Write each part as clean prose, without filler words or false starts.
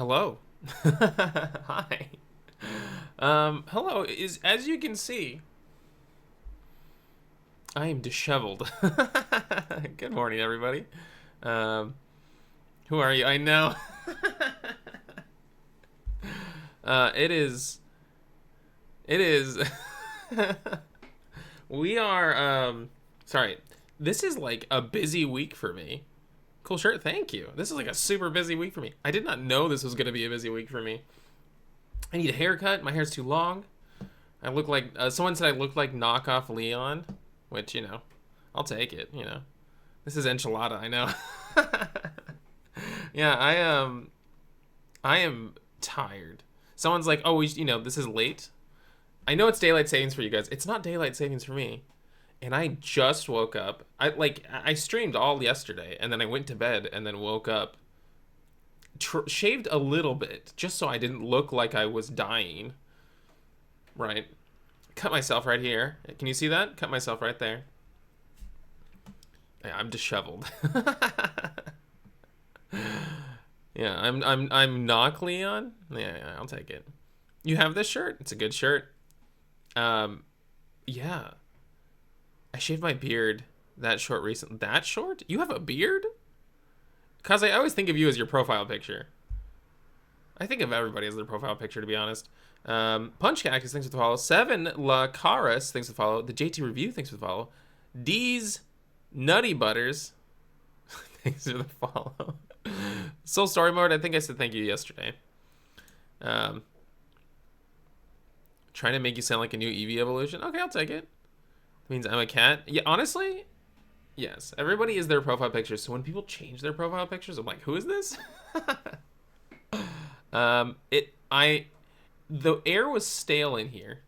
Hello. Hi. Hello. As you can see, I am disheveled. Good morning, everybody. Um, who are you? I know. It is. It is. We are. Sorry. This is like a busy week for me. Cool shirt. Thank you. This is like a super busy week for me. I did not know this was going to be a busy week for me. I need a haircut. My hair's too long. I look like someone said I look like knockoff Leon, which I'll take it. This is enchilada. I know. Yeah, I am tired. Someone's like, oh, this is late. I know it's daylight savings for you guys. It's not daylight savings for me. And I just woke up. I streamed all yesterday, and then I went to bed, and then woke up. Shaved a little bit just so I didn't look like I was dying. Right. Cut myself right here. Can you see that? Cut myself right there. Yeah, I'm disheveled. Yeah, I'm knock Leon. Yeah, I'll take it. You have this shirt? It's a good shirt. Yeah. I shaved my beard that short recently. That short? You have a beard? Cause I always think of you as your profile picture. I think of everybody as their profile picture, to be honest. Punch Cactus, thanks for the follow. Seven La Caras, thanks for the follow. The JT Review, thanks for the follow. D's Nutty Butters, thanks for the follow. Soul Story Mode, I think I said thank you yesterday. Trying to make you sound like a new Eevee evolution. Okay, I'll take it. That means I'm a cat. Yeah, honestly, yes. Everybody is their profile picture, so when people change their profile pictures, I'm like, who is this? The air was stale in here,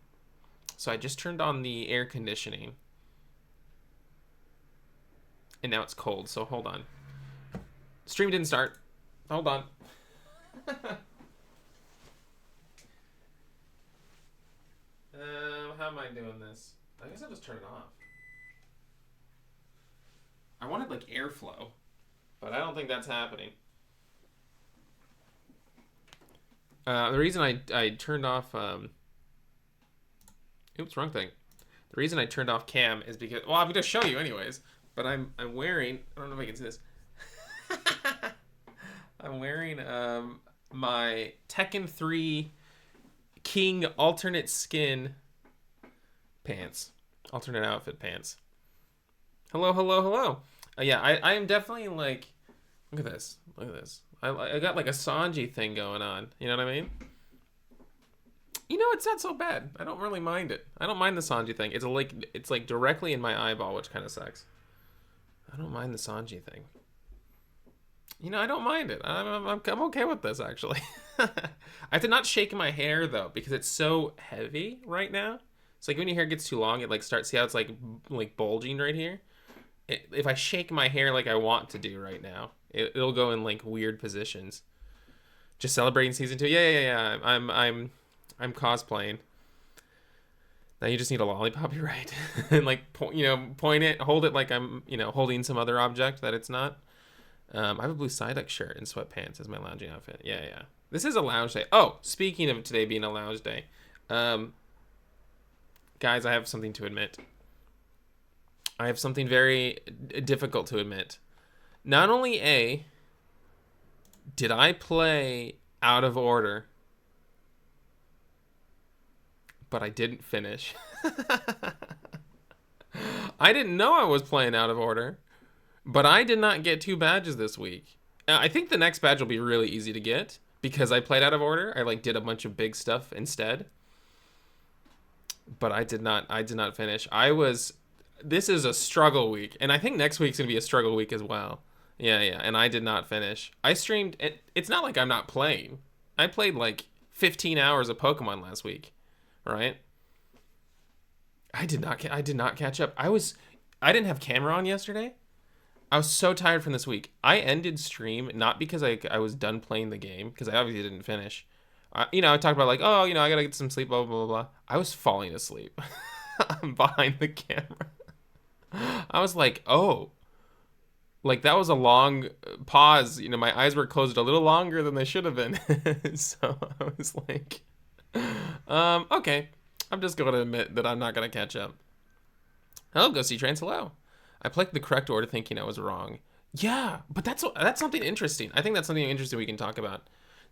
so I just turned on the air conditioning, and now it's cold. So hold on. Stream didn't start. Hold on. How am I doing this? I guess I'll just turn it off. I wanted like airflow, but I don't think that's happening. The reason I turned off oops, wrong thing. The reason I turned off cam is because, well, I'm gonna show you anyways. But I'm wearing, I don't know if I can see this. I'm wearing my Tekken 3 King alternate skin pants, alternate outfit pants. Hello. Yeah, I am definitely like, look at this. I got like a Sanji thing going on. You know what I mean? It's not so bad. I don't really mind it. I don't mind the Sanji thing. It's like directly in my eyeball, which kind of sucks. I don't mind the Sanji thing. I don't mind it. I'm okay with this, actually. I have to not shake my hair, though, because it's so heavy right now. It's like when your hair gets too long, it like starts, see how it's like bulging right here? If I shake my hair like I want to do right now, it'll go in like weird positions. Just celebrating season 2. Yeah. I'm cosplaying. Now you just need a lollipop, you're right. And like point it, hold it like I'm, holding some other object that it's not. I have a blue Psyduck shirt and sweatpants as my lounging outfit. Yeah. This is a lounge day. Oh, speaking of today being a lounge day, guys, I have something to admit. I have something very difficult to admit. Not only did I play out of order, but I didn't finish. I didn't know I was playing out of order, but I did not get 2 badges this week. I think the next badge will be really easy to get because I played out of order. I did a bunch of big stuff instead. But I did not finish. This is a struggle week, and I think next week's going to be a struggle week as well. Yeah, and I did not finish. I streamed, it's not like I'm not playing. I played like 15 hours of Pokemon last week, right? I did not catch up. I didn't have camera on yesterday. I was so tired from this week. I ended stream not because I was done playing the game, because I obviously didn't finish. I talked about like, oh, I gotta get some sleep, blah, blah, blah, blah. I was falling asleep behind the camera. I was like, oh, Like that was a long pause. You know, my eyes were closed a little longer than they should have been. So I was like, okay, I'm just going to admit that I'm not going to catch up. I'll go see Trains Hello. I picked the correct order thinking I was wrong. Yeah, but that's something interesting. I think that's something interesting we can talk about.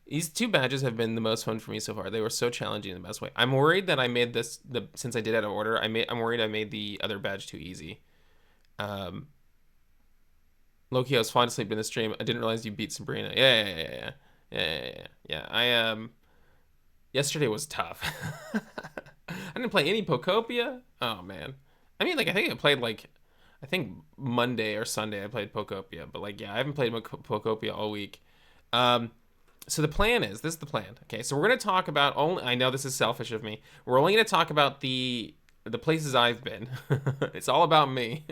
These two badges have been the most fun for me so far. They were so challenging in the best way. I'm worried that I made since I did out of order. I'm worried I made the other badge too easy. Loki, I was falling asleep in the stream. I didn't realize you beat Sabrina. Yeah. Yesterday was tough. I didn't play any Pokopia. Oh man. I mean, like I think I played I think Monday or Sunday I played Pokopia, but like yeah, I haven't played Pokopia all week. So the plan is this is the plan. Okay, so we're gonna talk about only. I know this is selfish of me. We're only gonna talk about the places I've been. It's all about me.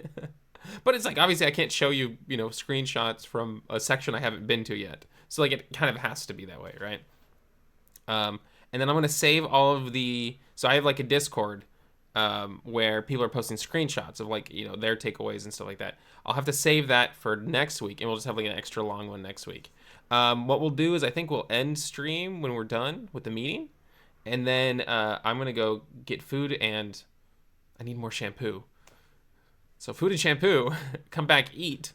But it's like obviously I can't show you screenshots from a section I haven't been to yet. So like it kind of has to be that way, right? And then I'm gonna save all of the. So I have like a Discord where people are posting screenshots of like their takeaways and stuff like that. I'll have to save that for next week, and we'll just have like an extra long one next week. What we'll do is I think we'll end stream when we're done with the meeting, and then I'm gonna go get food and I need more shampoo. So food and shampoo, come back, eat,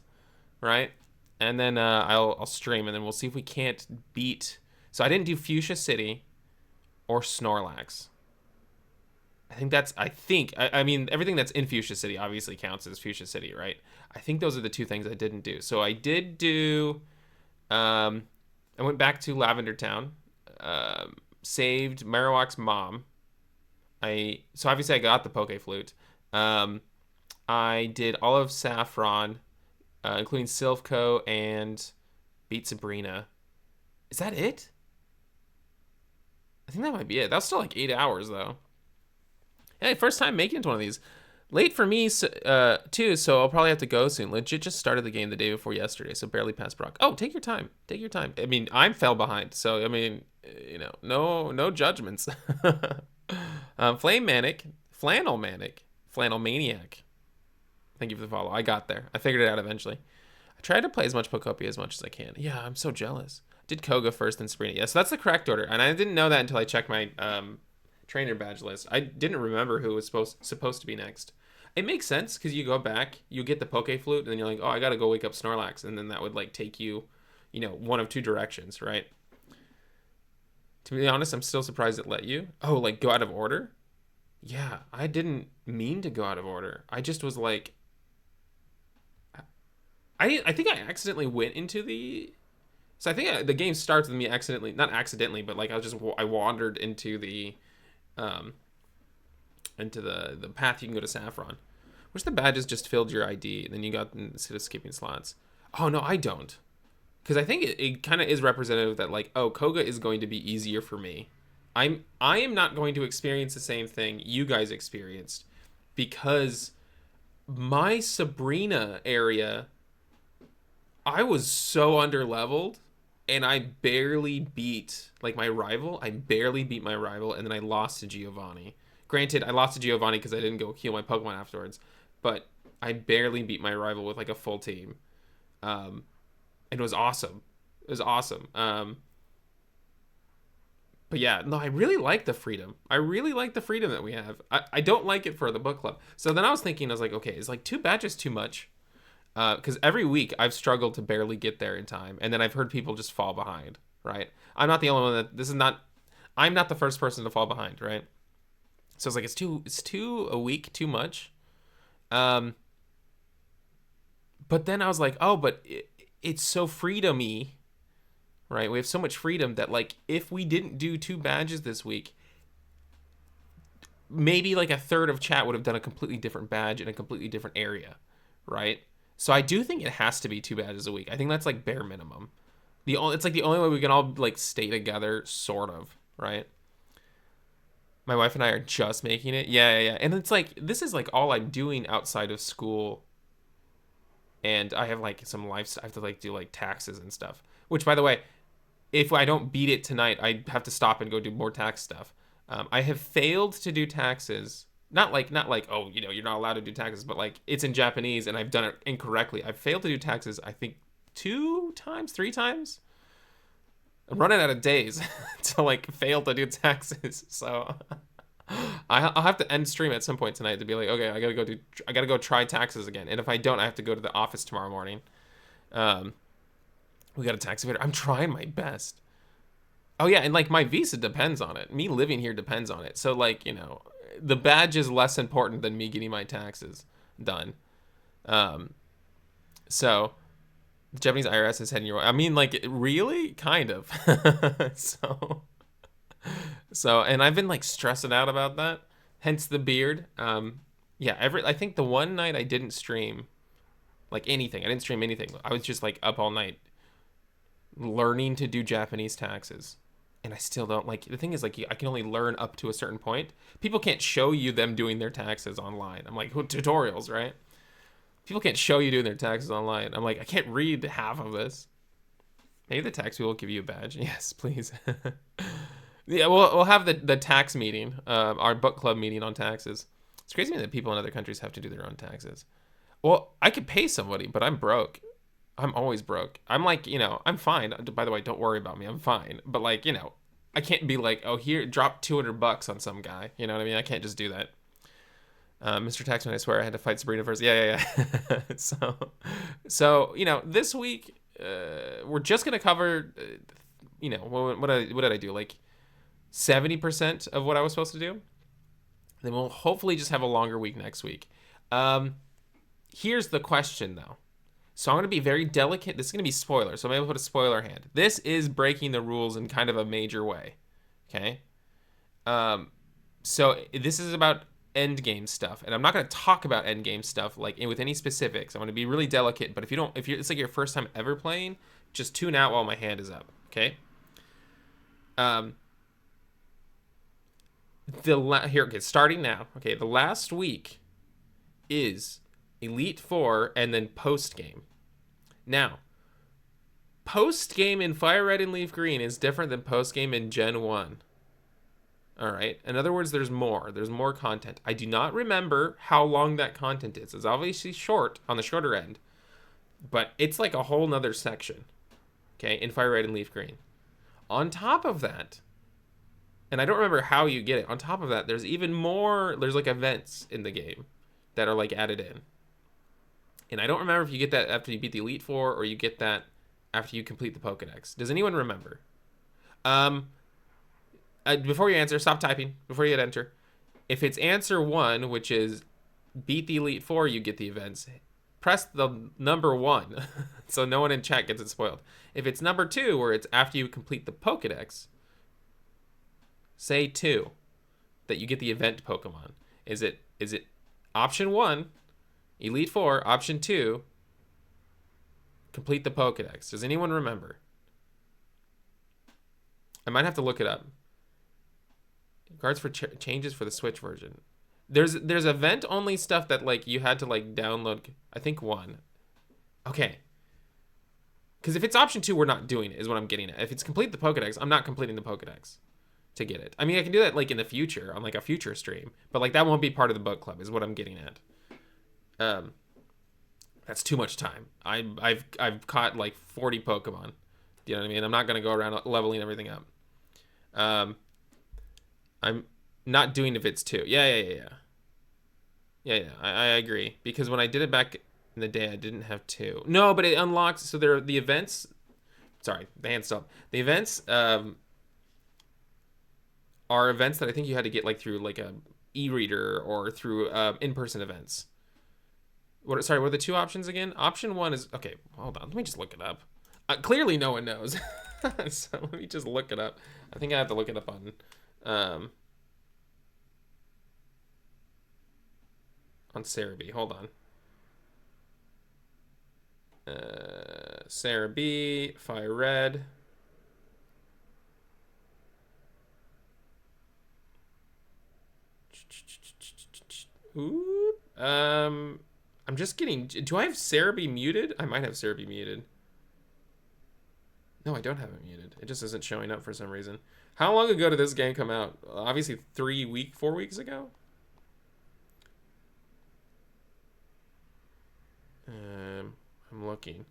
right? And then I'll stream, and then we'll see if we can't beat. So I didn't do Fuchsia City or Snorlax. I mean, everything that's in Fuchsia City obviously counts as Fuchsia City, right? I think those are the two things I didn't do. So I did do, I went back to Lavender Town, saved Marowak's mom. So obviously I got the Poke Flute. I did all of Saffron, including Silphco, and beat Sabrina. Is that it? I think that might be it. That was still like 8 hours, though. Hey, first time making it to one of these. Late for me, too, so I'll probably have to go soon. Legit just started the game the day before yesterday, so barely past Brock. Oh, take your time. Take your time. I mean, I fell behind, so, I mean, no judgments. Flame Manic, Flannel Manic, Flannel Maniac. Thank you for the follow. I got there. I figured it out eventually. I try to play as much Pokopia as much as I can. Yeah, I'm so jealous. Did Koga first, then Sabrina. Yeah, so that's the correct order. And I didn't know that until I checked my trainer badge list. I didn't remember who was supposed to be next. It makes sense because you go back, you get the Poke Flute, and then you're like, oh, I got to go wake up Snorlax. And then that would like take you, one of two directions, right? To be honest, I'm still surprised it let you. Oh, like go out of order? Yeah, I didn't mean to go out of order. I just was like, I think I accidentally went into the. So I think the game starts with me not accidentally, but like I wandered into the path you can go to Saffron. Wish the badges just filled your ID, and then you got instead of skipping slots. Oh no, I don't, because I think it kind of is representative that like, oh, Koga is going to be easier for me. I am not going to experience the same thing you guys experienced, because my Sabrina area, I was so underleveled, and I barely beat my rival. I barely beat my rival, and then I lost to Giovanni. Granted, I lost to Giovanni because I didn't go heal my Pokemon afterwards, but I barely beat my rival with like a full team. And it was awesome. It was awesome. But yeah, no, I really like the freedom. I really like the freedom that we have. I don't like it for the book club. So then I was like, okay, is like 2 badges too much? Because every week I've struggled to barely get there in time, and then I've heard people just fall behind, right? I'm not the only one I'm not the first person to fall behind, right? So it's like, it's two a week too much. But then I was like, oh, but it's so freedom-y, right? We have so much freedom that like, if we didn't do 2 badges this week, maybe like a third of chat would have done a completely different badge in a completely different area, right? So I do think it has to be 2 badges a week. I think that's like bare minimum. It's like the only way we can all like stay together, sort of, right? My wife and I are just making it. Yeah. And it's like, this is like all I'm doing outside of school. And I have like some life, I have to like do like taxes and stuff. Which, by the way, if I don't beat it tonight, I have to stop and go do more tax stuff. I have failed to do taxes not like, oh, you know, you're not allowed to do taxes, but like it's in Japanese and I've done it incorrectly. I've failed to do taxes, I think 3 times. I'm running out of days to like fail to do taxes. So I'll have to end stream at some point tonight to be like, okay, I gotta go try taxes again. And if I don't, I have to go to the office tomorrow morning. We got a tax evader. I'm trying my best. Oh yeah, and like my visa depends on it. Me living here depends on it. So like, you know, the badge is less important than me getting my taxes done. So the Japanese IRS is heading your way. I mean, like, really? Kind of. so, and I've been, like, stressing out about that. Hence the beard. Yeah, I think the one night I didn't stream, like, anything. I didn't stream anything. I was just, like, up all night learning to do Japanese taxes. And I still don't, like, the thing is, like, I can only learn up to a certain point. People can't show you them doing their taxes online. I'm like, tutorials, right? People can't show you doing their taxes online. I'm like, I can't read half of this. Maybe the tax people will give you a badge. Yes, please. Yeah, we'll have the tax meeting, our book club meeting on taxes. It's crazy that people in other countries have to do their own taxes. Well, I could pay somebody, but I'm broke. I'm always broke. I'm like, you know, I'm fine. By the way, don't worry about me. I'm fine. But like, you know, I can't be like, oh, here, drop $200 on some guy. You know what I mean? I can't just do that. Mr. Taxman, I swear I had to fight Sabrina first. Yeah. so you know, this week we're just gonna cover, you know, what did I do? Like 70% of what I was supposed to do. Then we'll hopefully just have a longer week next week. Here's the question though. So I'm gonna be very delicate. This is gonna be spoiler. So I'm gonna put a spoiler hand. This is breaking the rules in kind of a major way. Okay. So this is about endgame stuff, and I'm not going to talk about endgame stuff like with any specifics. I'm going to be really delicate, but if it's like your first time ever playing, just tune out while my hand is up, okay? Starting now. Okay, the last week is Elite Four and then post game. Now, post game in FireRed and LeafGreen is different than post game in Gen 1. All right. In other words, there's more content. I do not remember how long that content is. It's obviously short, on the shorter end, but it's like a whole nother section, okay, in FireRed and LeafGreen. On top of that, and I don't remember how you get it, on top of that, there's even more, there's like events in the game that are like added in. And I don't remember if you get that after you beat the Elite Four or you get that after you complete the Pokedex. Does anyone remember? Before you answer, stop typing before you hit enter. If it's answer 1, which is beat the Elite Four, you get the events, press the number 1 so no one in chat gets it spoiled. If it's number 2, where it's after you complete the Pokedex, say 2, that you get the event Pokemon. Is it option 1, Elite Four, option 2, complete the Pokedex? Does anyone remember? I might have to look it up. Cards for changes for the Switch version. There's event only stuff that like you had to like download. I think 1. Okay. Because if it's option 2, we're not doing it. Is what I'm getting at. If it's complete the Pokedex, I'm not completing the Pokedex to get it. I mean, I can do that like in the future on like a future stream, but like that won't be part of the book club. Is what I'm getting at. That's too much time. I've caught like 40 Pokemon. Do you know what I mean? I'm not gonna go around leveling everything up. I'm not doing if it's 2. Yeah. I agree, because when I did it back in the day, I didn't have 2. No, but it unlocks. So there are the events. Sorry, the hand stop. The events are events that I think you had to get like through like a e-reader or through in-person events. What are the 2 options again? Option 1 is, okay, hold on, let me just look it up. Clearly no one knows. So let me just look it up. I think I have to look it up on Sarah B. Hold on. Sarah B, FireRed. Ooh. I'm just getting. Do I have Sarah B muted? I might have Sarah B muted. No, I don't have it muted. It just isn't showing up for some reason. How long ago did this game come out? Obviously 4 weeks ago? I'm looking.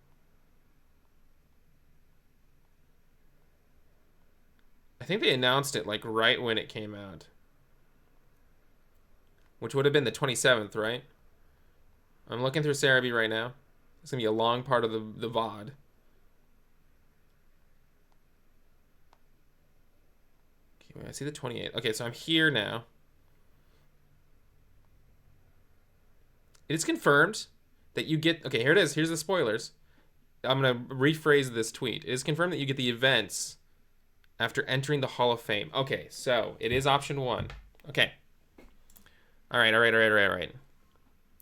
I think they announced it like right when it came out, which would have been the 27th, right? I'm looking through Cerebi right now. It's gonna be a long part of the VOD. Okay, wait, I see the 28th. Okay, so I'm here now. It is confirmed that you get. Okay, here it is. Here's the spoilers. I'm gonna rephrase this tweet. It is confirmed that you get the events after entering the Hall of Fame. Okay, so it is option 1. Okay. All right.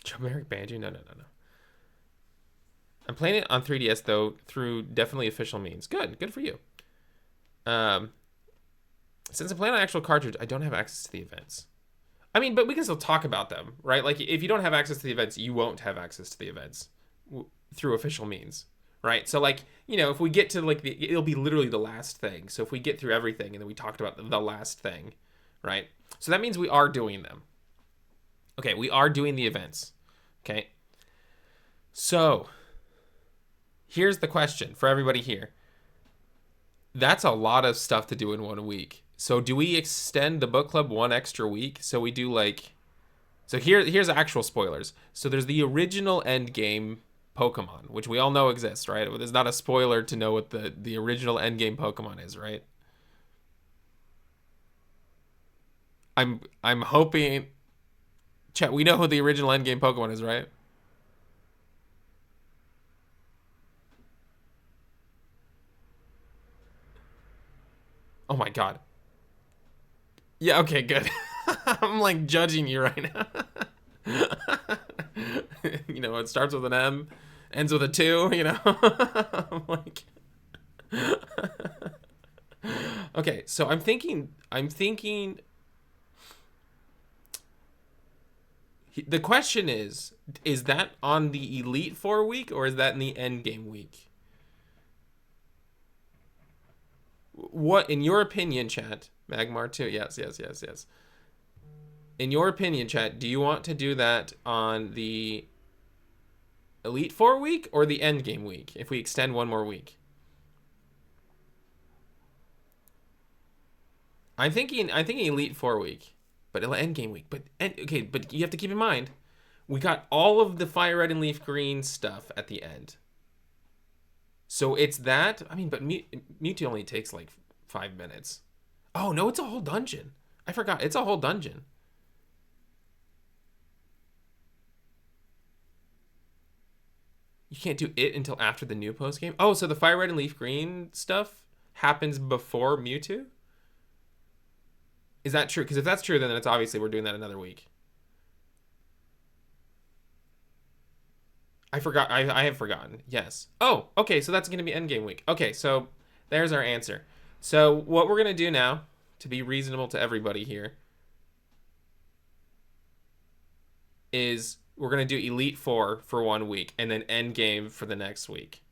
Generic Banjo? No. I'm playing it on 3DS though through definitely official means. Good for you. Since I'm playing on actual cartridge, I don't have access to the events. I mean, but we can still talk about them, right? Like, if you don't have access to the events, you won't have access to the events through official means, right? So, like, you know, if we get to, like, it'll be literally the last thing. So if we get through everything and then we talked about the last thing, right? So that means we are doing them. Okay, we are doing the events. Okay. So, here's the question for everybody here. That's a lot of stuff to do in 1 week. So do we extend the book club 1 extra week? So we do like... So here's actual spoilers. So there's the original endgame Pokemon, which we all know exists, right? There's not a spoiler to know what the original endgame Pokemon is, right? I'm hoping... Chat, we know who the original endgame Pokemon is, right? Oh my god. Yeah, okay, good. I'm like judging you right now. You know, it starts with an M, ends with a 2, you know? I'm like Okay, so I'm thinking the question is that on the Elite Four week or is that in the end game week? What, in your opinion, chat, Magmar 2, yes. In your opinion, chat, do you want to do that on the Elite Four week or the end game week if we extend 1 more week? I'm thinking Elite Four week, but end game week. But okay, but you have to keep in mind, we got all of the FireRed and LeafGreen stuff at the end. So it's that. I mean, but Mewtwo only takes like 5 minutes. Oh no, it's a whole dungeon. I forgot. It's a whole dungeon. You can't do it until after the new post game. Oh, so the FireRed and LeafGreen stuff happens before Mewtwo? Is that true? Because if that's true, then it's obviously we're doing that another week. I forgot. I have forgotten. Yes. Oh, okay. So that's going to be endgame week. Okay, so there's our answer. So what we're going to do now, to be reasonable to everybody here, is we're going to do Elite Four for 1 week and then endgame for the next week.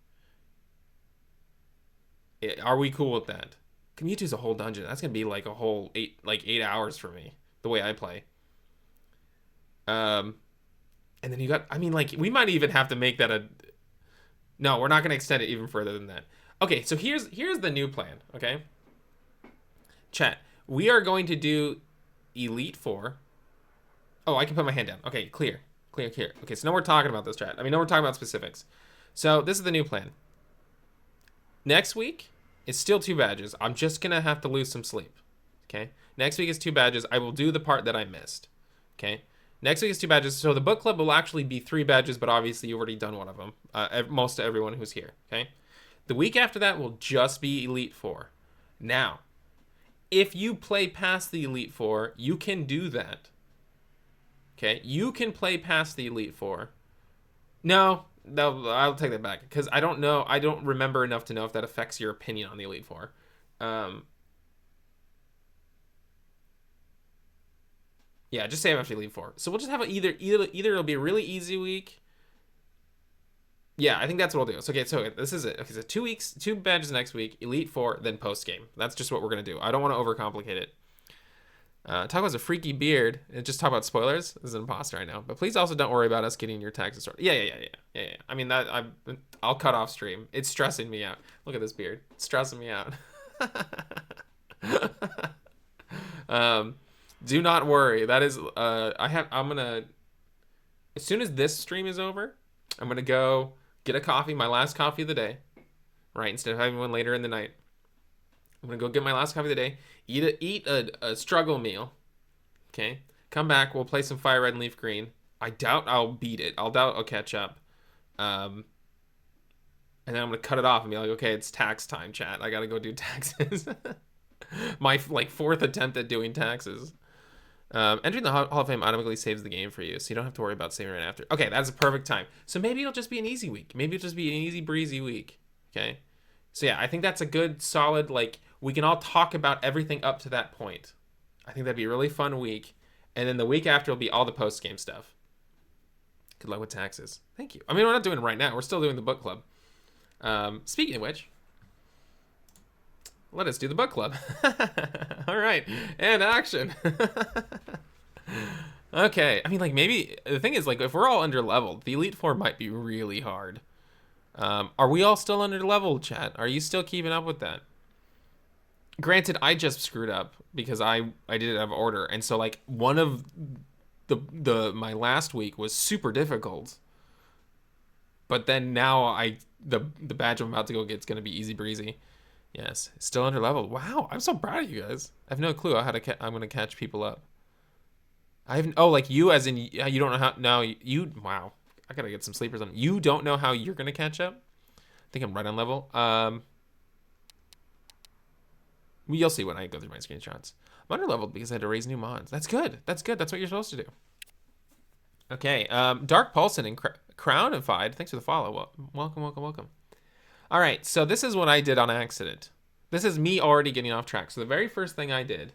Are we cool with that? Mewtwo's a whole dungeon. That's gonna be like a whole 8 hours for me, the way I play. And then you got, I mean, like, we might even have to make that a... No, we're not gonna extend it even further than that. Okay, so here's the new plan, okay? Chat, we are going to do Elite Four. Oh, I can put my hand down. Okay, clear. Okay, so now we're talking about this, chat. I mean, now we're talking about specifics. So this is the new plan. Next week, it's still 2 badges. I'm just going to have to lose some sleep. Okay? Next week is 2 badges. I will do the part that I missed. Okay? Next week is 2 badges. So the book club will actually be 3 badges, but obviously you've already done one of them. Most of everyone who's here. Okay? The week after that will just be Elite Four. Now, if you play past the Elite Four, you can do that. Okay? You can play past the Elite Four. No, I'll take that back because I don't know. I don't remember enough to know if that affects your opinion on the Elite Four. Yeah, just say I'm after Elite Four. So we'll just have either it'll be a really easy week. Yeah, I think that's what we'll do. So, okay, so this is it. Okay, so 2 weeks, 2 badges next week, Elite Four, then post game. That's just what we're gonna do. I don't want to overcomplicate it. Talk about a freaky beard. And just talk about spoilers. This is an imposter, I know. But please also don't worry about us getting your taxes sorted. Yeah. I mean, I'll cut off stream. It's stressing me out. Look at this beard. It's stressing me out. Do not worry. That is, I'm gonna, as soon as this stream is over, I'm gonna go get a coffee, my last coffee of the day, right? Instead of having one later in the night. I'm gonna go get my last coffee of the day, eat a struggle meal, okay? Come back, we'll play some FireRed and LeafGreen. I doubt I'll beat it. I'll catch up. And then I'm gonna cut it off and be like, okay, it's tax time, chat. I gotta go do taxes. My like 4th attempt at doing taxes. Entering the Hall of Fame automatically saves the game for you, so you don't have to worry about saving right after. Okay, that's a perfect time. So maybe it'll just be an easy week. Maybe it'll just be an easy breezy week. Okay. So yeah, I think that's a good, solid, like, we can all talk about everything up to that point. I think that'd be a really fun week. And then the week after will be all the post-game stuff. Good luck with taxes. Thank you. I mean, we're not doing it right now. We're still doing the book club. Speaking of which, let us do the book club. All right. And action. Okay. I mean, like, maybe, the thing is, like, if we're all under-leveled, the Elite Four might be really hard. Are we all still under-leveled, chat? Are you still keeping up with that? Granted, I just screwed up because I didn't have order, and so like one of my last week was super difficult. But then now the badge I'm about to go get is gonna be easy breezy. Yes, still under leveled. Wow, I'm so proud of you guys. I have no clue how to I'm gonna catch people up. I haven't. Oh, like you, as in you don't know how. No, you. Wow, I gotta get some sleepers on. You don't know how you're gonna catch up. I think I'm right on level. You'll see when I go through my screenshots. I'm underleveled because I had to raise new mods. That's good. That's good. That's what you're supposed to do. Okay. Dark Paulson and Crownified. Thanks for the follow. Welcome. All right. So this is what I did on accident. This is me already getting off track. So the very first thing I did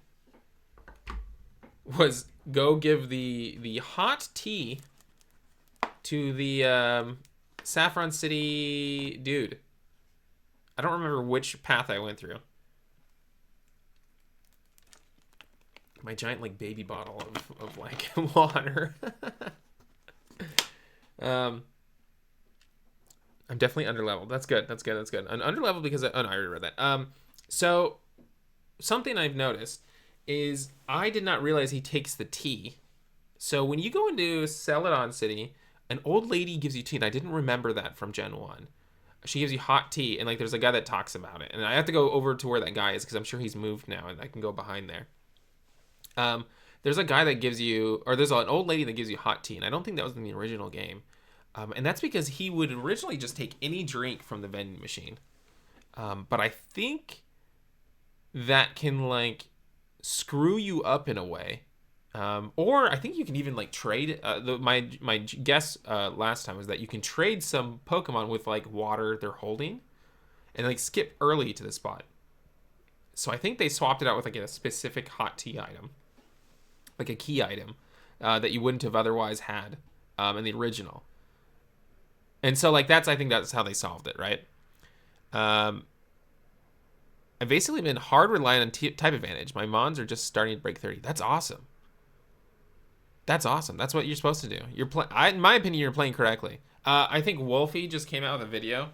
was go give the hot tea to the Saffron City dude. I don't remember which path I went through. My giant like baby bottle of like water. I'm definitely underleveled. That's good. I'm underleveled because I already read that. So something I've noticed is I did not realize he takes the tea. So when you go into Celadon City, an old lady gives you tea, and I didn't remember that from Gen 1. She gives you hot tea, and like there's a guy that talks about it. And I have to go over to where that guy is because I'm sure he's moved now, and I can go behind there. There's a guy that gives you, or there's an old lady that gives you hot tea, and I don't think that was in the original game. And that's because he would originally just take any drink from the vending machine. But I think that can like screw you up in a way. Or I think you can even like trade. My guess last time was that you can trade some Pokemon with like water they're holding, and like skip early to the spot. So I think they swapped it out with like a specific hot tea item, like a key item that you wouldn't have otherwise had in the original. And so like I think that's how they solved it, right? I've basically been hard relying on type advantage. My mons are just starting to break 30. That's awesome. That's awesome. That's what you're supposed to do. In my opinion, you're playing correctly. I think Wolfie just came out with a video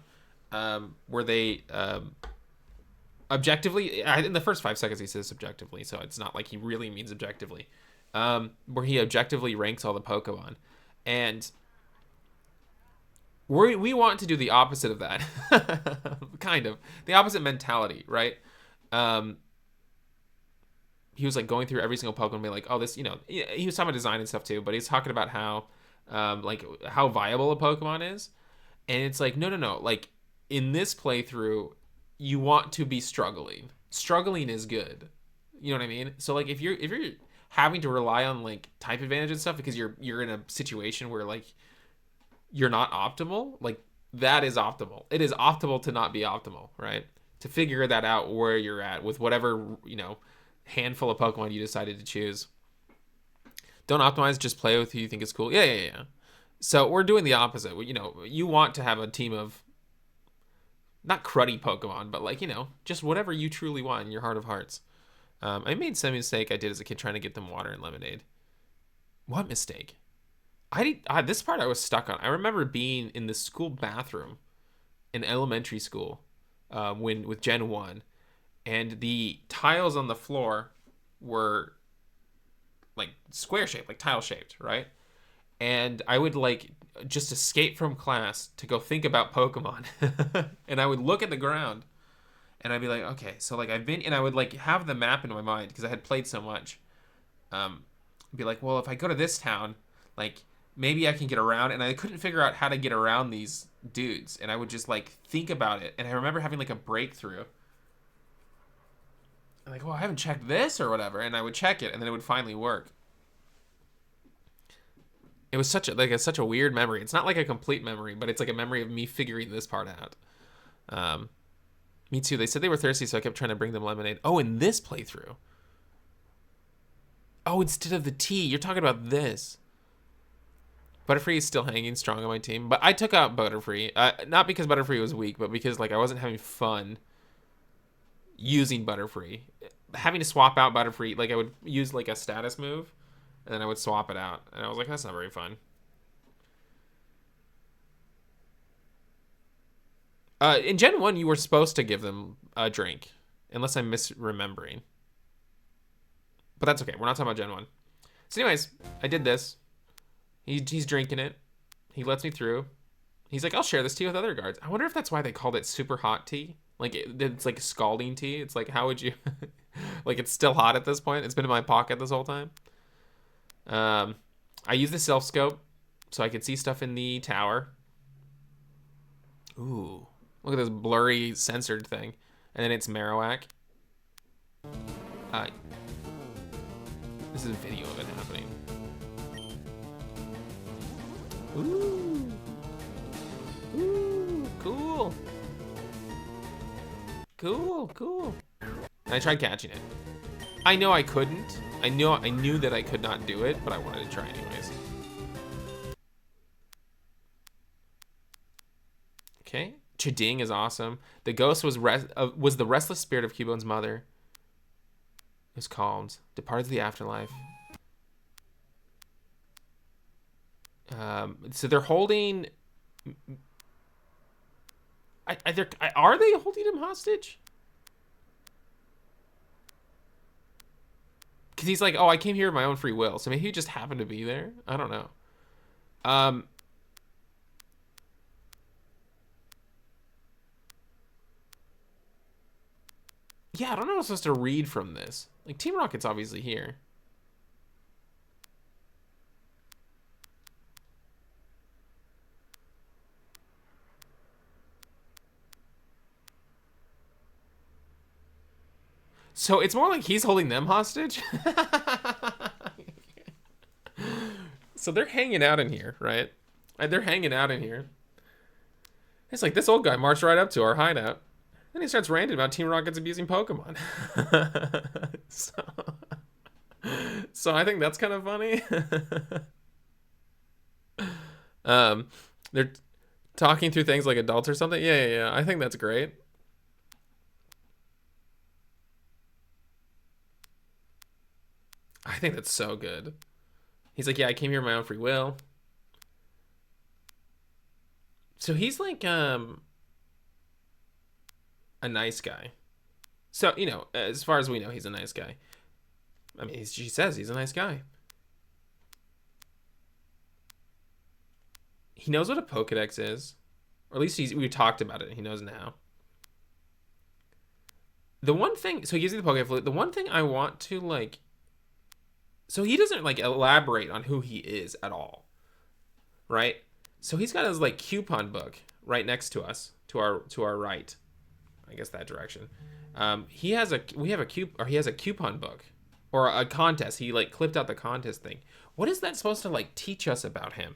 where they objectively, in the first 5 seconds he says subjectively, so it's not like he really means objectively, where he objectively ranks all the Pokemon. And we want to do the opposite of that. Kind of. The opposite mentality, right? He was like going through every single Pokemon and being like, oh, this, he was talking about design and stuff too, but he's talking about how, like, how viable a Pokemon is. And it's like, no. Like, in this playthrough, you want to be struggling. Struggling is good. You know what I mean? So, like, if you're having to rely on, like, type advantage and stuff because you're in a situation where, like, you're not optimal, like, that is optimal. It is optimal to not be optimal, right? To figure that out where you're at with whatever, handful of Pokemon you decided to choose. Don't optimize, just play with who you think is cool. Yeah. So we're doing the opposite. You want to have a team of not cruddy Pokemon, but like, just whatever you truly want in your heart of hearts. I made some mistake I did as a kid trying to get them water and lemonade. What mistake? This part I was stuck on. I remember being in the school bathroom in elementary school when with Gen 1, and the tiles on the floor were like square shaped, like tile shaped, right? And I would like just escape from class to go think about Pokemon. And I would look at the ground and I'd be like, okay, so like I've been, and I would like have the map in my mind because I had played so much. Be like, well, if I go to this town, like maybe I can get around, and I couldn't figure out how to get around these dudes, and I would just like think about it, and I remember having like a breakthrough. I'm like, well, I haven't checked this or whatever, and I would check it, and then it would finally work. It was such a weird memory. It's not like a complete memory, but it's like a memory of me figuring this part out. Me too. They said they were thirsty, so I kept trying to bring them lemonade. Oh, in this playthrough. Oh, instead of the tea, you're talking about this. Butterfree is still hanging strong on my team, but I took out Butterfree. Not because Butterfree was weak, but because like I wasn't having fun using Butterfree. Having to swap out Butterfree, like I would use like a status move, and then I would swap it out, and I was like, that's not very fun. In Gen 1, you were supposed to give them a drink, unless I'm misremembering. But that's okay. We're not talking about Gen 1. So anyways, I did this. He's drinking it. He lets me through. He's like, I'll share this tea with other guards. I wonder if that's why they called it super hot tea. Like, it's like scalding tea. It's like, how would you... like, it's still hot at this point. It's been in my pocket this whole time. I use the self-scope so I could see stuff in the tower. Ooh. Look at this blurry censored thing. And then it's Marowak. This is a video of it happening. Ooh. Ooh, cool. Cool. And I tried catching it. I know I couldn't. I knew that I could not do it, but I wanted to try anyways. Okay. Chiding is awesome. The ghost was the restless spirit of Cubone's mother. It was called Departed to the Afterlife. So they're holding. Are they holding him hostage? Because he's like, oh, I came here of my own free will. So maybe he just happened to be there. I don't know. Yeah, I don't know what I'm supposed to read from this. Like, Team Rocket's obviously here. So it's more like he's holding them hostage? So they're hanging out in here, right? They're hanging out in here. It's like this old guy marched right up to our hideout. Then he starts ranting about Team Rocket's abusing Pokemon. So I think that's kind of funny. They're talking through things like adults or something. Yeah. I think that's great. I think that's so good. He's like, yeah, I came here of my own free will. So he's like a nice guy. So, you know, as far as we know, he's a nice guy. I mean, she says he's a nice guy. He knows what a Pokedex is. Or at least we talked about it. He knows now. The one thing... So he gives you the Pokeflute. The one thing I want to, like... So he doesn't, like, elaborate on who he is at all. Right? So he's got his, like, coupon book right next to us. To our right. I guess that direction. He has a coupon book. Or a contest. He, like, clipped out the contest thing. What is that supposed to, like, teach us about him?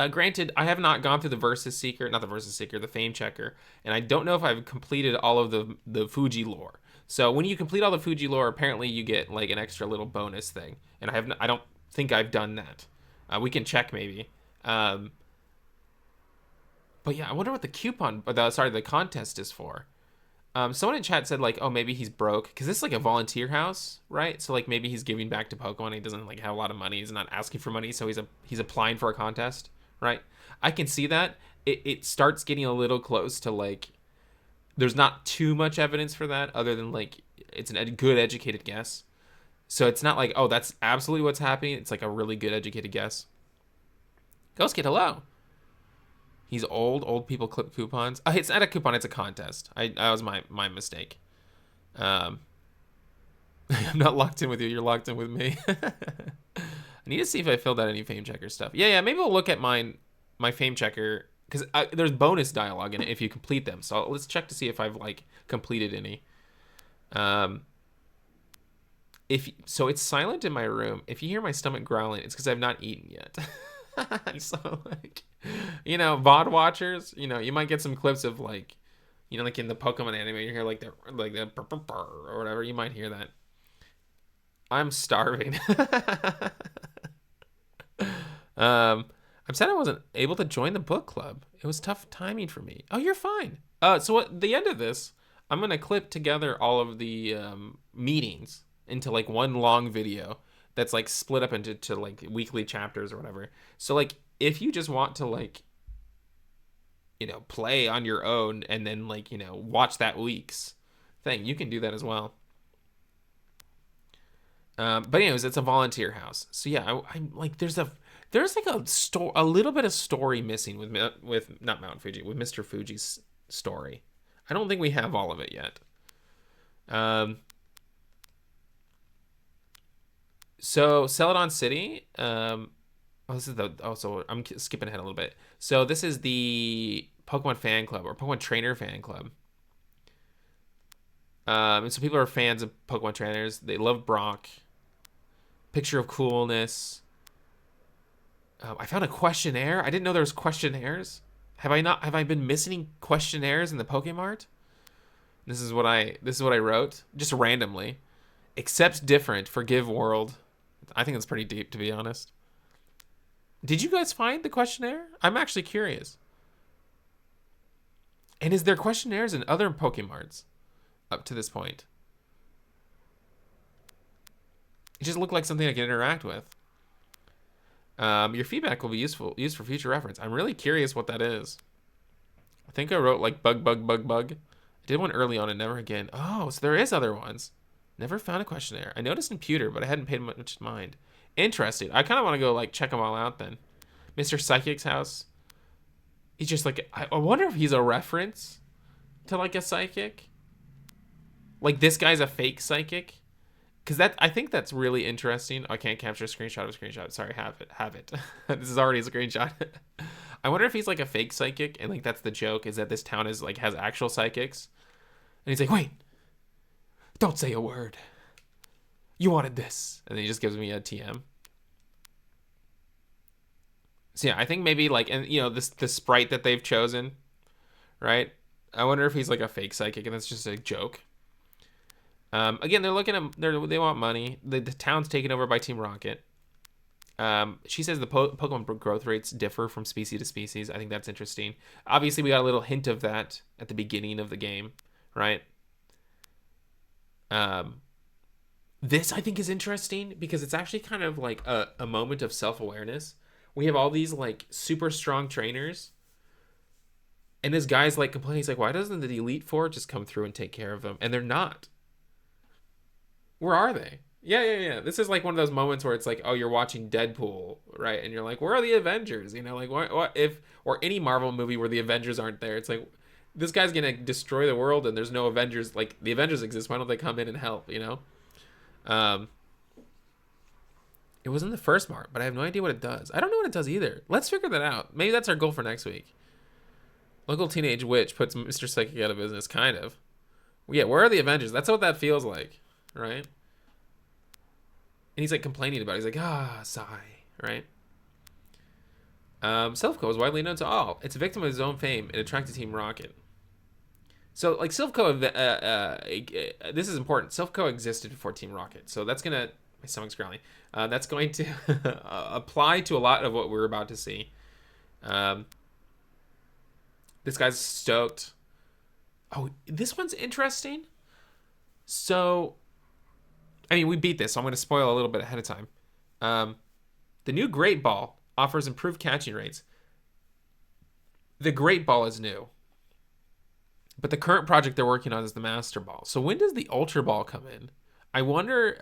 Granted, I have not gone through the Fame Checker, and I don't know if I've completed all of the Fuji lore. So when you complete all the Fuji lore, apparently you get like an extra little bonus thing, and I don't think I've done that. We can check maybe. But yeah, I wonder what the contest is for. Someone in chat said like, oh, maybe he's broke because this is like a volunteer house, right? So like maybe he's giving back to Pokemon. He doesn't like have a lot of money. He's not asking for money, so he's applying for a contest, right? I can see that. It starts getting a little close to like, there's not too much evidence for that other than like it's a good educated guess. So it's not like, oh, that's absolutely what's happening. It's like a really good educated guess. Ghost Kid, hello. He's old. Old people clip coupons. It's not a coupon. It's a contest. That was my mistake. I'm not locked in with you. You're locked in with me. I need to see if I filled out any fame checker stuff. Yeah. Maybe we'll look at my fame checker because there's bonus dialogue in it if you complete them. So let's check to see if I've like completed any. So it's silent in my room. If you hear my stomach growling, it's because I've not eaten yet. So like, VOD watchers, you might get some clips of like, like in the Pokemon anime, you hear like the or whatever. You might hear that. I'm starving. I'm sad I wasn't able to join the book club. It was tough timing for me. Oh, you're fine. So at the end of this, I'm gonna clip together all of the meetings into like one long video that's like split up into like weekly chapters or whatever. So like if you just want to like play on your own and then like watch that week's thing, you can do that as well. But anyways, it's a volunteer house. So yeah, I'm like there's like a little bit of story missing with not Mount Fuji, with Mr. Fuji's story. I don't think we have all of it yet. So Celadon City, so I'm skipping ahead a little bit. So this is the Pokemon fan club or Pokemon trainer fan club. And so people are fans of Pokemon trainers. They love Brock. Picture of coolness. I found a questionnaire. I didn't know there was questionnaires. Have I been missing questionnaires in the Pokemart? This is what I wrote just randomly. Accept different, forgive world. I think it's pretty deep, to be honest. Did you guys find the questionnaire? I'm actually curious. And is there questionnaires in other Pokemarts up to this point? It just looked like something I can interact with. Your feedback will be used for future reference. I'm really curious what that is. I think I wrote like bug. I did one early on and never again. Oh, so there is other ones. Never found a questionnaire. I noticed in Pewter, but I hadn't paid much mind. Interesting. I kind of want to go like check them all out then. Mr. Psychic's house. He's just like, I wonder if he's a reference to like a psychic. Like this guy's a fake psychic. Because I think that's really interesting. I can't capture a screenshot of a screenshot. Sorry, have it. This is already a screenshot. I wonder if he's like a fake psychic, and like that's the joke, is that this town is like has actual psychics. And he's like, wait, don't say a word. You wanted this. And then he just gives me a TM. So yeah, I think maybe like, and the sprite that they've chosen, right? I wonder if he's like a fake psychic and that's just a joke. Again, they're looking at, they want money. The town's taken over by Team Rocket. She says the Pokemon growth rates differ from species to species. I think that's interesting. Obviously, we got a little hint of that at the beginning of the game, right? This I think is interesting because it's actually kind of like a moment of self-awareness. We have all these like super strong trainers, and this guy's like complaining. He's like, why doesn't the Elite Four just come through and take care of them? And they're not. Where are they? Yeah. This is like one of those moments where it's like, oh, you're watching Deadpool, right? And you're like, where are the Avengers? Like what if, or any Marvel movie where the Avengers aren't there? It's like, this guy's gonna destroy the world and there's no Avengers. Like the Avengers exist. Why don't they come in and help? It was in the first mark, but I have no idea what it does. I don't know what it does either. Let's figure that out. Maybe that's our goal for next week. Local teenage witch puts Mr. Psychic out of business, kind of. Yeah, where are the Avengers? That's what that feels like, right? And he's like complaining about it. He's like, sigh, right? Silphco is widely known to all. It's a victim of his own fame. It attracted Team Rocket. So, like, Silphco, this is important. Silphco existed before Team Rocket. So that's going to, my stomach's growling. That's going to apply to a lot of what we're about to see. This guy's stoked. Oh, this one's interesting. So, I mean, we beat this, so I'm going to spoil a little bit ahead of time. Um, the new Great Ball offers improved catching rates. The Great Ball is new, but the current project they're working on is the Master Ball. So when does the Ultra Ball come in? I wonder.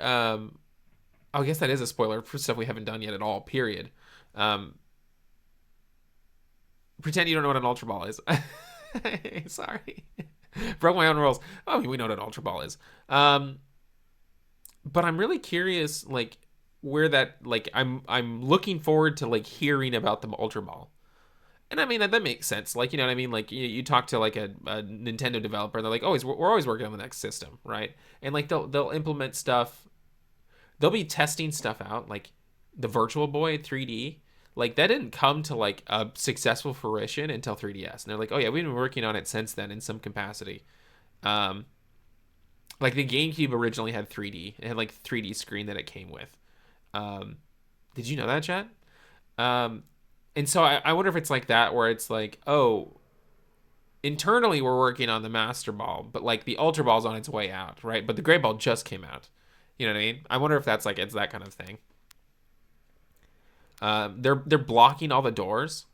I guess that is a spoiler for stuff we haven't done yet at all. Period. Um, pretend you don't know what an Ultra Ball is. Sorry, broke my own rules. Oh, I mean, we know what an Ultra Ball is. But I'm really curious, like where that, like I'm looking forward to like hearing about the Ultra Ball. And I mean that makes sense. Like, you know what I mean? Like you talk to like a Nintendo developer, and they're like, always we're always working on the next system, right? And like they'll implement stuff. They'll be testing stuff out, like the Virtual Boy 3D. Like that didn't come to like a successful fruition until 3DS. And they're like, oh yeah, we've been working on it since then in some capacity. Um, like the GameCube originally had 3D. It had like 3D screen that it came with. Um, did you know that, chat? Um, and so I wonder if it's like that, where it's like, oh, internally we're working on the Master Ball, but like the Ultra Ball's on its way out, right? But the Great Ball just came out. You know what I mean? I wonder if that's like it's that kind of thing. They're blocking all the doors.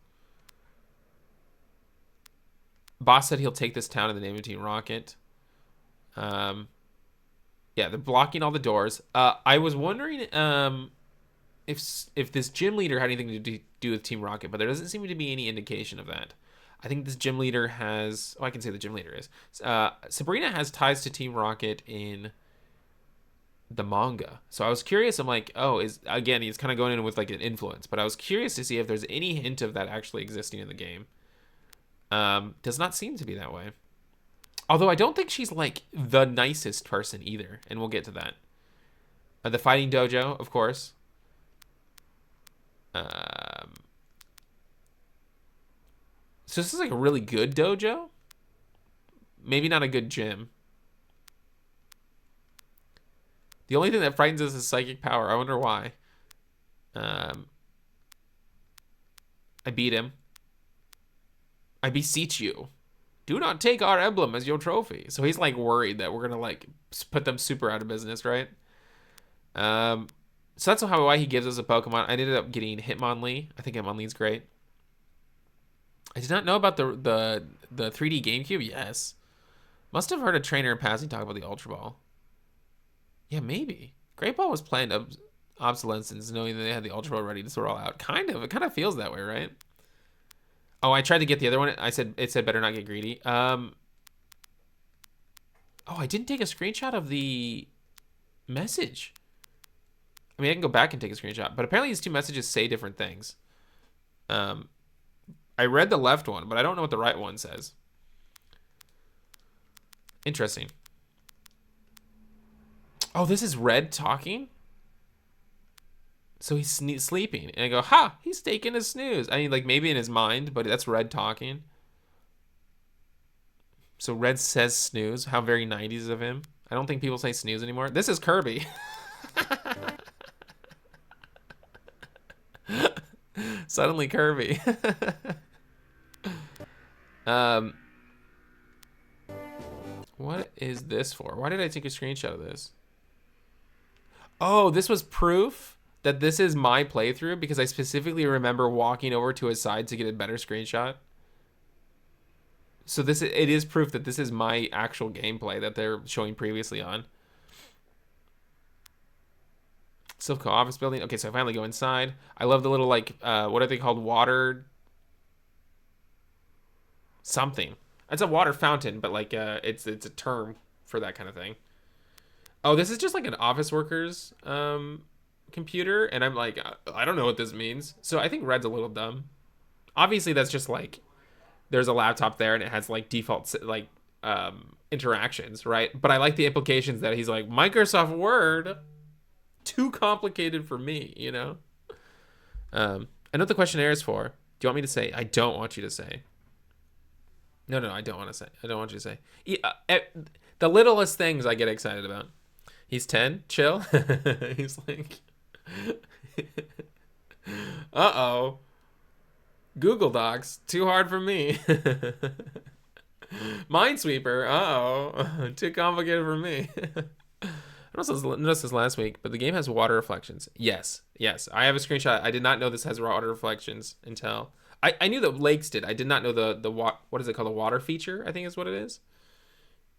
Boss said he'll take this town in the name of Team Rocket. Yeah, they're blocking all the doors. I was wondering if this gym leader had anything to do with Team Rocket, but there doesn't seem to be any indication of that. I think this gym leader has... Oh, I can say the gym leader is. Sabrina has ties to Team Rocket in the manga. So I was curious. I'm like, oh, again, he's kind of going in with like an influence. But I was curious to see if there's any hint of that actually existing in the game. Does not seem to be that way. Although I don't think she's like the nicest person either. And we'll get to that. The fighting dojo, of course. So this is like a really good dojo. Maybe not a good gym. The only thing that frightens us is psychic power. I wonder why. I beat him. I beseech you, do not take our emblem as your trophy. So he's like worried that we're gonna like put them super out of business, right? So that's why he gives us a Pokemon. I ended up getting Hitmonlee. I think Hitmonlee's great. I did not know about the 3D GameCube. Yes, must have heard a trainer in passing talk about the Ultra Ball. Yeah, maybe. Great Ball was planned obsolescence, knowing that they had the Ultra Ball ready to throw all out. Kind of. It kind of feels that way, right? Oh, I tried to get the other one. It said better not get greedy. Oh, I didn't take a screenshot of the message. I mean, I can go back and take a screenshot, but apparently these two messages say different things. I read the left one, but I don't know what the right one says. Interesting. Oh, this is Red talking? So he's sleeping. And I go, ha, he's taking a snooze. I mean, like, maybe in his mind, but that's Red talking. So Red says snooze. How very 90s of him. I don't think people say snooze anymore. This is Kirby. Suddenly Kirby. What is this for? Why did I take a screenshot of this? Oh, this was proof that this is my playthrough, because I specifically remember walking over to his side to get a better screenshot. So it is proof that this is my actual gameplay that they're showing previously on. Silco office building. Okay, so I finally go inside. I love the little, like, what are they called? Water something. It's a water fountain, but like it's a term for that kind of thing. Oh, this is just like an office worker's computer, and I'm like, I don't know what this means. So I think Red's a little dumb. Obviously, that's just like there's a laptop there, and it has like default like interactions, right? But I like the implications that he's like, Microsoft Word, too complicated for me, you know. I know what the questionnaire is for. Do you want me to say? I don't want you to say. No, I don't want to say. I don't want you to say. The littlest things I get excited about. He's 10. Chill. He's like, uh-oh. Google Docs. Too hard for me. Minesweeper. Uh-oh. Too complicated for me. I noticed this last week, but the game has water reflections. Yes, yes. I have a screenshot. I did not know this has water reflections until I knew that lakes did. I did not know the what is it called? The water feature, I think is what it is.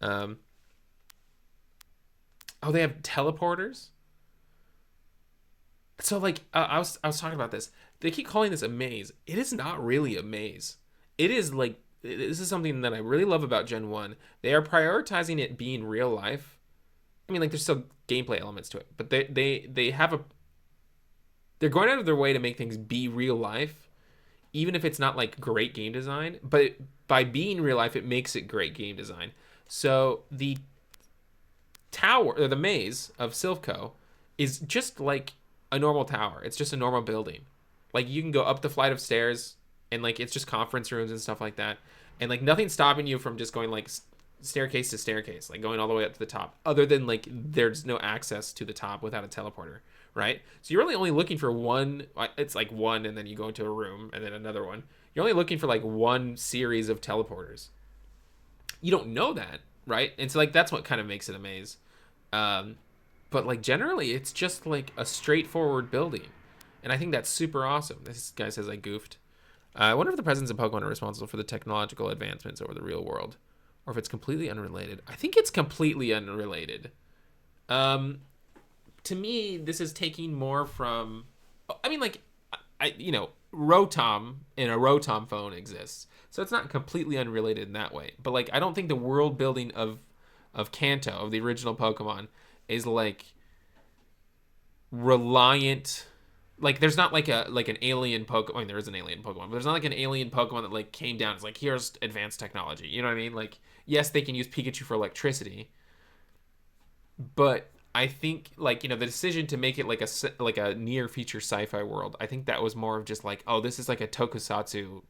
Um. Oh, they have teleporters. So like I was talking about this. They keep calling this a maze. It is not really a maze. It is like this is something that I really love about Gen 1. They are prioritizing it being real life. I mean, like there's still gameplay elements to it, but they have a they're going out of their way to make things be real life, even if it's not like great game design. But by being real life, it makes it great game design. So the tower or the maze of Silphco is just like a normal tower. It's just a normal building. Like you can go up the flight of stairs and like it's just conference rooms and stuff like that. And like nothing's stopping you from just going like staircase to staircase, like going all the way up to the top, other than like there's no access to the top without a teleporter, right? So you're really only looking for one. It's like one and then you go into a room and then another one. You're only looking for like one series of teleporters. You don't know that, right? And so like that's what kind of makes it a maze. But like generally it's just like a straightforward building, and I think that's super awesome. This guy says I goofed. I wonder if the presidents of Pokemon are responsible for the technological advancements over the real world, or if it's completely unrelated. I think it's completely unrelated. To me, this is taking more from. I mean, like, Rotom in a Rotom phone exists, so it's not completely unrelated in that way. But like, I don't think the world building of Kanto, of the original Pokemon, is like reliant. Like there's not like an alien Pokemon. I mean, there is an alien Pokemon, but there's not like an alien Pokemon that like came down. It's like here's advanced technology. You know what I mean? Like yes, they can use Pikachu for electricity, but I think like the decision to make it like a near future sci-fi world. I think that was more of just like, oh, this is like a tokusatsu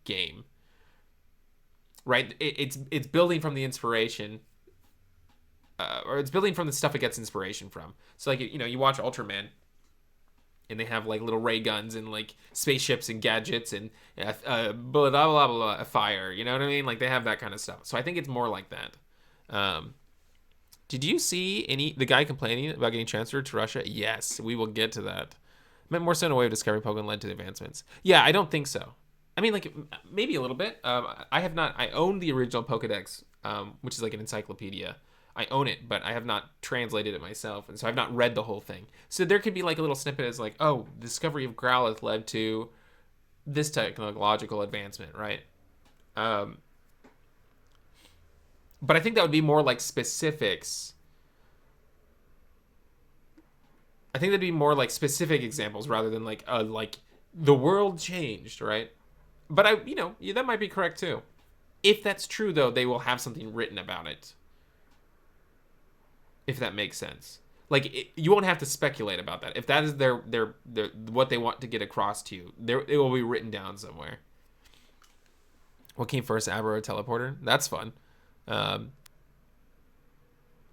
game, right? It's building from the inspiration. Or it's building from the stuff it gets inspiration from. So like you watch Ultraman, and they have like little ray guns and like spaceships and gadgets and blah blah blah blah fire. You know what I mean? Like they have that kind of stuff. So I think it's more like that. Did you see the guy complaining about getting transferred to Russia? Yes, we will get to that. I meant more so in a way of discovering Pokemon led to the advancements. Yeah, I don't think so. I mean, like maybe a little bit. I have not. I own the original Pokedex, which is like an encyclopedia. I own it, but I have not translated it myself, and so I've not read the whole thing. So there could be like a little snippet as like, oh, the discovery of Growlithe led to this technological advancement, right? But I think that would be more like specifics. I think that'd be more like specific examples rather than like the world changed, right? But that might be correct too. If that's true, though, they will have something written about it. If that makes sense. Like you won't have to speculate about that. If that is their what they want to get across to you, it will be written down somewhere. What came first, Abra or Teleporter? That's fun.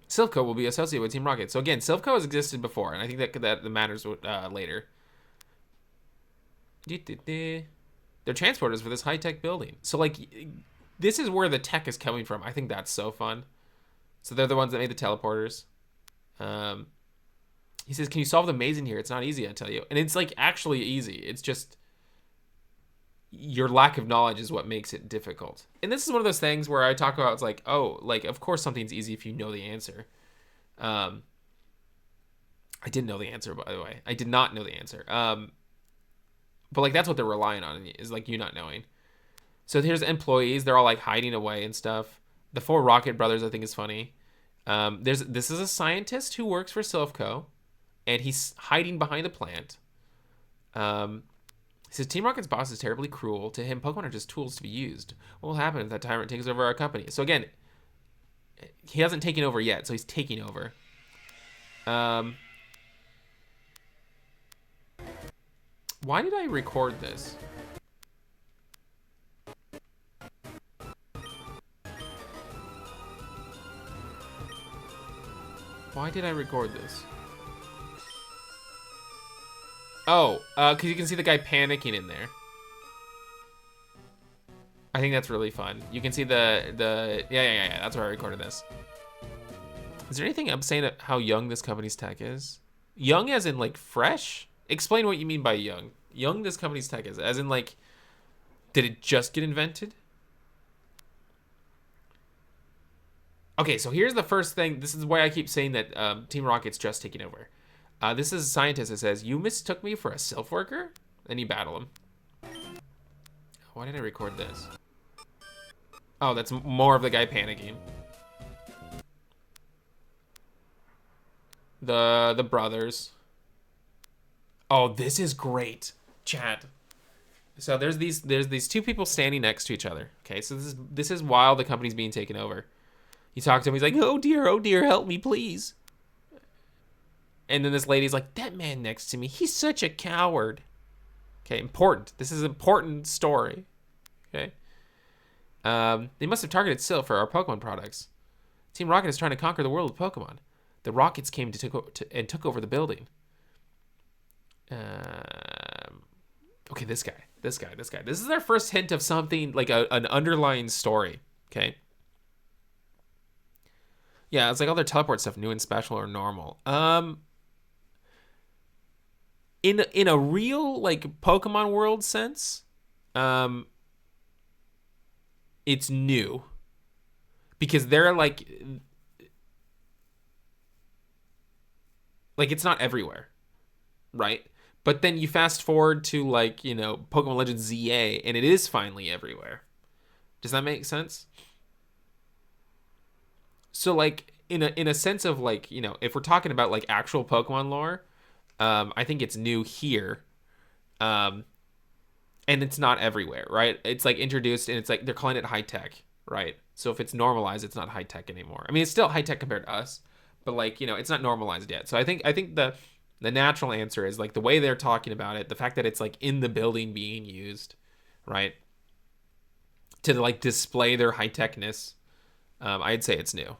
Silphco will be associated with Team Rocket. So again, Silphco has existed before, and I think that matters later. They're transporters for this high-tech building. So like, this is where the tech is coming from. I think that's so fun. So they're the ones that made the teleporters. He says, can you solve the maze in here? It's not easy, I tell you. And it's like actually easy. It's just your lack of knowledge is what makes it difficult. And this is one of those things where I talk about, it's like, oh, like, of course something's easy if you know the answer. I didn't know the answer, by the way. I did not know the answer. But like, that's what they're relying on, is like you not knowing. So here's employees. They're all like hiding away and stuff. The 4 Rocket brothers, I think, is funny. This is a scientist who works for Silphco, and he's hiding behind a plant. He says, Team Rocket's boss is terribly cruel. To him, Pokemon are just tools to be used. What will happen if that tyrant takes over our company? So again, he hasn't taken over yet, so he's taking over. Why did I record this? Why did I record this? Oh, because you can see the guy panicking in there. I think that's really fun. You can see yeah. That's where I recorded this. Is there anything I'm saying how young this company's tech is? Young as in like fresh? Explain what you mean by young. Young this company's tech is, as in like, did it just get invented? Okay, so here's the first thing. This is why I keep saying that Team Rocket's just taking over. This is a scientist that says, "You mistook me for a sylph worker?" Then you battle him. Why did I record this? Oh, that's more of the guy panicking. The brothers. Oh, this is great, chat. So there's these two people standing next to each other. Okay, so this is while the company's being taken over. You talk to him. He's like, oh dear, help me, please." And then this lady's like, "That man next to me, he's such a coward." Okay, important. This is an important story. Okay. They must have targeted Syl for our Pokemon products. Team Rocket is trying to conquer the world of Pokemon. The Rockets came and took over the building. Okay, this guy. This is our first hint of something, like an underlying story. Okay. Yeah, it's like all their teleport stuff, new and special or normal. In a real like Pokemon world sense, it's new because they're like it's not everywhere, right? But then you fast forward to like, you know, Pokemon Legends ZA and it is finally everywhere. Does that make sense? So like in a sense of like, you know, if we're talking about like actual Pokemon lore, I think it's new here. And it's not everywhere, right? It's like introduced and it's like they're calling it high tech, right? So if it's normalized, it's not high tech anymore. I mean, it's still high tech compared to us, but like, you know, it's not normalized yet. So I think the natural answer is like the way they're talking about it, the fact that it's like in the building being used, right? To like display their high techness. I'd say it's new.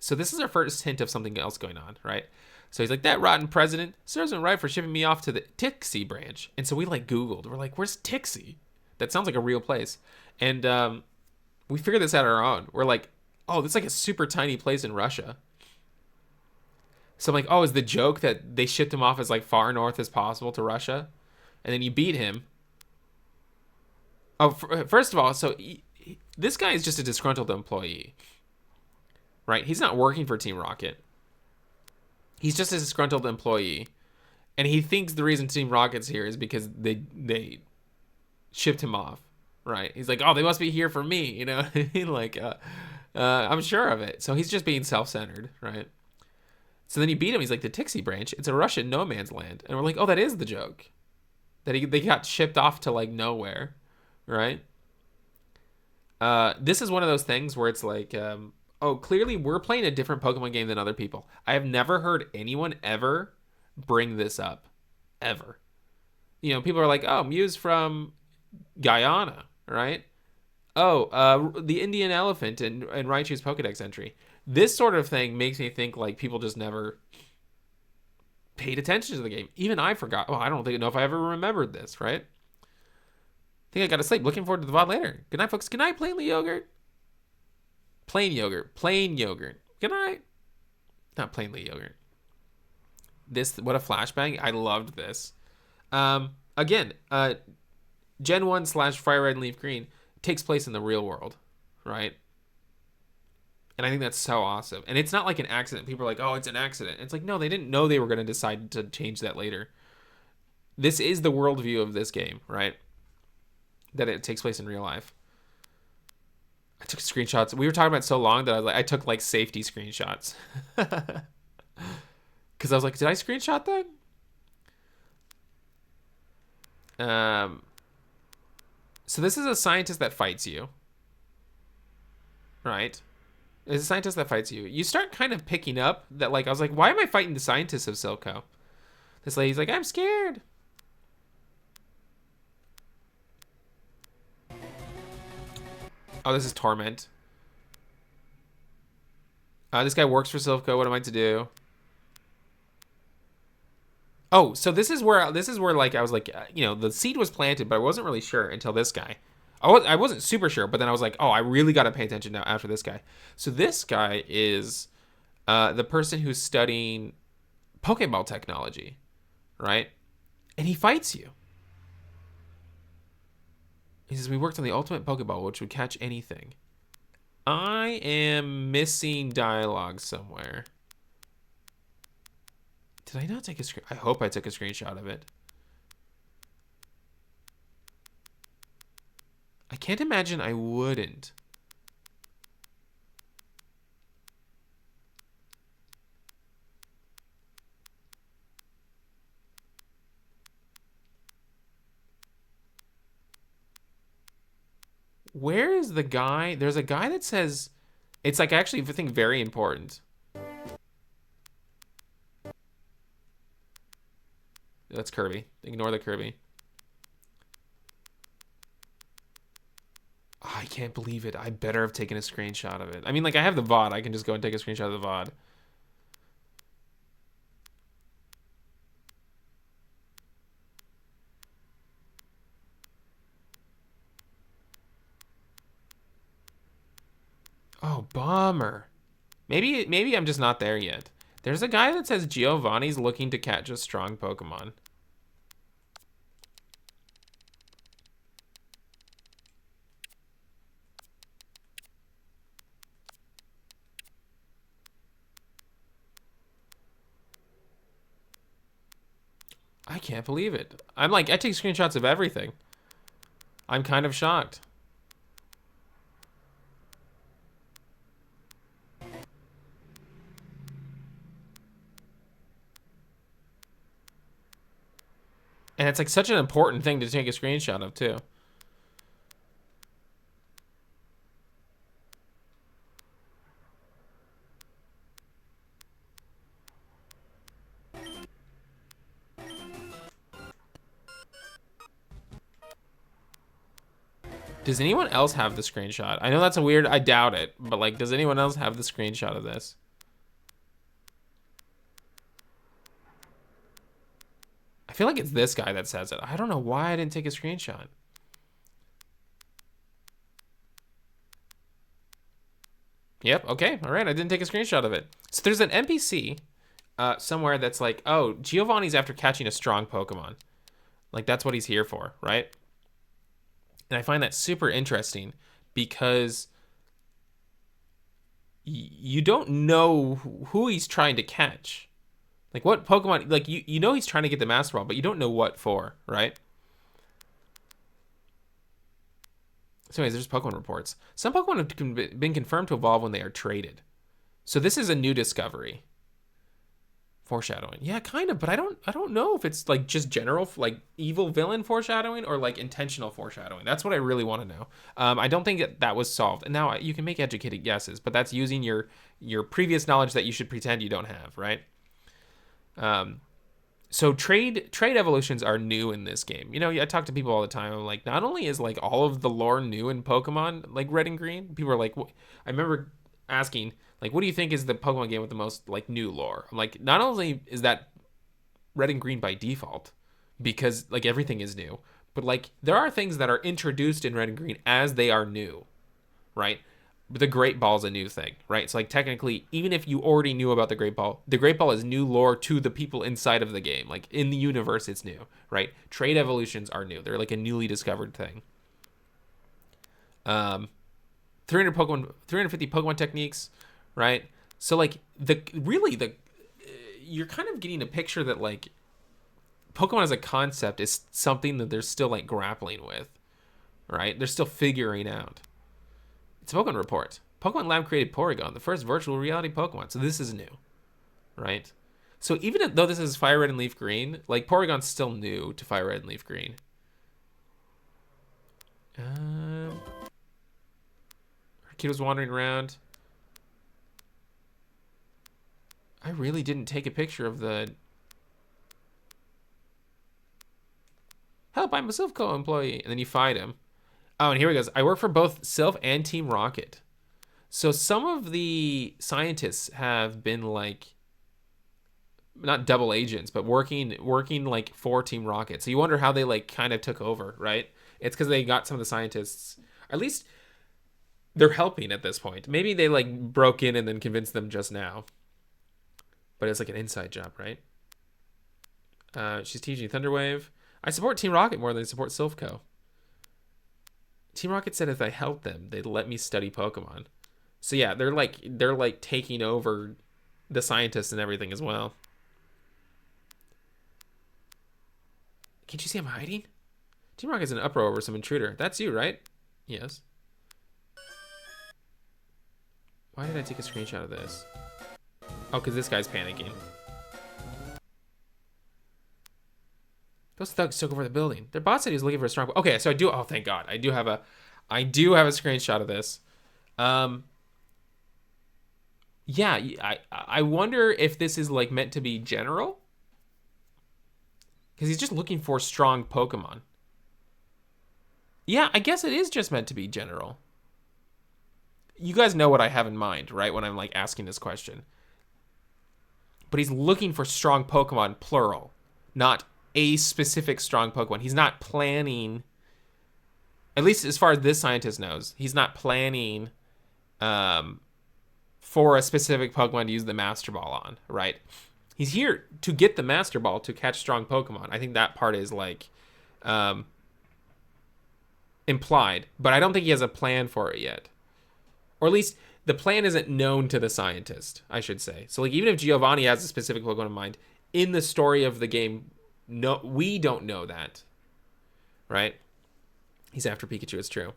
So this is our first hint of something else going on, right? So he's like, that rotten president serves him right for shipping me off to the Tixie branch. And so we like Googled. We're like, where's Tixie? That sounds like a real place. And we figured this out on our own. We're like, oh, this is like a super tiny place in Russia. So I'm like, oh, is the joke that they shipped him off as like far north as possible to Russia? And then you beat him. Oh, first of all, so this guy is just a disgruntled employee, right? He's not working for Team Rocket. He's just a disgruntled employee, and he thinks the reason Team Rocket's here is because they shipped him off, right? He's like, oh, they must be here for me, you know? Like, I'm sure of it. So he's just being self-centered, right? So then you beat him. He's like, the Tixie branch, it's a Russian no man's land, and we're like, oh, that is the joke, that they got shipped off to like nowhere, right? This is one of those things where it's like, oh, clearly we're playing a different Pokemon game than other people. I have never heard anyone ever bring this up. Ever. You know, people are like, oh, Mew's from Guyana, right? Oh, the Indian elephant in Raichu's Pokedex entry. This sort of thing makes me think like people just never paid attention to the game. Even I forgot. Oh, I don't know if I ever remembered this, right? I think I gotta sleep. Looking forward to the VOD later. Good night, folks. Good night, Plainly Yogurt. Plain yogurt. Good night. Not Plainly Yogurt. This, what a flashbang. I loved this. Again, Gen 1 / FireRed and LeafGreen takes place in the real world, right? And I think that's so awesome. And it's not like an accident. People are like, oh, it's an accident. It's like, no, they didn't know they were going to decide to change that later. This is the worldview of this game, right? That it takes place in real life. I took screenshots. We were talking about it so long that I took like safety screenshots. Because I was like, did I screenshot that? So this is a scientist that fights you. Right? It's a scientist that fights you. You start kind of picking up that, like, I was like, why am I fighting the scientists of Silco? This lady's like, I'm scared. Oh, this is Torment. This guy works for Silco. What am I to do? Oh, so this is where like I was like, you know, the seed was planted, but I wasn't really sure until this guy. I wasn't super sure, but then I was like, oh, I really got to pay attention now after this guy. So this guy is the person who's studying Pokeball technology, right? And he fights you. He says, we worked on the ultimate Pokeball, which would catch anything. I am missing dialogue somewhere. Did I not take a screen? I hope I took a screenshot of it. I can't imagine I wouldn't. Where is the guy? There's a guy that says, it's like actually, I think, very important. That's Kirby. Ignore the Kirby. Oh, I can't believe it. I better have taken a screenshot of it. I mean, like, I have the VOD. I can just go and take a screenshot of the VOD. Oh, bummer. Maybe I'm just not there yet. There's a guy that says Giovanni's looking to catch a strong Pokemon. I can't believe it. I'm like, I take screenshots of everything. I'm kind of shocked. And it's like such an important thing to take a screenshot of, too. Does anyone else have the screenshot? I know that's a weird, I doubt it, but like, does anyone else have the screenshot of this? I feel like it's this guy that says it. I don't know why I didn't take a screenshot. Yep, okay, all right, I didn't take a screenshot of it. So there's an NPC somewhere that's like, oh, Giovanni's after catching a strong Pokemon. Like, that's what he's here for, right? And I find that super interesting because you don't know who he's trying to catch. Like, what Pokemon, like, you know he's trying to get the Master Ball, but you don't know what for, right? So anyways, there's Pokemon reports. Some Pokemon have been confirmed to evolve when they are traded. So this is a new discovery. Foreshadowing. Yeah, kind of, but I don't know if it's like just general like evil villain foreshadowing or like intentional foreshadowing. That's what I really want to know. I don't think that was solved. And now you can make educated guesses, but that's using your previous knowledge that you should pretend you don't have, right? So trade evolutions are new in this game. You know, I talk to people all the time. I'm like, not only is like all of the lore new in Pokemon, like Red and Green, people are like, I remember asking, like, what do you think is the Pokemon game with the most like new lore? I'm like, not only is that Red and Green by default, because like everything is new, but like there are things that are introduced in Red and Green as they are new, right? But the Great Ball is a new thing, right? So like technically, even if you already knew about the Great Ball is new lore to the people inside of the game. Like in the universe, it's new, right? Trade evolutions are new. They're like a newly discovered thing. 350 Pokemon techniques, right? So like you're kind of getting a picture that like Pokemon as a concept is something that they're still like grappling with, right? They're still figuring out. It's a Pokemon report. Pokemon Lab created Porygon, the first virtual reality Pokemon. So this is new, right? So even though this is FireRed and LeafGreen, like Porygon's still new to FireRed and LeafGreen. Her kid was wandering around. I really didn't take a picture of the... Help, I'm a Silph employee. And then you find him. Oh, and here he goes. I work for both Silph and Team Rocket. So some of the scientists have been like, not double agents, but working like for Team Rocket. So you wonder how they like kind of took over, right? It's because they got some of the scientists. At least they're helping at this point. Maybe they like broke in and then convinced them just now. But it's like an inside job, right? She's teaching Thunderwave. I support Team Rocket more than I support Silphco. Team Rocket said if I helped them, they'd let me study Pokemon. So yeah, they're like taking over the scientists and everything as well. Can't you see I'm hiding? Team Rocket's in an uproar over some intruder. That's you, right? Yes. Why did I take a screenshot of this? Oh, because this guy's panicking. Those thugs took over the building. Their boss said he was looking for a strong... Okay, so I do... Oh, thank God. I do have a screenshot of this. Yeah, I wonder if this is, like, meant to be general. Because he's just looking for strong Pokemon. Yeah, I guess it is just meant to be general. You guys know what I have in mind, right? When I'm, like, asking this question. But he's looking for strong Pokemon, plural. Not a specific strong Pokemon. He's not planning, at least as far as this scientist knows, he's not planning for a specific Pokemon to use the Master Ball on, right? He's here to get the Master Ball to catch strong Pokemon. I think that part is like implied, but I don't think he has a plan for it yet. Or at least the plan isn't known to the scientist, I should say. So like even if Giovanni has a specific Pokemon in mind, in the story of the game, no, we don't know that, right? He's after Pikachu, it's true.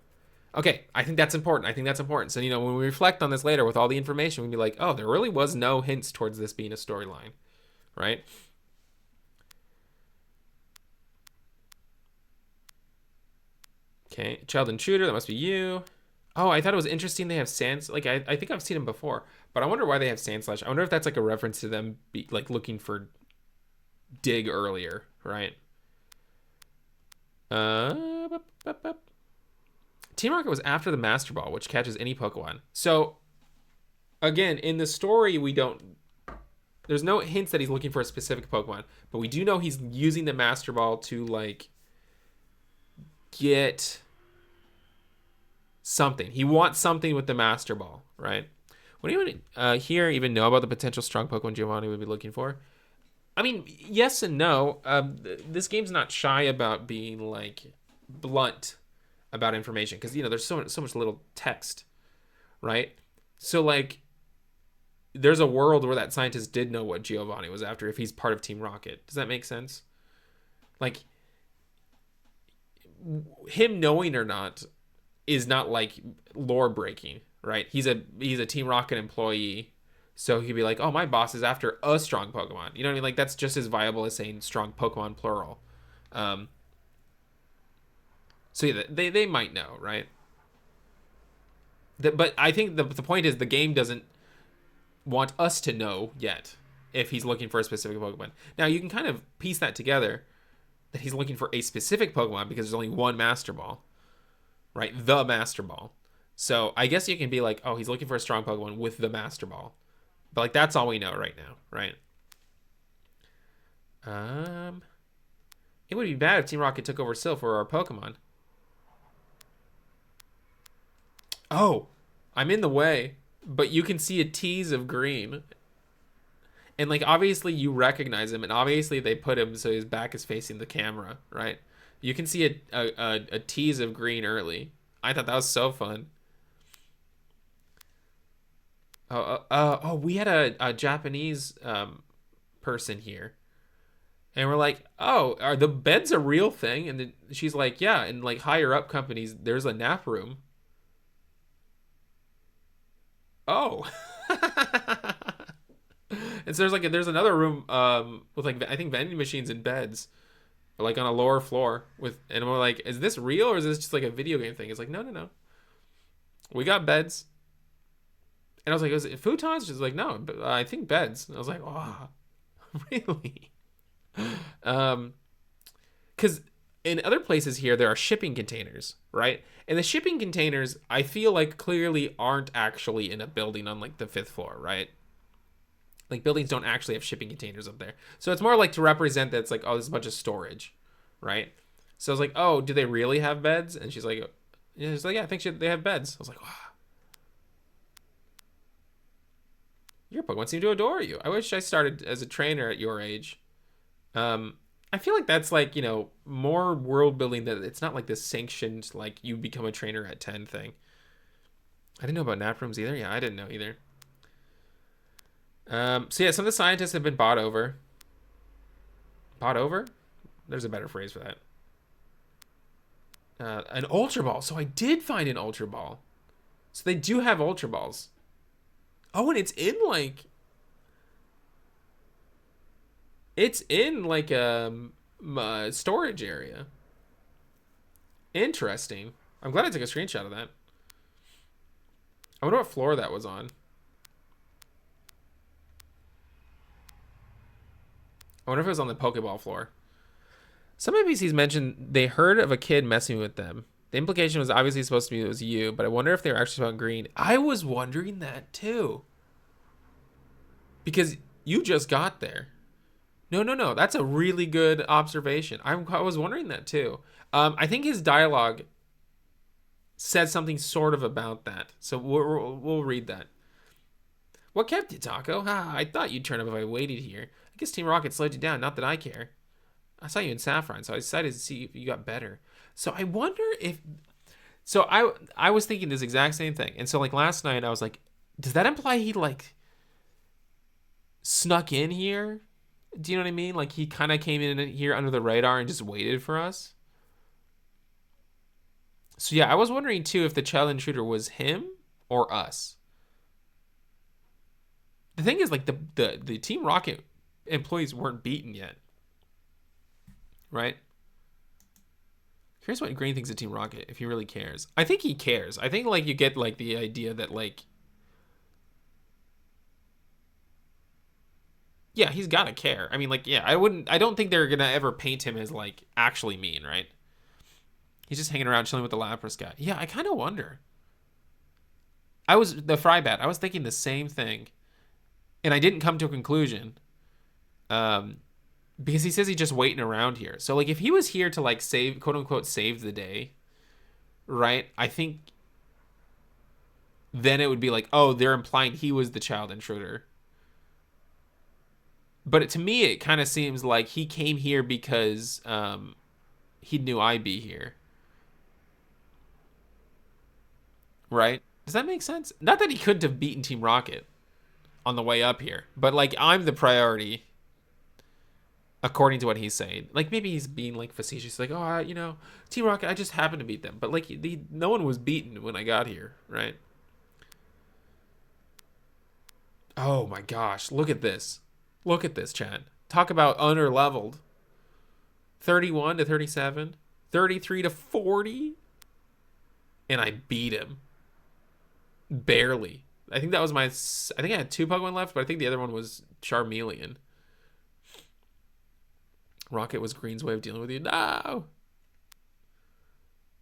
Okay, I think that's important. So, you know, when we reflect on this later with all the information, we'd be like, oh, there really was no hints towards this being a storyline, right? Okay, child intruder, that must be you. Oh, I thought it was interesting they have Sand... Like, I think I've seen them before, but I wonder why they have Sandslash. I wonder if that's like a reference to them, like, looking for dig earlier, right? Team Rocket was after the Master Ball, which catches any Pokemon. So, again, in the story, we don't... There's no hints that he's looking for a specific Pokemon, but we do know he's using the Master Ball to, like, get something. He wants something with the Master Ball, right? Would anyone here even know about the potential strong Pokemon Giovanni would be looking for? I mean, yes and no. This game's not shy about being, like, blunt about information. Because, you know, there's so much little text, right? So, like, there's a world where that scientist did know what Giovanni was after if he's part of Team Rocket. Does that make sense? Like, him knowing or not is not, like, lore-breaking, right? He's a Team Rocket employee. So he'd be like, oh, my boss is after a strong Pokemon. You know what I mean? Like, that's just as viable as saying strong Pokemon, plural. So yeah, they might know, right? But I think the point is the game doesn't want us to know yet if he's looking for a specific Pokemon. Now, you can kind of piece that together, that he's looking for a specific Pokemon because there's only one Master Ball, right? The Master Ball. So I guess you can be like, oh, he's looking for a strong Pokemon with the Master Ball. But, like, that's all we know right now, right? It would be bad if Team Rocket took over Sylph or our Pokemon. Oh, I'm in the way, but you can see a tease of green. And, like, obviously you recognize him, and obviously they put him so his back is facing the camera, right? You can see a tease of green early. I thought that was so fun. We had a Japanese person here, and we're like, oh, are the beds a real thing? And then she's like, yeah, and like higher up companies, there's a nap room. Oh, and so there's another room with like I think vending machines and beds, like on a lower floor with, and we're like, is this real or is this just like a video game thing? It's like no, we got beds. And I was like, is it futons? She's like, no, I think beds. And I was like, oh, really? Because in other places here, there are shipping containers, right? And the shipping containers, I feel like clearly aren't actually in a building on like the 5th floor, right? Like buildings don't actually have shipping containers up there. So it's more like to represent that it's like, oh, there's a bunch of storage, right? So I was like, oh, do they really have beds? And she's like, yeah, I think they have beds. I was like, wow, your Pokemon seem to adore you. I wish I started as a trainer at your age. Um, I feel like that's like, more world building, that it's not like this sanctioned, like you become a trainer at 10 thing. I didn't know about nap rooms either. Yeah, I didn't know either. So yeah, some of the scientists have been bought over. Bought over? There's a better phrase for that. An Ultra Ball. So I did find an Ultra Ball. So they do have Ultra Balls. Oh, and it's in like a storage area. Interesting. I'm glad I took a screenshot of that. I wonder what floor that was on. I wonder if it was on the Pokeball floor. Some NPCs mentioned they heard of a kid messing with them. The implication was obviously supposed to be it was you, but I wonder if they were actually about green. I was wondering that too. Because you just got there. No. That's a really good observation. I was wondering that too. I think his dialogue said something sort of about that. So we'll read that. What kept you, Taco? I thought you'd turn up if I waited here. I guess Team Rocket slowed you down, not that I care. I saw you in Saffron, so I decided to see if you got better. So I wonder if... So I was thinking this exact same thing. And so like last night I was like, does that imply he like snuck in here? Do you know what I mean? Like he kind of came in here under the radar and just waited for us? So yeah, I was wondering too if the child intruder was him or us. The thing is, like the Team Rocket employees weren't beaten yet, right? Here's what Green thinks of Team Rocket, if he really cares. I think he cares. I think like you get like the idea that like, yeah, he's gotta care. I mean, like, yeah, I don't think they're gonna ever paint him as like actually mean, right? He's just hanging around chilling with the Lapras guy. Yeah, I kind of wonder. The Frybat. I was thinking the same thing, and I didn't come to a conclusion. Because he says he's just waiting around here. So like if he was here to like save, quote unquote, save the day, right? I think then it would be like, oh, they're implying he was the child intruder. But to me, it kind of seems like he came here because he knew I'd be here. Right? Does that make sense? Not that he couldn't have beaten Team Rocket on the way up here, but like I'm the priority. According to what he's saying, like maybe he's being like facetious, like, oh, Team Rocket, I just happened to beat them, but like no one was beaten when I got here, right? Oh my gosh, look at this, Chad. Talk about underleveled. 31 to 37, 33 to 40, and I beat him barely. I think I had 2 Pokemon left, but I think the other one was Charmeleon. Rocket was Green's way of dealing with you. No.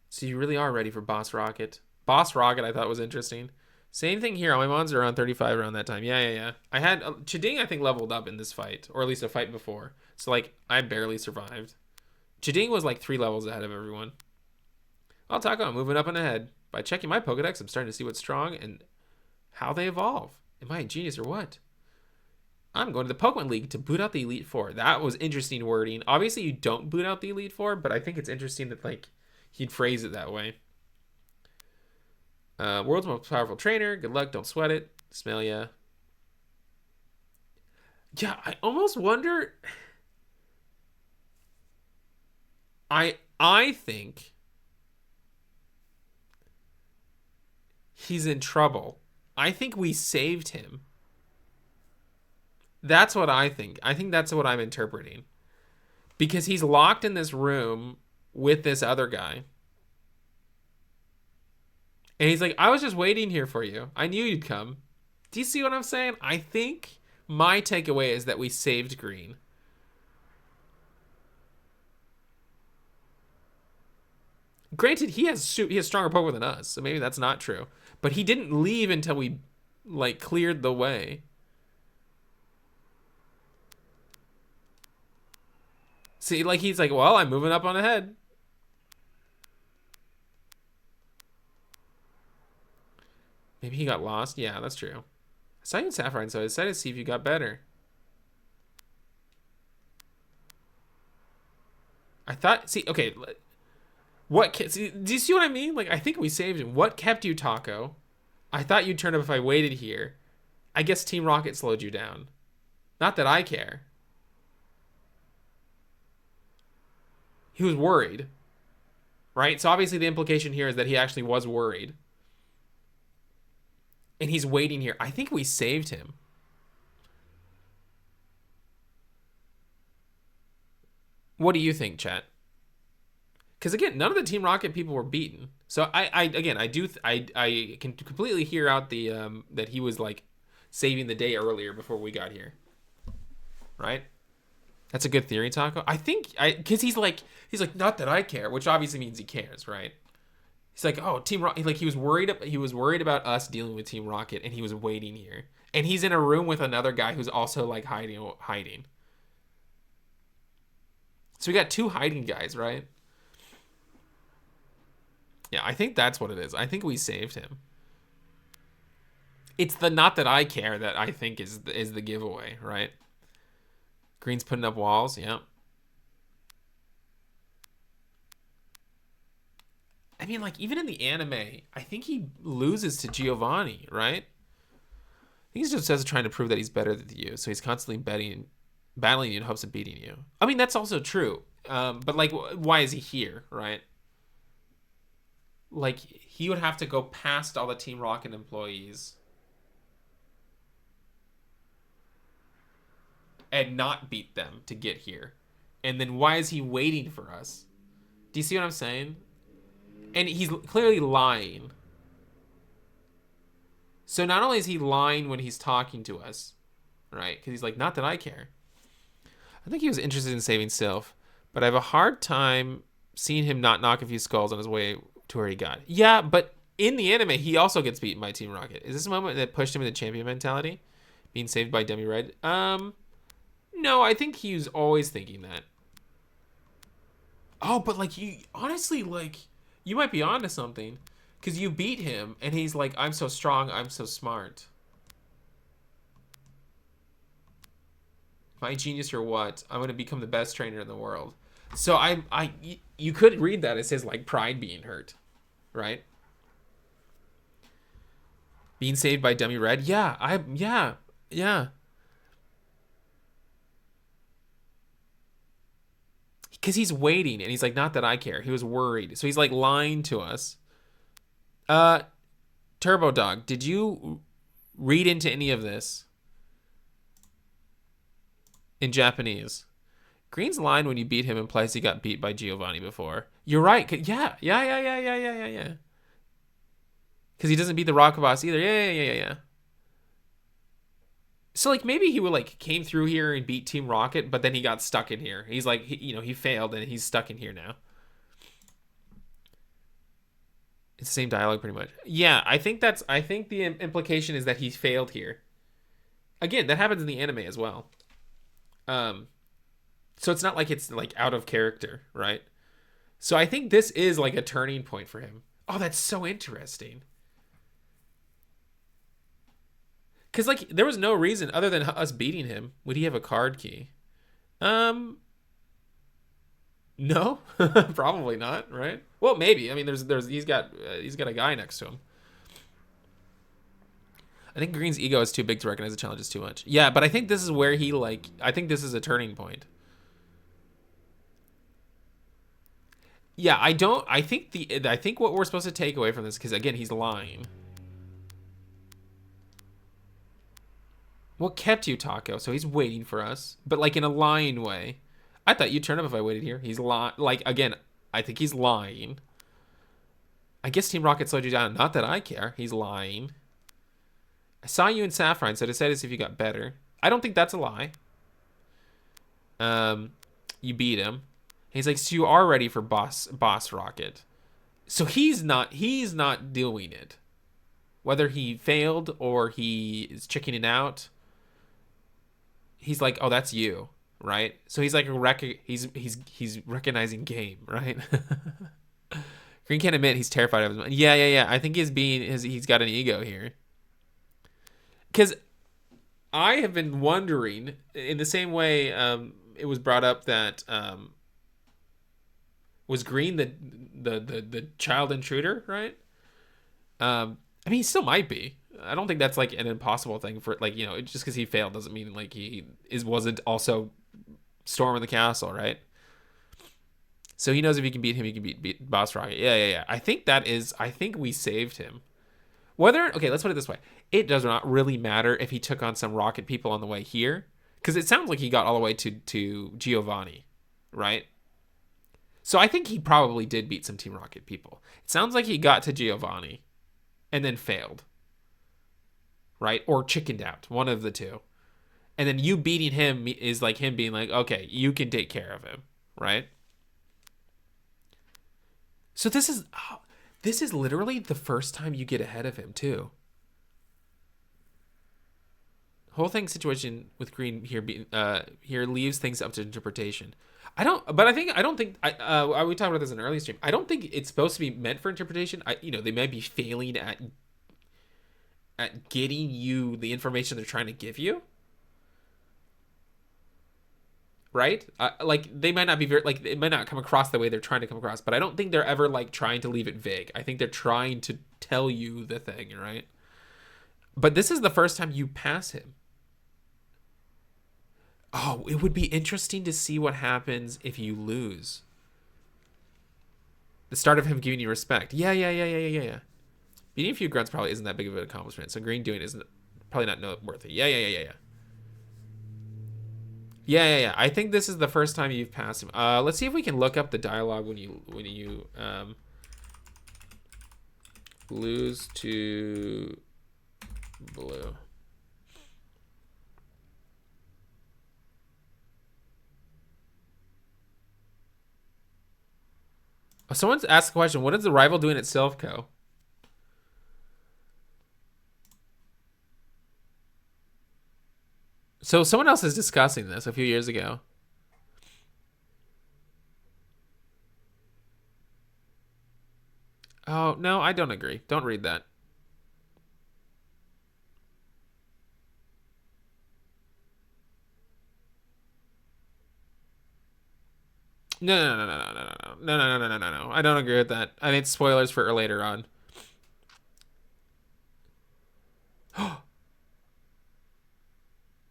So you really are ready for Boss Rocket. Boss Rocket I thought was interesting. Same thing here. All my mons are around 35 around that time. Yeah. I had... Chiding, I think, leveled up in this fight. Or at least a fight before. So, like, I barely survived. Chiding was, like, 3 levels ahead of everyone. I'll talk about moving up and ahead. By checking my Pokedex, I'm starting to see what's strong and how they evolve. Am I a genius or what? I'm going to the Pokemon League to boot out the Elite Four. That was interesting wording. Obviously, you don't boot out the Elite Four, but I think it's interesting that like he'd phrase it that way. World's most powerful trainer. Good luck. Don't sweat it. Smell ya. Yeah, I almost wonder. I think he's in trouble. I think we saved him. That's what I think. I think that's what I'm interpreting. Because he's locked in this room with this other guy. And he's like, I was just waiting here for you. I knew you'd come. Do you see what I'm saying? I think my takeaway is that we saved Green. Granted, he has stronger Pokemon than us, so maybe that's not true. But he didn't leave until we like cleared the way. See, like, he's like, well, I'm moving up on ahead. Maybe he got lost. Yeah, that's true. I saw you in Sapphire, so I decided to see if you got better. I thought, see, okay, do you see what I mean? Like, I think we saved him. What kept you, Taco? I thought you'd turn up if I waited here. I guess Team Rocket slowed you down. Not that I care. He was worried. Right? So obviously the implication here is that he actually was worried. And he's waiting here. I think we saved him. What do you think, chat? Because again, none of the Team Rocket people were beaten. So I can completely hear out the that he was like saving the day earlier before we got here. Right? That's a good theory, Taco. I think because he's like not that I care, which obviously means he cares, right? He's like, oh, Team Rocket. Like he was worried about us dealing with Team Rocket, and he was waiting here. And he's in a room with another guy who's also like hiding. So we got two hiding guys, right? Yeah, I think that's what it is. I think we saved him. It's the not that I care that I think is the giveaway, right? Green's putting up walls, yeah. I mean, like, even in the anime, I think he loses to Giovanni, right? I think he just says trying to prove that he's better than you, so he's constantly battling you in hopes of beating you. I mean, that's also true. But, like, why is he here, right? Like, he would have to go past all the Team Rocket employees and not beat them to get here. And then why is he waiting for us? Do you see what I'm saying? And he's clearly lying. So not only is he lying when he's talking to us, right? Because he's like, not that I care. I think he was interested in saving Sylph, but I have a hard time seeing him not knock a few skulls on his way to where he got. Yeah, but in the anime, he also gets beaten by Team Rocket. Is this a moment that pushed him into champion mentality? Being saved by Dummy Red? No, I think he was always thinking that. Oh, but like, you honestly, like, you might be onto something. Because you beat him, and he's like, I'm so strong, I'm so smart. My genius or what? I'm going to become the best trainer in the world. So you could read that as his, like, pride being hurt. Right? Being saved by Dummy Red? Yeah. Because he's waiting, and he's like, not that I care. He was worried. So he's, like, lying to us. Turbo Dog, did you read into any of this in Japanese? Green's line when you beat him implies he got beat by Giovanni before. You're right. Yeah. Because he doesn't beat the Rock Boss either. Yeah. So, like, maybe he would, like, came through here and beat Team Rocket, but then he got stuck in here. He's like, he failed, and he's stuck in here now. It's the same dialogue pretty much. Yeah, I think the implication is that he failed here. Again, that happens in the anime as well. So it's not like it's like out of character, right? So I think this is like a turning point for him. Oh, that's so interesting. Because like there was no reason other than us beating him would he have a card key. No, probably not, right? Well, maybe. I mean, he's got a guy next to him. I think Green's ego is too big to recognize the challenges too much. Yeah, but I think this is where he I think this is a turning point. Yeah, I think what we're supposed to take away from this, because again, he's lying. What kept you, Taco? So he's waiting for us, but like in a lying way. I thought you'd turn up if I waited here. He's lying. Like, again, I think he's lying. I guess Team Rocket slowed you down. Not that I care. He's lying. I saw you in Sapphire, so I decided to see if you got better. I don't think that's a lie. You beat him. He's like, so you are ready for Boss Rocket. So he's not doing it. Whether he failed or he is checking it out. He's like, oh, that's you. Right? So he's like he's recognizing game, right? Green can't admit he's terrified of his mind. Yeah. I think he's got an ego here. Because I have been wondering, in the same way it was brought up that was Green the child intruder, right? I mean, he still might be. I don't think that's like an impossible thing for, like, you know, just because he failed doesn't mean like he wasn't also storming the castle, right? So he knows if he can beat him, he can beat Boss Rocket. Yeah. I think we saved him. Okay, let's put it this way. It does not really matter if he took on some rocket people on the way here, because it sounds like he got all the way to Giovanni, right? So I think he probably did beat some Team Rocket people. It sounds like he got to Giovanni and then failed, right? Or chickened out, one of the two. And then you beating him is like him being like, okay, you can take care of him, right? So this is literally the first time you get ahead of him too. Whole thing situation with Green here here leaves things up to interpretation. We talked about this in an early stream. I don't think it's supposed to be meant for interpretation. They might be failing at getting you the information they're trying to give you. Right? Like they might not be it might not come across the way they're trying to come across, but I don't think they're ever like trying to leave it vague. I think they're trying to tell you the thing, right? But this is the first time you pass him. Oh, it would be interesting to see what happens if you lose. The start of him giving you respect. Yeah. Beating a few grunts probably isn't that big of an accomplishment, so Green doing isn't probably not noteworthy. Yeah. Yeah. I think this is the first time you've passed him. Let's see if we can look up the dialogue when you lose to blue. Oh, someone's asked a question. What is the rival doing at Silphco? So someone else is discussing this a few years ago. Oh, no, I don't agree. Don't read that. No. I don't agree with that. I think it's spoilers for later on.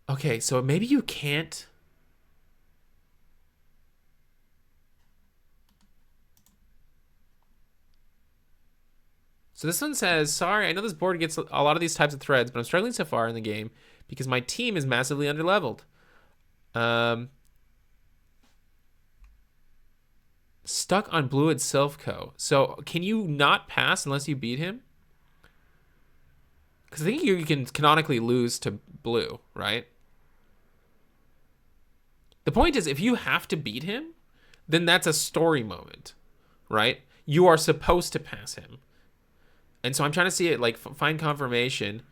Okay, so maybe you can't. So this one says, sorry, I know this board gets a lot of these types of threads, but I'm struggling so far in the game because my team is massively underleveled. Stuck on blue at Silphco. So can you not pass unless you beat him? Because I think you can canonically lose to blue, right? The point is, if you have to beat him, then that's a story moment, right? You are supposed to pass him. And so I'm trying to see it, like, find confirmation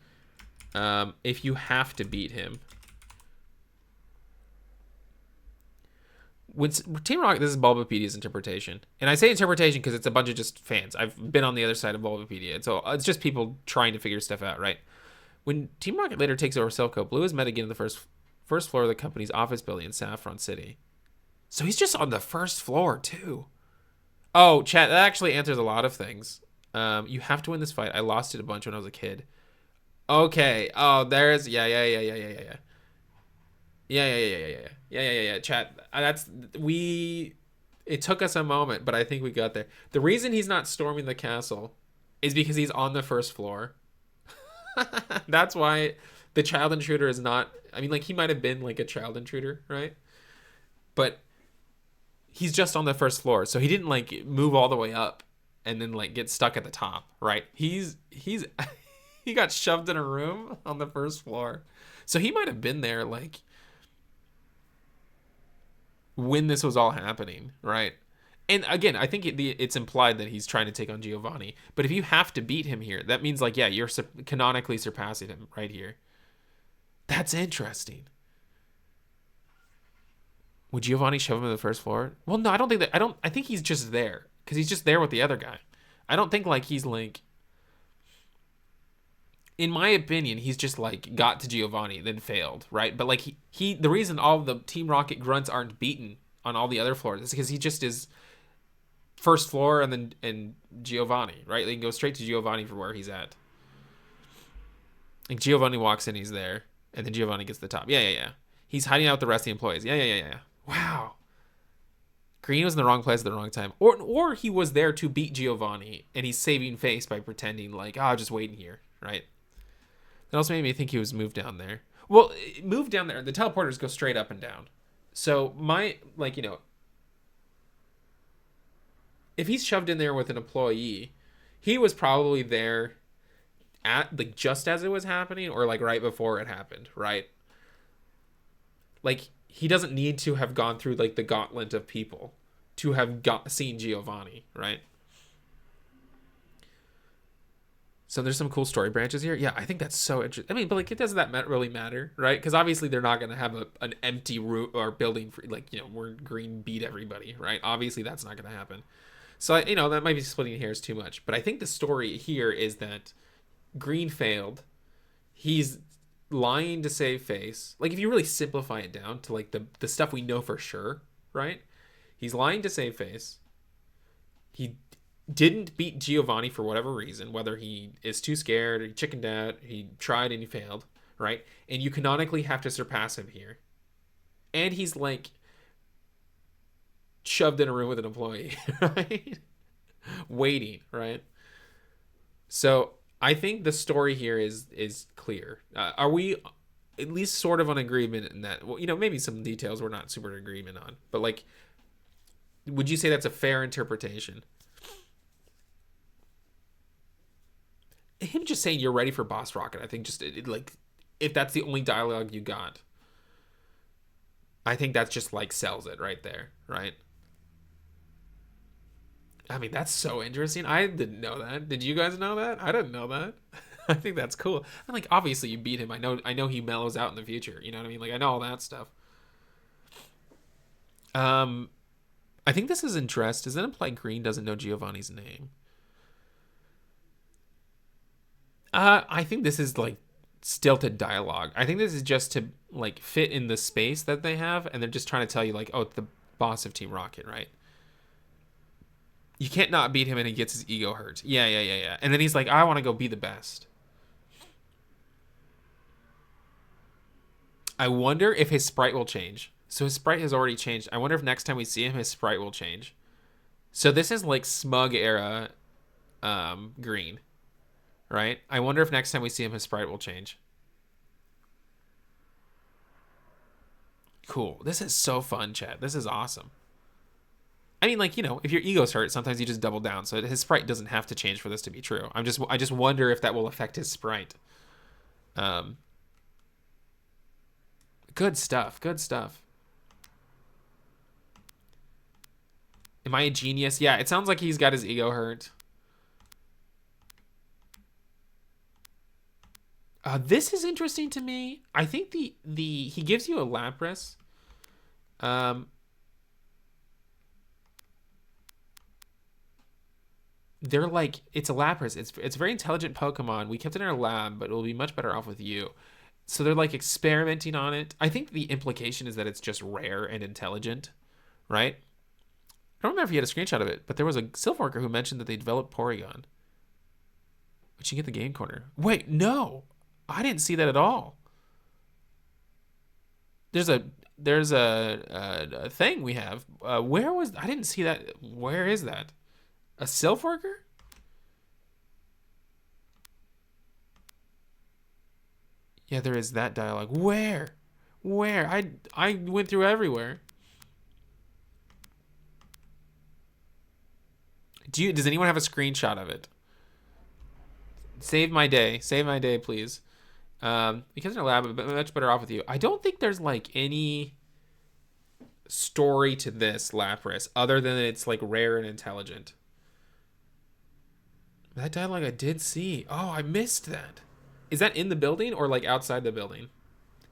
if you have to beat him. When Team Rocket, this is Bulbapedia's interpretation. And I say interpretation because it's a bunch of just fans. I've been on the other side of Bulbapedia. So it's just people trying to figure stuff out, right? When Team Rocket later takes over Silphco, Blue is met again in the first floor of the company's office building in Saffron City. So he's just on the first floor, too. Oh, chat, that actually answers a lot of things. You have to win this fight. I lost it a bunch when I was a kid. Okay. Oh, there's... Yeah. Chat, it took us a moment, but I think we got there. The reason he's not storming the castle is because he's on the first floor. That's why the child intruder is not... I mean, like, he might have been, like, a child intruder, right? But he's just on the first floor, so he didn't, like, move all the way up and then, like, get stuck at the top, right? He got shoved in a room on the first floor. So he might have been there, like, when this was all happening, right? And again, I think it's implied that he's trying to take on Giovanni. But if you have to beat him here, that means, like, yeah, you're canonically surpassing him right here. That's interesting. Would Giovanni shove him to the first floor? Well, no, I don't think that. I think he's just there because he's just there with the other guy. I don't think like he's like, in my opinion, he's just like got to Giovanni then failed, right? But like he the reason all the Team Rocket grunts aren't beaten on all the other floors is because he just is first floor and Giovanni, right? They can go straight to Giovanni for where he's at. Like Giovanni walks in, he's there, and then Giovanni gets the top. Yeah. He's hiding out with the rest of the employees. Yeah. Wow. Green was in the wrong place at the wrong time. Or he was there to beat Giovanni, and he's saving face by pretending like, oh, just waiting here, right? That also made me think he was moved down there. Well, moved down there. The teleporters go straight up and down. So if he's shoved in there with an employee, he was probably there at like just as it was happening or like right before it happened, right? Like he doesn't need to have gone through like the gauntlet of people to have seen Giovanni, right? So there's some cool story branches here. Yeah, I think that's so interesting. I mean, but like, it doesn't that really matter, right? Because obviously they're not going to have an empty room or building for like, where Green beat everybody, right? Obviously that's not going to happen. So, that might be splitting hairs too much. But I think the story here is that Green failed. He's lying to save face. Like, if you really simplify it down to like the stuff we know for sure, right? He's lying to save face. He didn't beat Giovanni for whatever reason, whether he is too scared or he chickened out, he tried and he failed, right? And you canonically have to surpass him here. And he's like shoved in a room with an employee, right? Waiting, right? So I think the story here is clear. Are we at least sort of on agreement in that? Well, maybe some details we're not super in agreement on, but like, would you say that's a fair interpretation? Him just saying you're ready for Boss Rocket, I think just like, if that's the only dialogue you got, I think that's just like sells it right there, right? I mean, that's so interesting. I didn't know that. Did you guys know that? I didn't know that. I think that's cool. And like, obviously you beat him. I know he mellows out in the future. You know what I mean? Like, I know all that stuff. I think this is interest. Does that imply Green doesn't know Giovanni's name? I think this is like stilted dialogue. I think this is just to like fit in the space that they have, and they're just trying to tell you like, oh, it's the boss of Team Rocket, right? You can't not beat him, and he gets his ego hurt. Yeah. And then he's like, I want to go be the best. I wonder if his sprite will change. So his sprite has already changed. I wonder if next time we see him, his sprite will change. So this is like Smug era Green. Right? I wonder if next time we see him, his sprite will change. Cool. This is so fun, chat. This is awesome. I mean, like, if your ego's hurt, sometimes you just double down. So his sprite doesn't have to change for this to be true. I just wonder if that will affect his sprite. Good stuff. Good stuff. Am I a genius? Yeah, it sounds like he's got his ego hurt. This is interesting to me. I think he gives you a Lapras. They're like, it's a Lapras. It's a very intelligent Pokemon. We kept it in our lab, but it will be much better off with you. So they're like experimenting on it. I think the implication is that it's just rare and intelligent, right? I don't remember if he had a screenshot of it, but there was a Silph who mentioned that they developed Porygon. But you get the game corner. Wait, no. I didn't see that at all. There's a thing we have. Where was I didn't see that. Where is that? A Silph? Yeah, there is that dialogue. Where? I went through everywhere. Does anyone have a screenshot of it? Save my day, please. Because in a lab, I'm much better off with you. I don't think there's like any story to this Lapras other than it's like rare and intelligent. That dialogue I did see. Oh, I missed that. Is that in the building or like outside the building?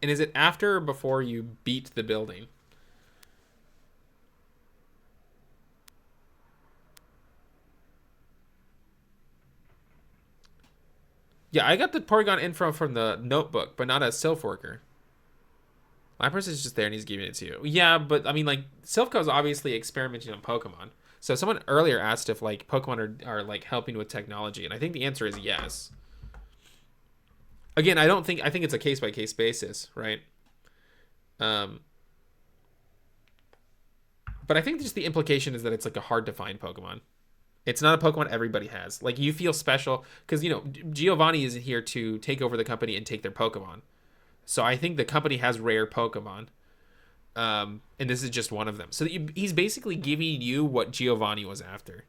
And is it after or before you beat the building? Yeah, I got the Porygon info from the notebook, but not as Sylph Worker. Lapras is just there and he's giving it to you. Yeah, but I mean, like, Silph is obviously experimenting on Pokemon. So someone earlier asked if, like, Pokemon are like, helping with technology, and I think the answer is yes. Again, I think it's a case-by-case basis, right? But I think just the implication is that it's, like, a hard-to-find Pokemon. It's not a Pokemon everybody has. Like, you feel special, because, you know, Giovanni isn't here to take over the company and take their Pokemon. So I think the company has rare Pokemon. And this is just one of them. So he's basically giving you what Giovanni was after.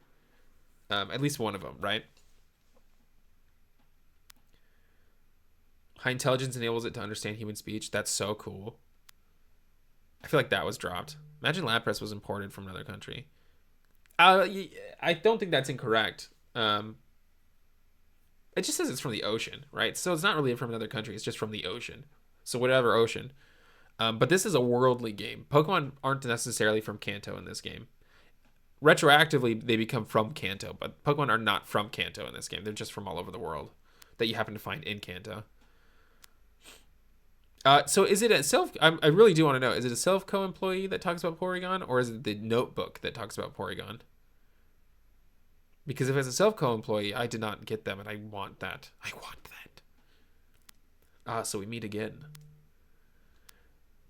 At least one of them, right? High intelligence enables it to understand human speech. That's so cool. I feel like that was dropped. Imagine Lapras was imported from another country. I don't think that's incorrect. It just says it's from the ocean, right? So it's not really from another country. It's just from the ocean. So whatever ocean. But this is a worldly game. Pokemon aren't necessarily from Kanto in this game. Retroactively, they become from Kanto, but Pokemon are not from Kanto in this game. They're just from all over the world that you happen to find in Kanto. So is it a I really do want to know, is it a Self-Co employee that talks about Porygon, or is it the notebook that talks about Porygon? Because if it's a Self-Co employee, I did not get them, and I want that. I want that. So we meet again.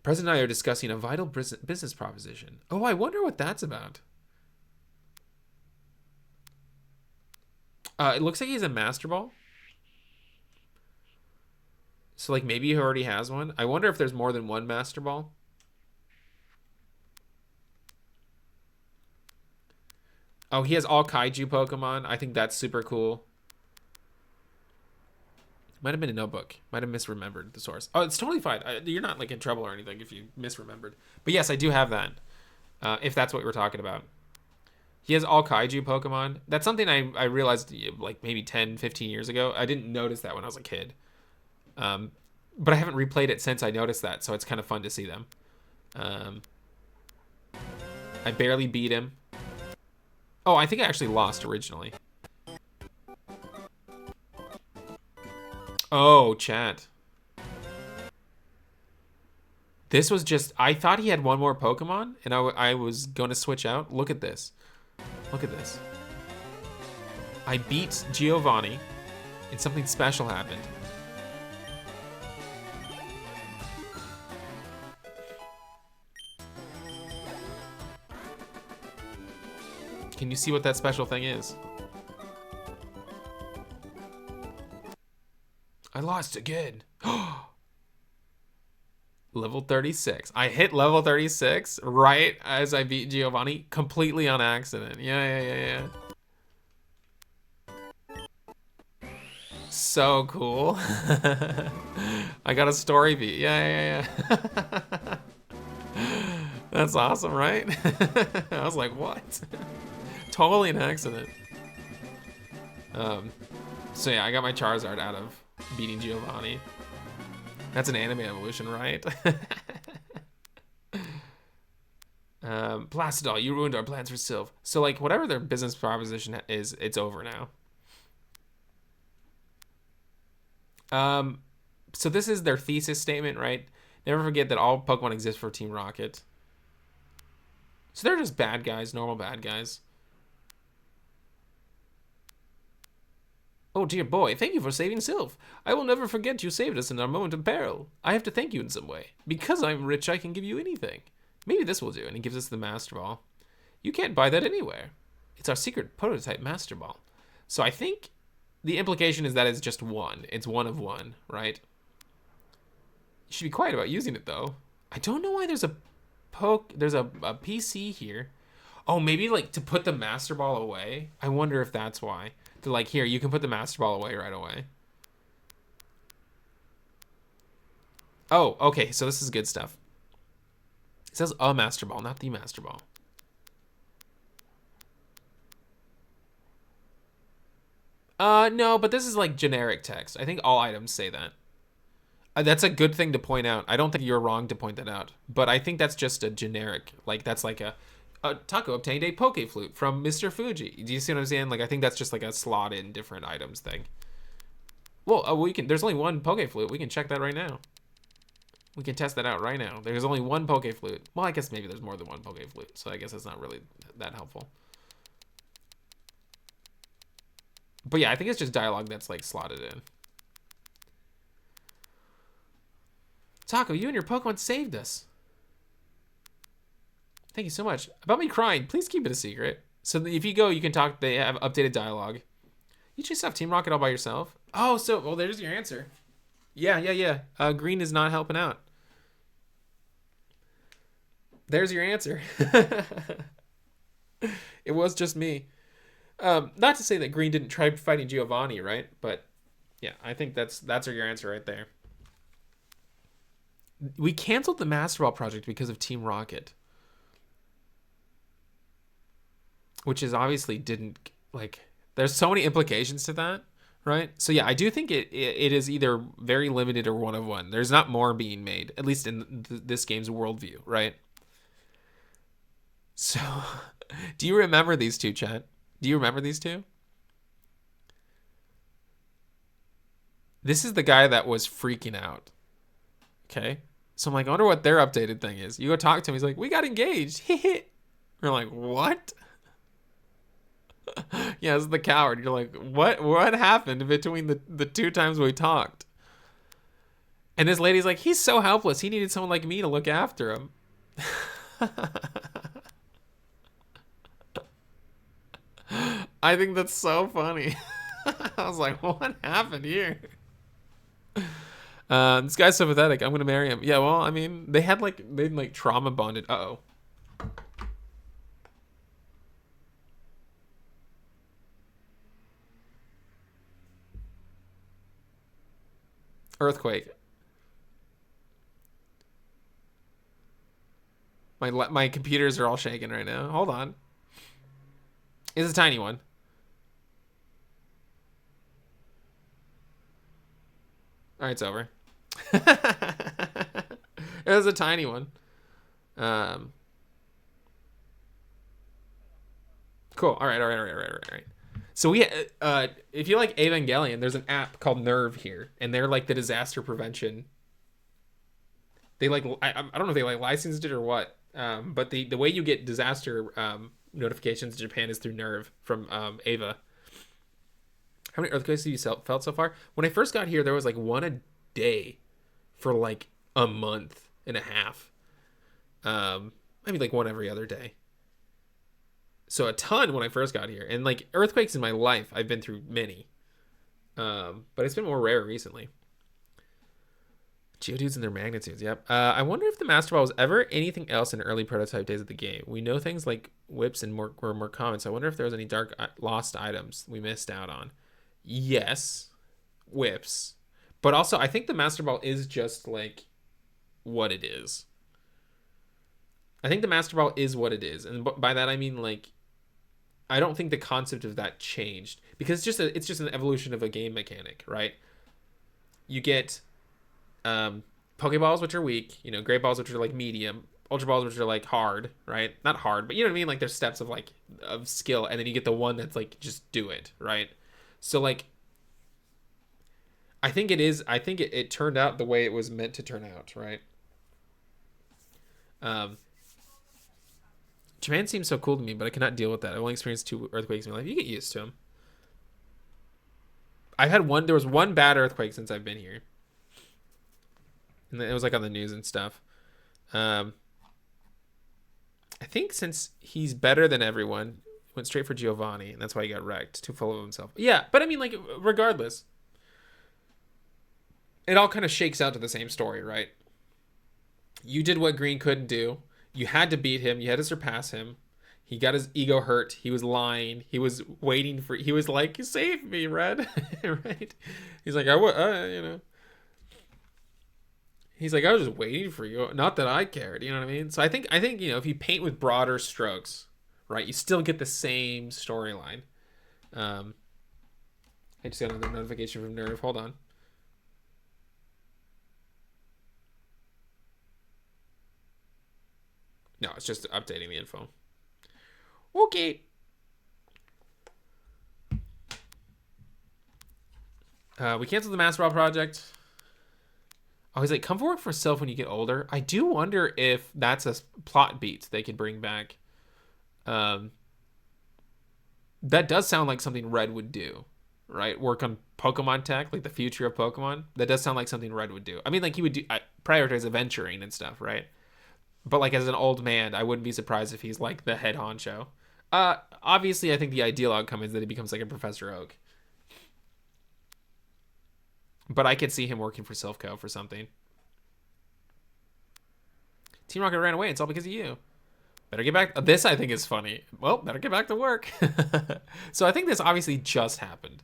President and I are discussing a vital business proposition. Oh, I wonder what that's about. It looks like he's a Master Ball. So, like, maybe he already has one. I wonder if there's more than one Master Ball. Oh, he has all Kaiju Pokemon. I think that's super cool. Might have been a notebook. Might have misremembered the source. Oh, it's totally fine. You're not, like, in trouble or anything if you misremembered. But yes, I do have that. If that's what we're talking about. He has all Kaiju Pokemon. That's something I realized, like, maybe 10, 15 years ago. I didn't notice that when I was a kid. But I haven't replayed it since I noticed that, so it's kind of fun to see them. I barely beat him. Oh, I think I actually lost originally. Oh, chat. This was just... I thought he had one more Pokemon, and I was going to switch out. Look at this. Look at this. I beat Giovanni, and something special happened. Can you see what that special thing is? I lost again. Level 36. I hit level 36 right as I beat Giovanni, completely on accident. Yeah. So cool. I got a story beat. Yeah. That's awesome, right? I was like, what? Totally an accident. So yeah, I got my Charizard out of beating Giovanni. That's an anime evolution, right? Plastidol, you ruined our plans for Sylph. So, like, whatever their business proposition is, it's over now. So this is their thesis statement, right? Never forget that all Pokemon exist for Team Rocket. So they're just bad guys, normal bad guys. Oh dear boy, thank you for saving Sylph. I will never forget you saved us in our moment of peril. I have to thank you in some way. Because I'm rich, I can give you anything. Maybe this will do. And he gives us the Master Ball. You can't buy that anywhere. It's our secret prototype Master Ball. So I think the implication is that it's just one. It's one of one, right? You should be quiet about using it, though. I don't know why there's a PC here. Oh, maybe, like, to put the Master Ball away? I wonder if that's why. To, like, here, you can put the Master Ball away right away. Oh, okay, so this is good stuff. It says a Master Ball, not the Master Ball. No, but this is, like, generic text. I think all items say that. That's a good thing to point out. I don't think you're wrong to point that out. But I think that's just a generic, like, that's like a Taco obtained a Poke Flute from Mr. Fuji. Do you see what I'm saying? Like, I think that's just like a slot in different items thing. Well, we can. There's only one Poke Flute. We can check that right now. We can test that out right now. There's only one Poke Flute. Well, I guess maybe there's more than one Poke Flute, so I guess that's not really that helpful. But yeah, I think it's just dialogue that's like slotted in. Taco, you and your Pokemon saved us. Thank you so much. About me crying, please keep it a secret. So if you go, you can talk. They have updated dialogue. You chased off Team Rocket all by yourself? Oh, so, well, there's your answer. Yeah. Green is not helping out. There's your answer. It was just me. Not to say that Green didn't try fighting Giovanni, right? But yeah, I think that's your answer right there. We canceled the Master Ball project because of Team Rocket. Which is obviously didn't, like, there's so many implications to that, right? So yeah, I do think it is either very limited or one of one. There's not more being made, at least in this game's worldview, right? So, do you remember these two, chat? Do you remember these two? This is the guy that was freaking out. Okay? So I'm like, I wonder what their updated thing is. You go talk to him, he's like, we got engaged. We're like, what? Yeah, it's the coward. You're like, what happened between the two times we talked? And this lady's like, he's so helpless. He needed someone like me to look after him. I think that's so funny. I was like, what happened here? This guy's so pathetic. I'm gonna marry him. Yeah, well, I mean, they trauma bonded. Uh-oh. Earthquake. My computers are all shaking right now. Hold on. It's a tiny one. All right, it's over. It was a tiny one. Cool. All right. So we, if you like Evangelion, there's an app called Nerve here, and they're like the disaster prevention. They like, I don't know if they like licensed it or what, but the way you get disaster notifications in Japan is through Nerve from Ava. How many earthquakes have you felt so far? When I first got here, there was like one a day for like a month and a half. Maybe like one every other day. So a ton when I first got here. And like earthquakes in my life, I've been through many. But it's been more rare recently. Geodudes and their magnitudes, yep. I wonder if the Master Ball was ever anything else in early prototype days of the game. We know things like whips and were more common, so I wonder if there was any dark lost items we missed out on. Yes, whips. But also, I think the Master Ball is just like what it is. I think the Master Ball is what it is. And by that, I mean like, I don't think the concept of that changed, because it's just an evolution of a game mechanic, right? You get Pokeballs, which are weak, Great Balls, which are like medium, Ultra Balls, which are like hard, right? Not hard, but you know what I mean? Like there's steps of like of skill, and then you get the one that's like just do it, right? So like, I think it turned out the way it was meant to turn out, right? Japan seems so cool to me, but I cannot deal with that. I've only experienced 2 earthquakes in my life. You get used to them. There was one bad earthquake since I've been here. And it was like on the news and stuff. I think since he's better than everyone, he went straight for Giovanni, and that's why he got wrecked. Too full of himself. Yeah, but I mean, like, regardless, it all kind of shakes out to the same story, right? You did what Green couldn't do. You had to beat him. You had to surpass him. He got his ego hurt. He was lying. He was waiting for... He was like, save me, Red. Right? He's like, He's like, I was just waiting for you. Not that I cared. You know what I mean? So I think if you paint with broader strokes, right, you still get the same storyline. I just got another notification from Nerve. Hold on. No, it's just updating the info. Okay. We canceled the Master Ball project. Oh, he's like, come for work for self when you get older. I do wonder if that's a plot beat they could bring back. That does sound like something Red would do, right? Work on Pokemon tech, like the future of Pokemon. That does sound like something Red would do. I mean, like he would do prioritize adventuring and stuff, right? But like as an old man, I wouldn't be surprised if he's like the head honcho. Obviously, I think the ideal outcome is that he becomes like a Professor Oak. But I could see him working for Silph for something. Team Rocket ran away. It's all because of you. Better get back. This I think is funny. Well, better get back to work. So I think this obviously just happened.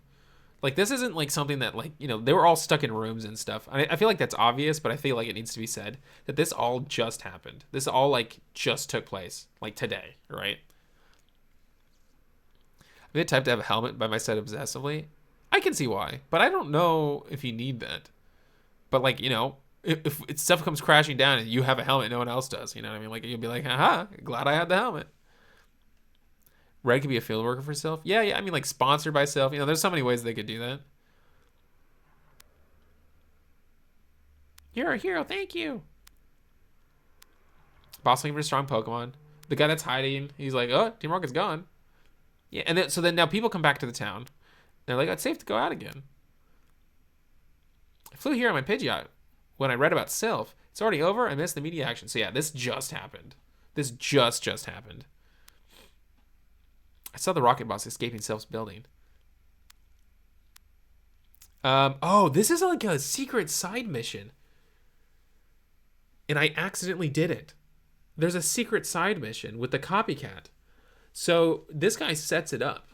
Like this isn't like something that like, you know, they were all stuck in rooms and stuff. I feel like that's obvious, but I feel like it needs to be said that this all just happened. This all like just took place like today, right? I'm the type to have a helmet by my side obsessively. I can see why, but I don't know if you need that. But like, you know, if stuff comes crashing down and you have a helmet, no one else does. You know what I mean? Like you'll be like, haha, glad I had the helmet. Red could be a field worker for Silph. Yeah. I mean, like sponsored by Silph. You know, there's so many ways they could do that. You're a hero. Thank you. Boss looking for a strong Pokemon. The guy that's hiding, he's like, oh, Team Rocket's gone. Yeah, and then so then now people come back to the town. They're like, it's safe to go out again. I flew here on my Pidgeot when I read about Silph. It's already over. I missed the media action. So yeah, this just happened. This just happened. I saw the rocket boss escaping Silph's building. Oh, this is like a secret side mission. And I accidentally did it. There's a secret side mission with the copycat. So this guy sets it up.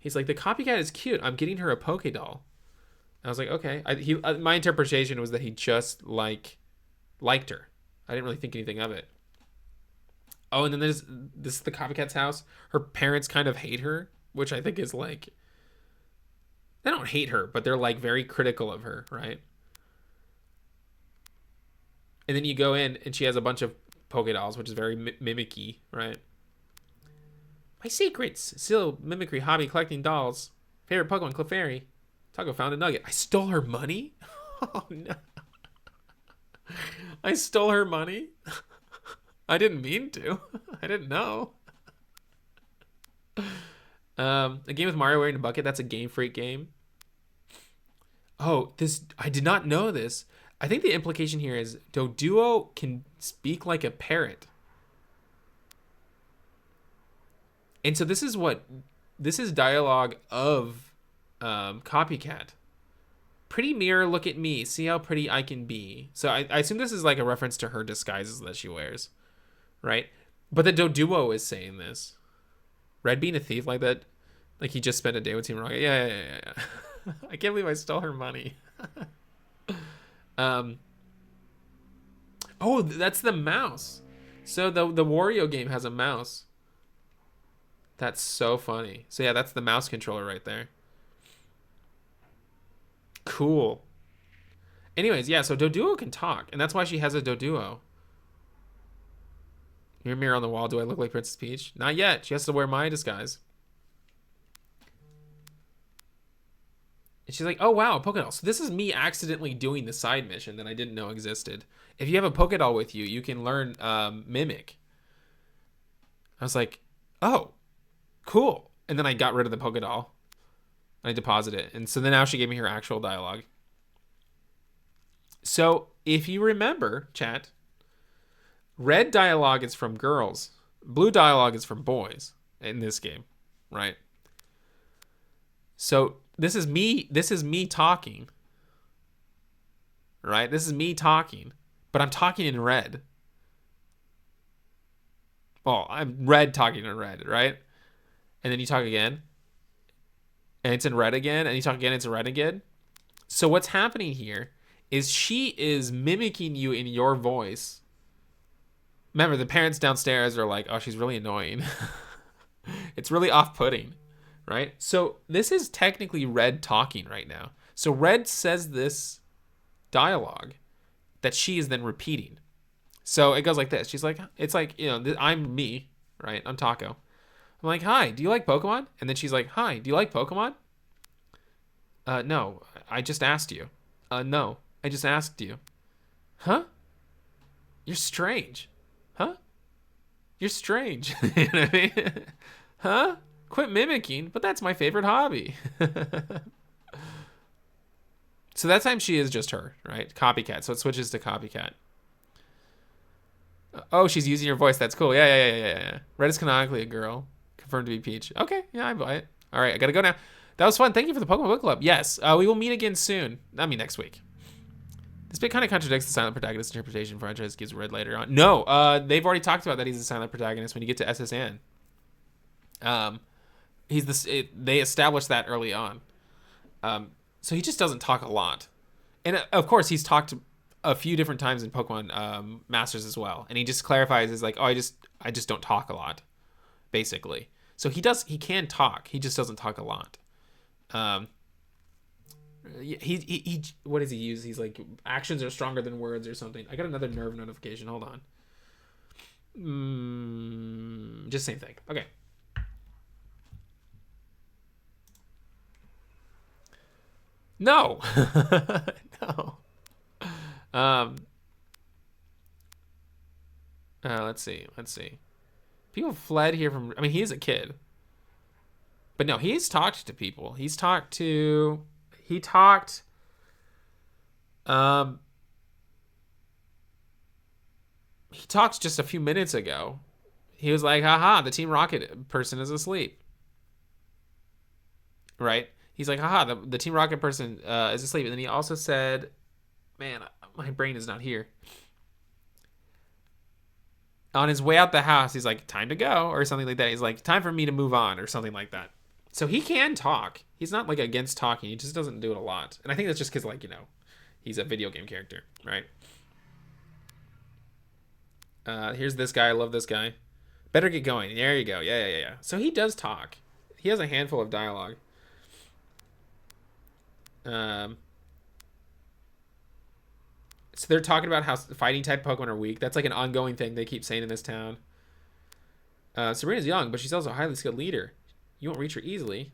He's like, the copycat is cute. I'm getting her a Pokédoll. I was like, okay. My interpretation was that he just liked her. I didn't really think anything of it. Oh, and then this is the copycat's house. Her parents kind of hate her, which I think is like, they don't hate her, but they're like very critical of her, right? And then you go in and she has a bunch of Pokédolls, which is very mimicky, right? My secrets. Still mimicry hobby collecting dolls. Favorite Pokemon, Clefairy. Taco found a nugget. I stole her money? Oh no. I stole her money? I didn't mean to. I didn't know. A game with Mario wearing a bucket. That's a Game Freak game. Oh, I did not know this. I think the implication here is Doduo can speak like a parrot. And so this is dialogue of Copycat. Pretty mirror, look at me. See how pretty I can be. So I assume this is like a reference to her disguises that she wears. Right? But the Doduo is saying this. Red being a thief like that. Like he just spent a day with Team Rocket. Yeah. I can't believe I stole her money. Oh, that's the mouse. So the Wario game has a mouse. That's so funny. So yeah, that's the mouse controller right there. Cool. Anyways, yeah, so Doduo can talk, and that's why she has a Doduo. Your mirror on the wall, do I look like Princess Peach? Not yet. She has to wear my disguise. And she's like, oh wow, a Pokédoll. So this is me accidentally doing the side mission that I didn't know existed. If you have a Pokédoll with you, you can learn Mimic. I was like, oh, cool. And then I got rid of the Pokédoll. I deposited it. And so then now she gave me her actual dialogue. So if you remember, chat, red dialogue is from girls. Blue dialogue is from boys in this game, right? So this is me talking. Right? This is me talking, but I'm talking in red. Well, I'm red talking in red, right? And then you talk again, and it's in red again, and you talk again, it's in red again. So what's happening here is she is mimicking you in your voice. Remember, the parents downstairs are like, oh, she's really annoying. It's really off-putting, right? So this is technically Red talking right now. So Red says this dialogue that she is then repeating. So it goes like this. She's like, it's like, you know, I'm me, right? I'm Taco. I'm like, hi, do you like Pokemon? And then she's like, hi, do you like Pokemon? No, I just asked you. No. I just asked you. Huh? You're strange. Huh? You're strange. You know what I mean? Huh? Quit mimicking, but that's my favorite hobby. So that time she is just her, right? Copycat. So it switches to copycat. Oh, she's using your voice. That's cool. Yeah. Red is canonically a girl. Confirmed to be Peach. Okay, yeah, I buy it. All right, I gotta go now. That was fun. Thank you for the Pokemon Book Club. Yes, we will meet again soon. I mean, next week. This bit kind of contradicts the silent protagonist interpretation franchise gives Red later on. No, they've already talked about that he's a silent protagonist when you get to SSN. They established that early on. So he just doesn't talk a lot. And of course, he's talked a few different times in Pokemon Masters as well. And he just clarifies, is like, oh, I just don't talk a lot, basically. So he can talk. He just doesn't talk a lot. He what does he use? He's like, actions are stronger than words or something. I got another nerve notification. Hold on. Just same thing. Okay. No. No. Let's see. People fled here from, I mean, he is a kid. But no, he's talked to people. He talked just a few minutes ago. He was like, haha, the Team Rocket person is asleep. Right? He's like, haha, the Team Rocket person is asleep. And then he also said, man, my brain is not here. On his way out the house, he's like, time to go, or something like that. He's like, time for me to move on, or something like that. So he can talk. He's not like against talking. He just doesn't do it a lot. And I think that's just because, like, you know, he's a video game character, right? Here's this guy. I love this guy. Better get going. There you go. Yeah. So he does talk. He has a handful of dialogue. So they're talking about how fighting type Pokemon are weak. That's like an ongoing thing they keep saying in this town. Sabrina's young, but she's also a highly skilled leader. You won't reach her easily.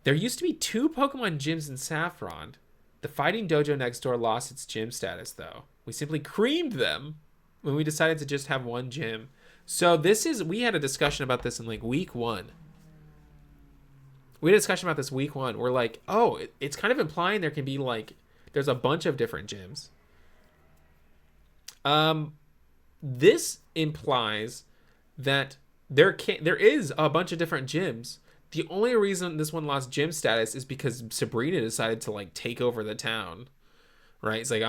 There used to be 2 Pokemon gyms in Saffron. The fighting dojo next door lost its gym status, though. We simply creamed them when we decided to just have one gym. So we had a discussion about this in like week 1. We had a discussion about this week 1. We're like, oh, it's kind of implying there can be like, there's a bunch of different gyms. This implies that there is a bunch of different gyms. The only reason this one lost gym status is because Sabrina decided to like take over the town, right? It's like,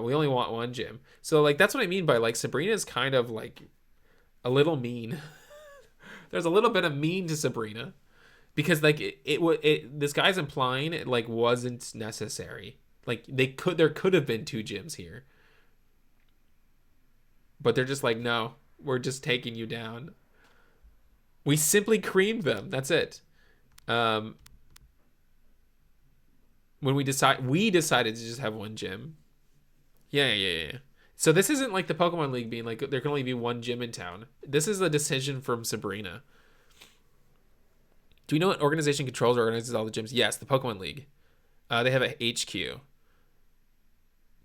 we only want one gym. So like, that's what I mean by like, Sabrina's kind of like a little mean. There's a little bit of mean to Sabrina because like this guy's implying it like wasn't necessary. Like there could have been 2 gyms here, but they're just like, no, we're just taking you down. We simply creamed them. That's it. When we decided to just have one gym. Yeah. So this isn't like the Pokemon League being like, there can only be one gym in town. This is a decision from Sabrina. Do we know what organization controls or organizes all the gyms? Yes, the Pokemon League. They have a HQ.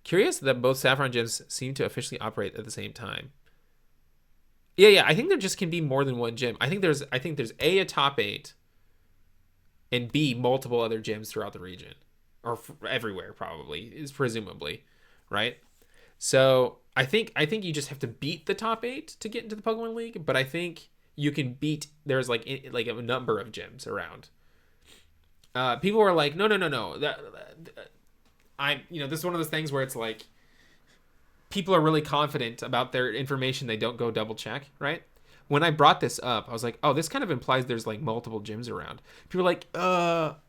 Curious that both Saffron gyms seem to officially operate at the same time. Yeah. I think there just can be more than one gym. I think there's A top 8, and B multiple other gyms throughout the region, or everywhere probably is presumably, right? So I think you just have to beat the top 8 to get into the Pokemon League, but I think you can beat. There's like a number of gyms around. People were like, no. This is one of those things where it's like, people are really confident about their information. They don't go double check, right? When I brought this up, I was like, oh, this kind of implies there's like multiple gyms around. People are like,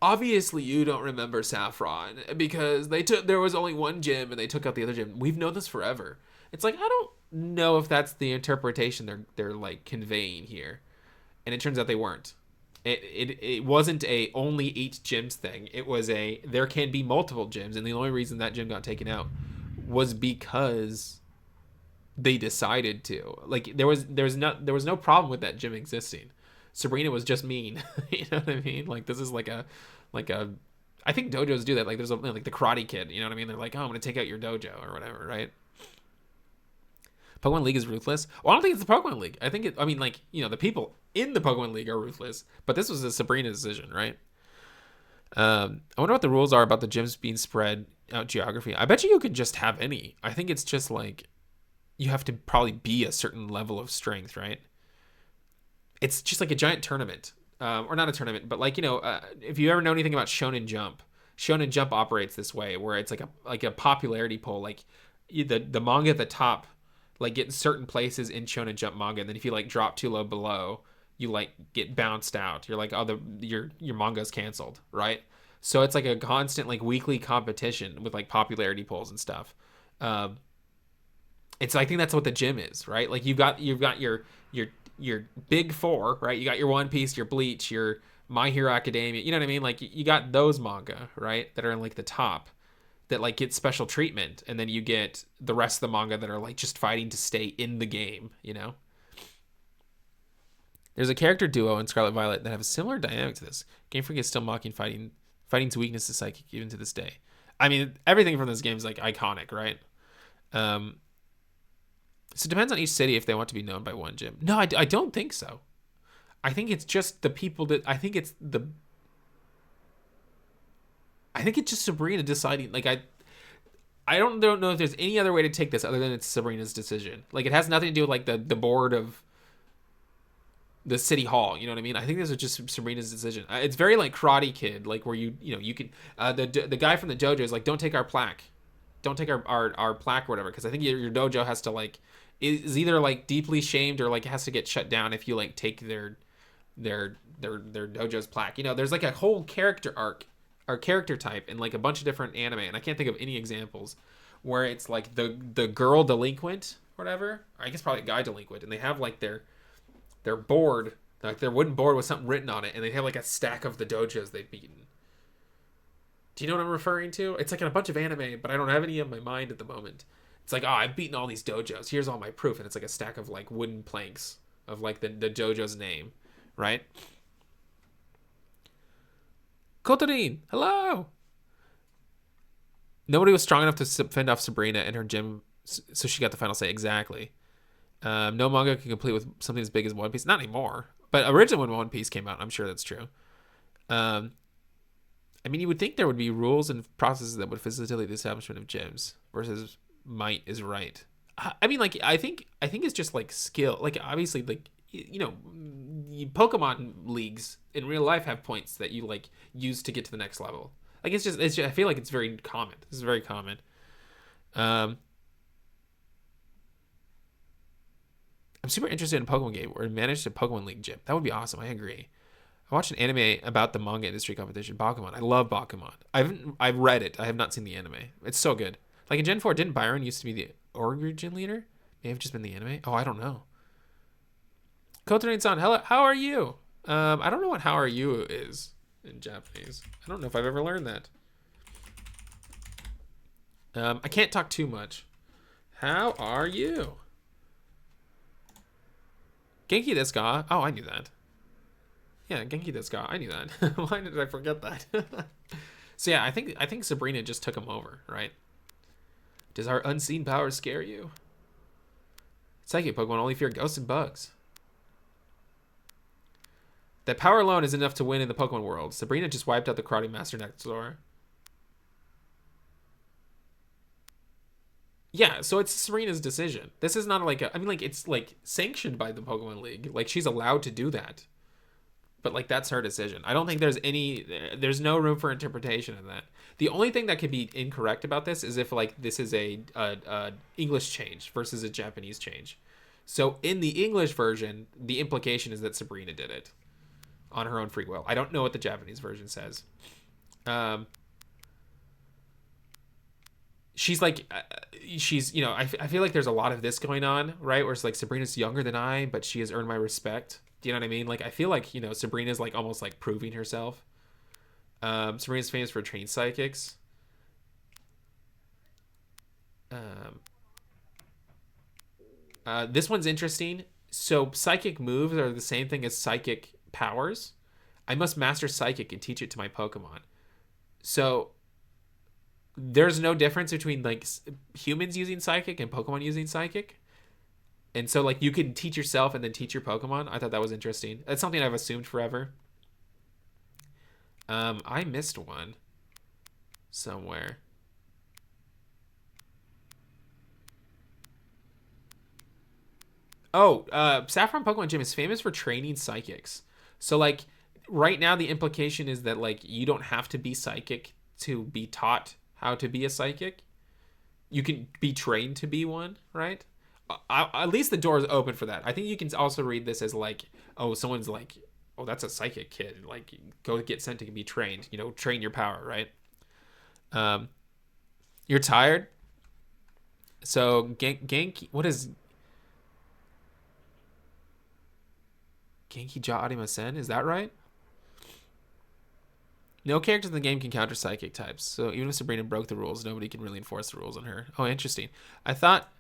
obviously you don't remember Saffron because there was only one gym and they took out the other gym. We've known this forever. It's like, I don't know if that's the interpretation they're like conveying here. And it turns out they weren't. It wasn't a only 8 gyms thing. It was there can be multiple gyms, and the only reason that gym got taken out was because they decided to. Like there was no problem with that gym existing. Sabrina was just mean. You know what I mean? Like this is like a I think dojos do that. Like there's like the Karate Kid. You know what I mean? They're like, oh, I'm gonna take out your dojo or whatever, right? Pokemon League is ruthless. Well, I don't think it's the Pokemon League. I think I mean, like, the people in the Pokemon League are ruthless, but this was a Sabrina decision, right? I wonder what the rules are about the gyms being spread out geography. I bet you could just have any. I think it's just like you have to probably be a certain level of strength, right? It's just like a giant tournament, or not a tournament, but like if you ever know anything about Shonen Jump operates this way, where it's like a popularity poll. Like the manga at the top, like get certain places in Shonen Jump manga, and then if you like drop too low below, you like get bounced out. You're like, oh, your manga's canceled, right? So it's like a constant like weekly competition with like popularity polls and stuff. It's I think that's what the gym is, right? Like you've got your big four, right? You got your One Piece, your Bleach, your My Hero Academia. You know what I mean? Like you got those manga, right? That are in like the top, that like get special treatment, and then you get the rest of the manga that are like just fighting to stay in the game. There's a character duo in Scarlet Violet that have a similar dynamic to this. Game Freak is still mocking fighting's weakness is psychic even to this day. I mean, everything from this game is like iconic, right? So it depends on each city if they want to be known by one gym. No, I don't think so. I think it's just the people that I think it's just Sabrina deciding. Like I don't know if there's any other way to take this other than it's Sabrina's decision. Like it has nothing to do with like the board of the city hall. You know what I mean? I think this is just Sabrina's decision. It's very like Karate Kid, like where you can the guy from the dojo is like, don't take our plaque, don't take our plaque or whatever, because I think your dojo has to like is either like deeply shamed or like has to get shut down if you like take their dojo's plaque. There's like a whole character arc or character type in like a bunch of different anime, and I can't think of any examples where it's like the girl delinquent or whatever, or I guess probably a guy delinquent, and they have like their board, like their wooden board with something written on it, and they have like a stack of the dojos they've beaten. Do you know what I'm referring to? It's like in a bunch of anime, but I don't have any in my mind at the moment. It's like, oh, I've beaten all these dojos. Here's all my proof, and it's like a stack of like wooden planks of like the dojo's name, right? Kotorin, hello. Nobody was strong enough to fend off Sabrina in her gym, so she got the final say. Exactly. No manga can complete with something as big as One Piece. Not anymore. But originally when One Piece came out, I'm sure that's true. I mean, you would think there would be rules and processes that would facilitate the establishment of gyms versus might is right. I mean, like, I think it's just like skill. Like, obviously, like, Pokemon leagues in real life have points that you like use to get to the next level. Like, it's just I feel like it's very common. This is very common. I'm super interested in a Pokemon game or manage a Pokemon League gym. That would be awesome. I agree. I watched an anime about the manga industry competition, Bakuman. I love Bakuman. I've read it. I have not seen the anime. It's so good. Like in Gen 4, didn't Byron used to be the origin leader? May have just been the anime. Oh, I don't know. Kotorin-san, hello. How are you? I don't know what "how are you" is in Japanese. I don't know if I've ever learned that. I can't talk too much. How are you? Genki desu ka? Oh, I knew that. Yeah, Genki desu ka. I knew that. Why did I forget that? So yeah, I think Sabrina just took him over, right? Does our unseen power scare you? Psychic Pokemon only fear ghosts and bugs. That power alone is enough to win in the Pokemon world. Sabrina just wiped out the Karate Master next door. Yeah, so it's Serena's decision. This is not like I mean, like, it's like sanctioned by the Pokemon League. Like, she's allowed to do that. But like, that's her decision. I don't think there's no room for interpretation in that. The only thing that could be incorrect about this is if like this is a English change versus a Japanese change. So in the English version, the implication is that Sabrina did it on her own free will. I don't know what the Japanese version says. She's like, I feel like there's a lot of this going on, right? Where it's like, Sabrina's younger than I, but she has earned my respect. Do you know what I mean? Like, I feel like, Sabrina's like almost like proving herself. Sabrina's famous for trained psychics. This one's interesting. So psychic moves are the same thing as psychic powers. I must master psychic and teach it to my Pokemon. So there's no difference between like humans using psychic and Pokemon using psychic. And so like you can teach yourself and then teach your Pokemon. I thought that was interesting. That's something I've assumed forever. I missed one somewhere. Oh, Saffron Pokemon Gym is famous for training psychics. So like right now the implication is that like you don't have to be psychic to be taught how to be a psychic. You can be trained to be one, right? At least the door is open for that. I think you can also read this as like, oh, someone's like, oh, that's a psychic kid. Like, go get sent to be trained. You know, train your power, right? Um, you're tired. So Genki, what is Genki Ja Arimasen? Is that right? No characters in the game can counter psychic types. So even if Sabrina broke the rules, nobody can really enforce the rules on her. Oh, interesting. I thought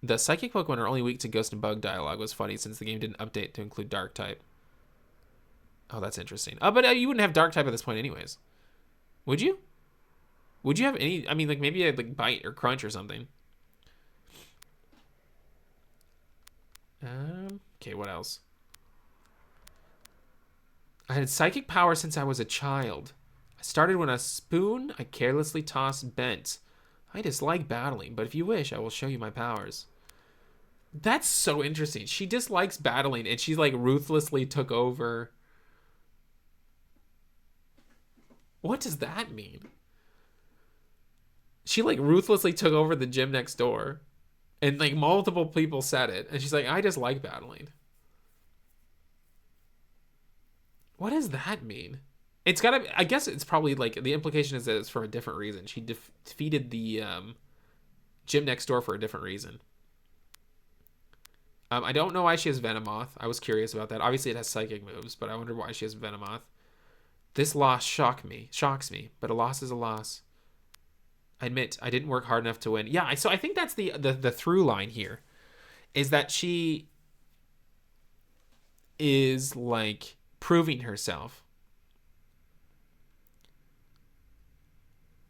the psychic Pokemon are only weak to Ghost and Bug dialogue was funny since the game didn't update to include Dark type. Oh, that's interesting. But you wouldn't have Dark type at this point anyways. Would you? Would you have any? I mean, like maybe a like Bite or Crunch or something. Okay, what else? I had psychic power since I was a child. I started when a spoon I carelessly tossed bent. I dislike battling, but if you wish, I will show you my powers. That's so interesting. She dislikes battling, and she like ruthlessly took over. What does that mean? She like ruthlessly took over the gym next door, and like multiple people said it, and she's like, I just like battling. What does that mean? It's gotta. I guess it's probably like the implication is that it's for a different reason. She defeated the gym next door for a different reason. I don't know why she has Venomoth. I was curious about that. Obviously, it has psychic moves, but I wonder why she has Venomoth. This loss shocks me, but a loss is a loss. I admit I didn't work hard enough to win. Yeah, so I think that's the through line here, is that she is like proving herself.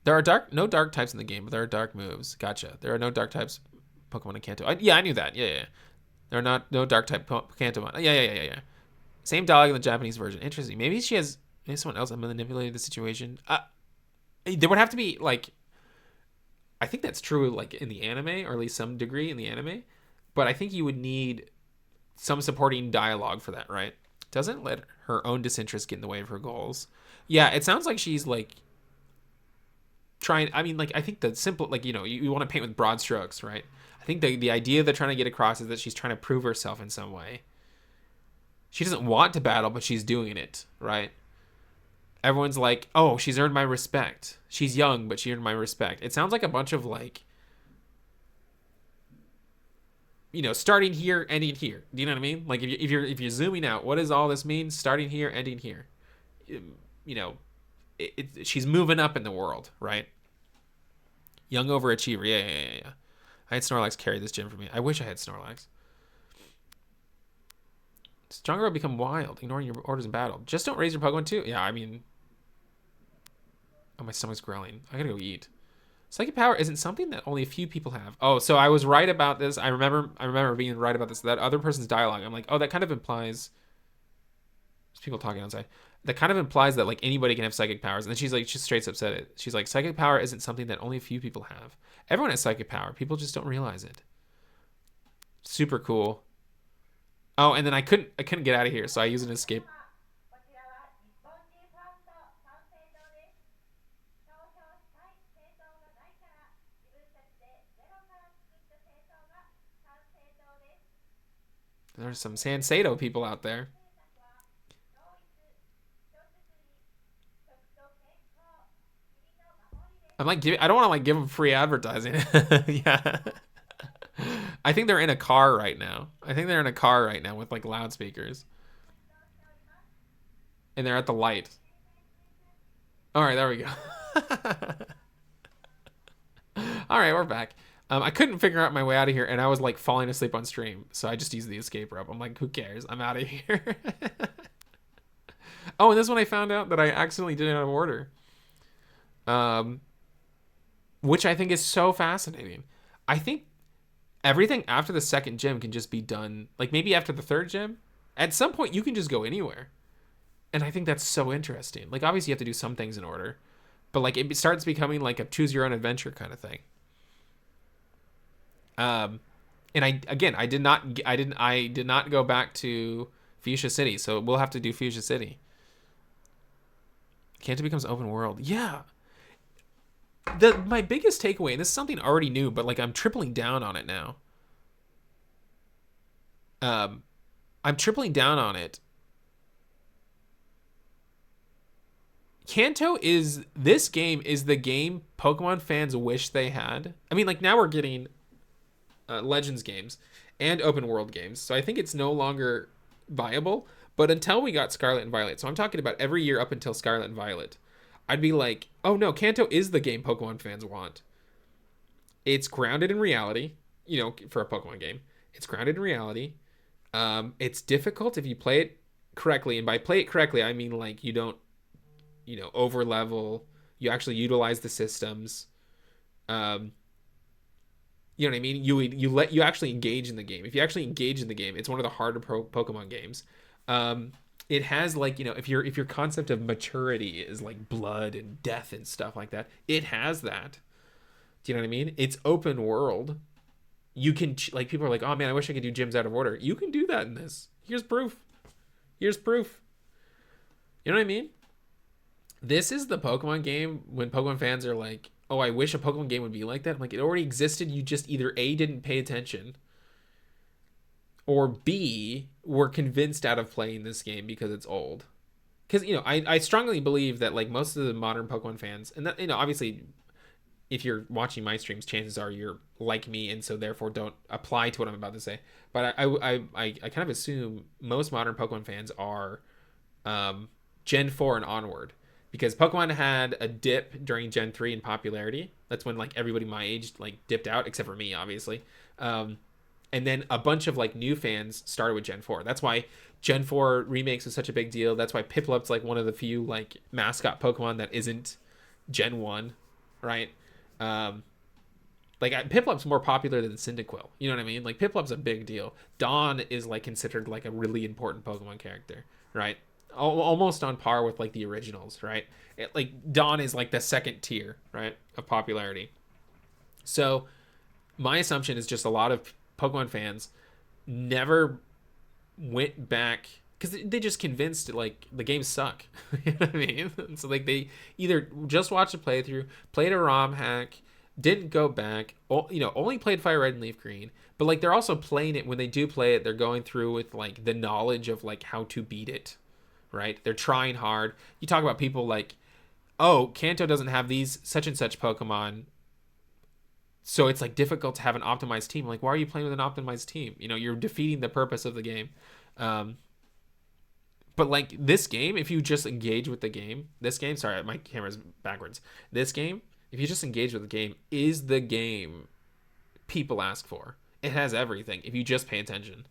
There are no dark types in the game, but there are dark moves. Gotcha. There are no dark types Pokemon in Kanto. Yeah, I knew that. Yeah. There are no dark type Kantomon. Yeah. Same dialogue in the Japanese version. Interesting. Maybe someone else manipulated the situation. There would have to be like, I think that's true like in the anime, or at least some degree in the anime, but I think you would need some supporting dialogue for that, right? Doesn't let her own disinterest get in the way of her goals. Yeah, it sounds like she's like trying. I mean, like I think the simple, like you want to paint with broad strokes, right? I think the idea they're trying to get across is that she's trying to prove herself in some way. She doesn't want to battle, but she's doing it, right? Everyone's like, oh, she's earned my respect. She's young, but she earned my respect. It sounds like a bunch of like, starting here, ending here. Do you know what I mean? Like if you're zooming out, what does all this mean? Starting here, ending here. She's moving up in the world, right? Young overachiever. Yeah. I had Snorlax carry this gym for me. I wish I had Snorlax. Stronger will become wild, ignoring your orders in battle. Just don't raise your Pokemon too. Yeah, I mean, oh, my stomach's growling. I gotta go eat. Psychic power isn't something that only a few people have. Oh, so I was right about this. I remember being right about this. That other person's dialogue. I'm like, oh, that kind of implies. There's people talking outside. That kind of implies that like anybody can have psychic powers. And then she's like, just straight up said it. She's like, psychic power isn't something that only a few people have. Everyone has psychic power. People just don't realize it. Super cool. Oh, and then I couldn't get out of here, so I used an escape. There's some Sanseido people out there. I'm like, I don't want to like give them free advertising. Yeah. I think they're in a car right now. With like loudspeakers. And they're at the light. All right, there we go. All right, we're back. I couldn't figure out my way out of here, and I was like falling asleep on stream, so I just used the escape rope. I'm like, who cares? I'm out of here. Oh, and this one I found out that I accidentally did it out of order. Um, which I think is so fascinating. I think everything after the second gym can just be done, like maybe after the third gym. At some point, you can just go anywhere. And I think that's so interesting. Like, obviously, you have to do some things in order, but like it starts becoming like a choose your own adventure kind of thing. Um, and I did not go back to Fuchsia City, so we'll have to do Fuchsia City. Kanto becomes open world. Yeah. My biggest takeaway, and this is something I already knew, but like I'm tripling down on it now. Um, I'm tripling down on it. Kanto is this game is the game Pokemon fans wish they had. I mean, like now we're getting Legends games and open world games, so I think it's no longer viable. But until we got Scarlet and Violet, so I'm talking about every year up until Scarlet and Violet, I'd be like, oh no, Kanto is the game Pokemon fans want. It's grounded in reality, for a Pokemon game. It's grounded in reality. It's difficult if you play it correctly, and by play it correctly, I mean like you don't, over level. You actually utilize the systems. Um, you know what I mean? You actually engage in the game. If you actually engage in the game, it's one of the harder Pokemon games. Um, it has like if your concept of maturity is like blood and death and stuff like that, it has that. Do you know what I mean? It's open world. You can like people are like, oh man, I wish I could do gyms out of order. You can do that in this. Here's proof. Here's proof. You know what I mean? This is the Pokemon game when Pokemon fans are like, oh, I wish a Pokemon game would be like that. I'm like, it already existed. You just either A, didn't pay attention, or B, were convinced out of playing this game because it's old. Because, I strongly believe that, like, most of the modern Pokemon fans, and that, obviously, if you're watching my streams, chances are you're like me, and so therefore don't apply to what I'm about to say. But I kind of assume most modern Pokemon fans are Gen 4 and onward. Because Pokemon had a dip during Gen 3 in popularity. That's when like everybody my age like dipped out, except for me, obviously. And then a bunch of like new fans started with Gen 4. That's why Gen 4 remakes is such a big deal. That's why Piplup's like one of the few like mascot Pokemon that isn't Gen 1, right? Like Piplup's more popular than Cyndaquil. You know what I mean? Like Piplup's a big deal. Dawn is like considered like a really important Pokemon character, right? Almost on par with like the originals, right? Like Dawn is like the second tier, right, of popularity. So my assumption is just a lot of Pokemon fans never went back because they just convinced like the games suck. You know what I mean? So like they either just watched a playthrough, played a ROM hack, didn't go back, only played FireRed and LeafGreen. But like they're also playing it when they do play it, they're going through with like the knowledge of like how to beat it, right? They're trying hard. You talk about people like, oh, Kanto doesn't have these such and such Pokemon, so it's like difficult to have an optimized team. Like, why are you playing with an optimized team? You're defeating the purpose of the game. But like this game, if you just engage with the game, sorry, my camera's backwards. This game, if you just engage with the game, is the game people ask for. It has everything if you just pay attention.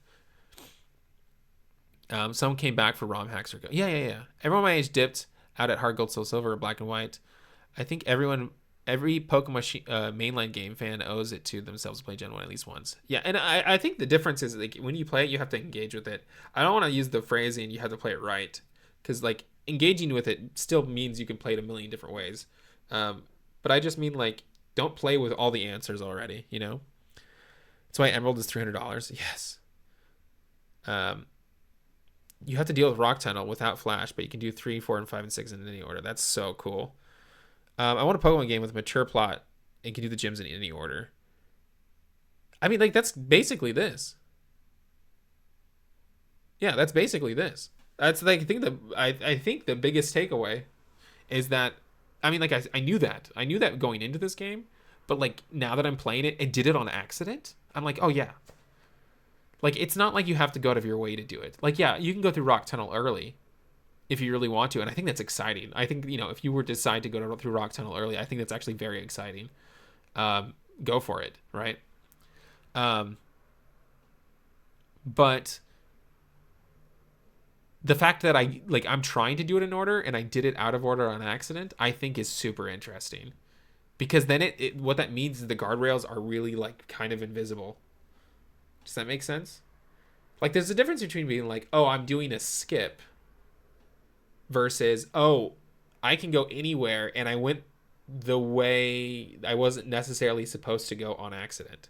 Someone came back for ROM hacks or go. Yeah. Everyone my age dipped out at Hard Gold, Soul Silver, or Black and White. I think every Pokemon mainline game fan owes it to themselves to play Gen 1 at least once. Yeah, and I think the difference is like when you play it, you have to engage with it. I don't want to use the phrasing you have to play it right, because like engaging with it still means you can play it a million different ways. But I just mean like don't play with all the answers already. That's why Emerald is $300. Yes. You have to deal with Rock Tunnel without Flash, but you can do 3, 4, and 5, and 6 in any order. That's so cool. I want a Pokemon game with a mature plot and can do the gyms in any order. I mean, like, that's basically this. Yeah, that's basically this. That's like I think the biggest takeaway is that I mean, like I knew that. I knew that going into this game, but like now that I'm playing it and did it on accident, I'm like, oh yeah. Like it's not like you have to go out of your way to do it. Like yeah, you can go through Rock Tunnel early if you really want to, and I think that's exciting. I think if you were to decide to go through Rock Tunnel early, I think that's actually very exciting. Go for it, right? But the fact that I'm trying to do it in order and I did it out of order on accident, I think is super interesting. Because then what that means is the guardrails are really like kind of invisible. Does that make sense? Like there's a difference between being like, oh, I'm doing a skip versus, oh, I can go anywhere and I went the way I wasn't necessarily supposed to go on accident.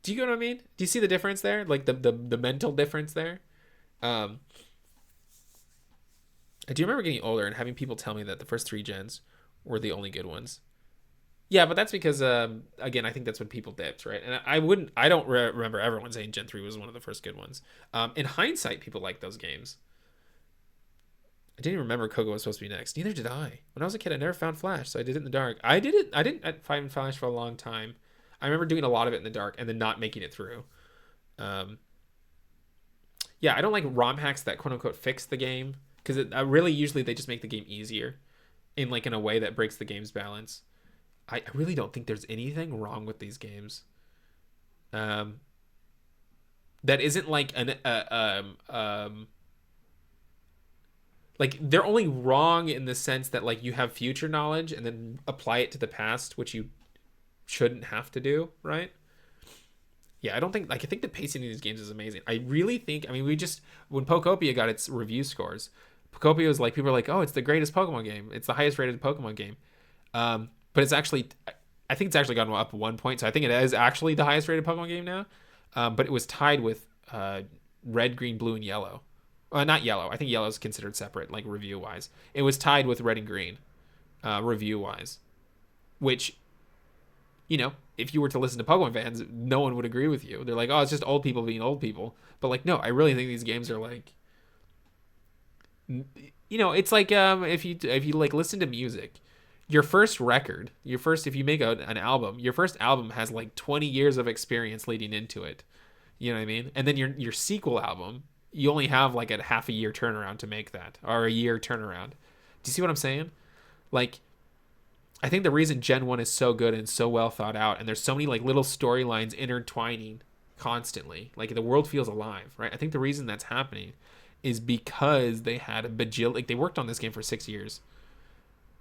Do you get what I mean? Do you see the difference there? Like the mental difference there? I do remember getting older and having people tell me that the first 3 gens were the only good ones. Yeah, but that's because, again, I think that's when people dipped, right? And I don't remember everyone saying Gen 3 was one of the first good ones. In hindsight, people like those games. I didn't even remember Kogo was supposed to be next. Neither did I. When I was a kid, I never found Flash, so I did it in the dark. I didn't find Flash for a long time. I remember doing a lot of it in the dark and then not making it through. Yeah, I don't like ROM hacks that quote unquote fix the game because really usually they just make the game easier in a way that breaks the game's balance. I really don't think there's anything wrong with these games. That isn't like like they're only wrong in the sense that like you have future knowledge and then apply it to the past, which you shouldn't have to do, right? Yeah, I think the pacing of these games is amazing. I really think, I mean, when Pokopia got its review scores, Pokopia was like, people are like, oh, it's the greatest Pokemon game. It's the highest rated Pokemon game. But it's actually, I think it's actually gone up 1 point. So I think it is actually the highest rated Pokemon game now. But it was tied with Red, Green, Blue, and Yellow. Not Yellow. I think Yellow is considered separate, like review wise. It was tied with Red and Green, review wise. Which, if you were to listen to Pokemon fans, no one would agree with you. They're like, oh, it's just old people being old people. But like, no, I really think these games are like, it's like if you like listen to music. Your first record, if you make an album, your first album has like 20 years of experience leading into it. You know what I mean? And then your sequel album, you only have like a half a year turnaround to make that, or a year turnaround. Do you see what I'm saying? Like, I think the reason Gen 1 is so good and so well thought out, and there's so many like little storylines intertwining constantly, like the world feels alive, right? I think the reason that's happening is because they had they worked on this game for 6 years.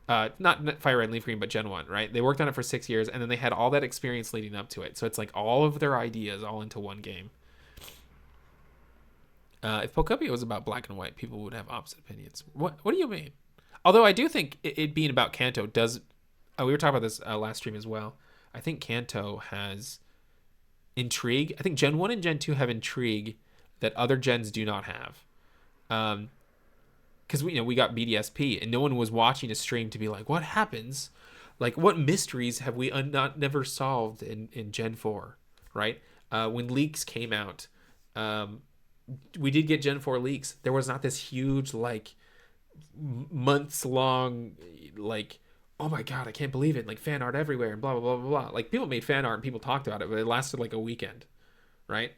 Not FireRed and LeafGreen, but Gen 1, right? They worked on it for 6 years, and then they had all that experience leading up to it. So it's like all of their ideas all into one game. If Pokopia was about black and white, people would have opposite opinions. What do you mean? Although I do think it being about Kanto does... we were talking about this last stream as well. I think Kanto has intrigue. I think Gen 1 and Gen 2 have intrigue that other gens do not have. Because we got BDSP and no one was watching a stream to be like, what happens? Like, what mysteries have we never solved in Gen 4, right? When leaks came out, we did get Gen 4 leaks. There was not this huge, like, months long, like, oh my God, I can't believe it. Like, fan art everywhere and blah, blah, blah, blah, blah. Like, people made fan art and people talked about it, but it lasted like a weekend, right?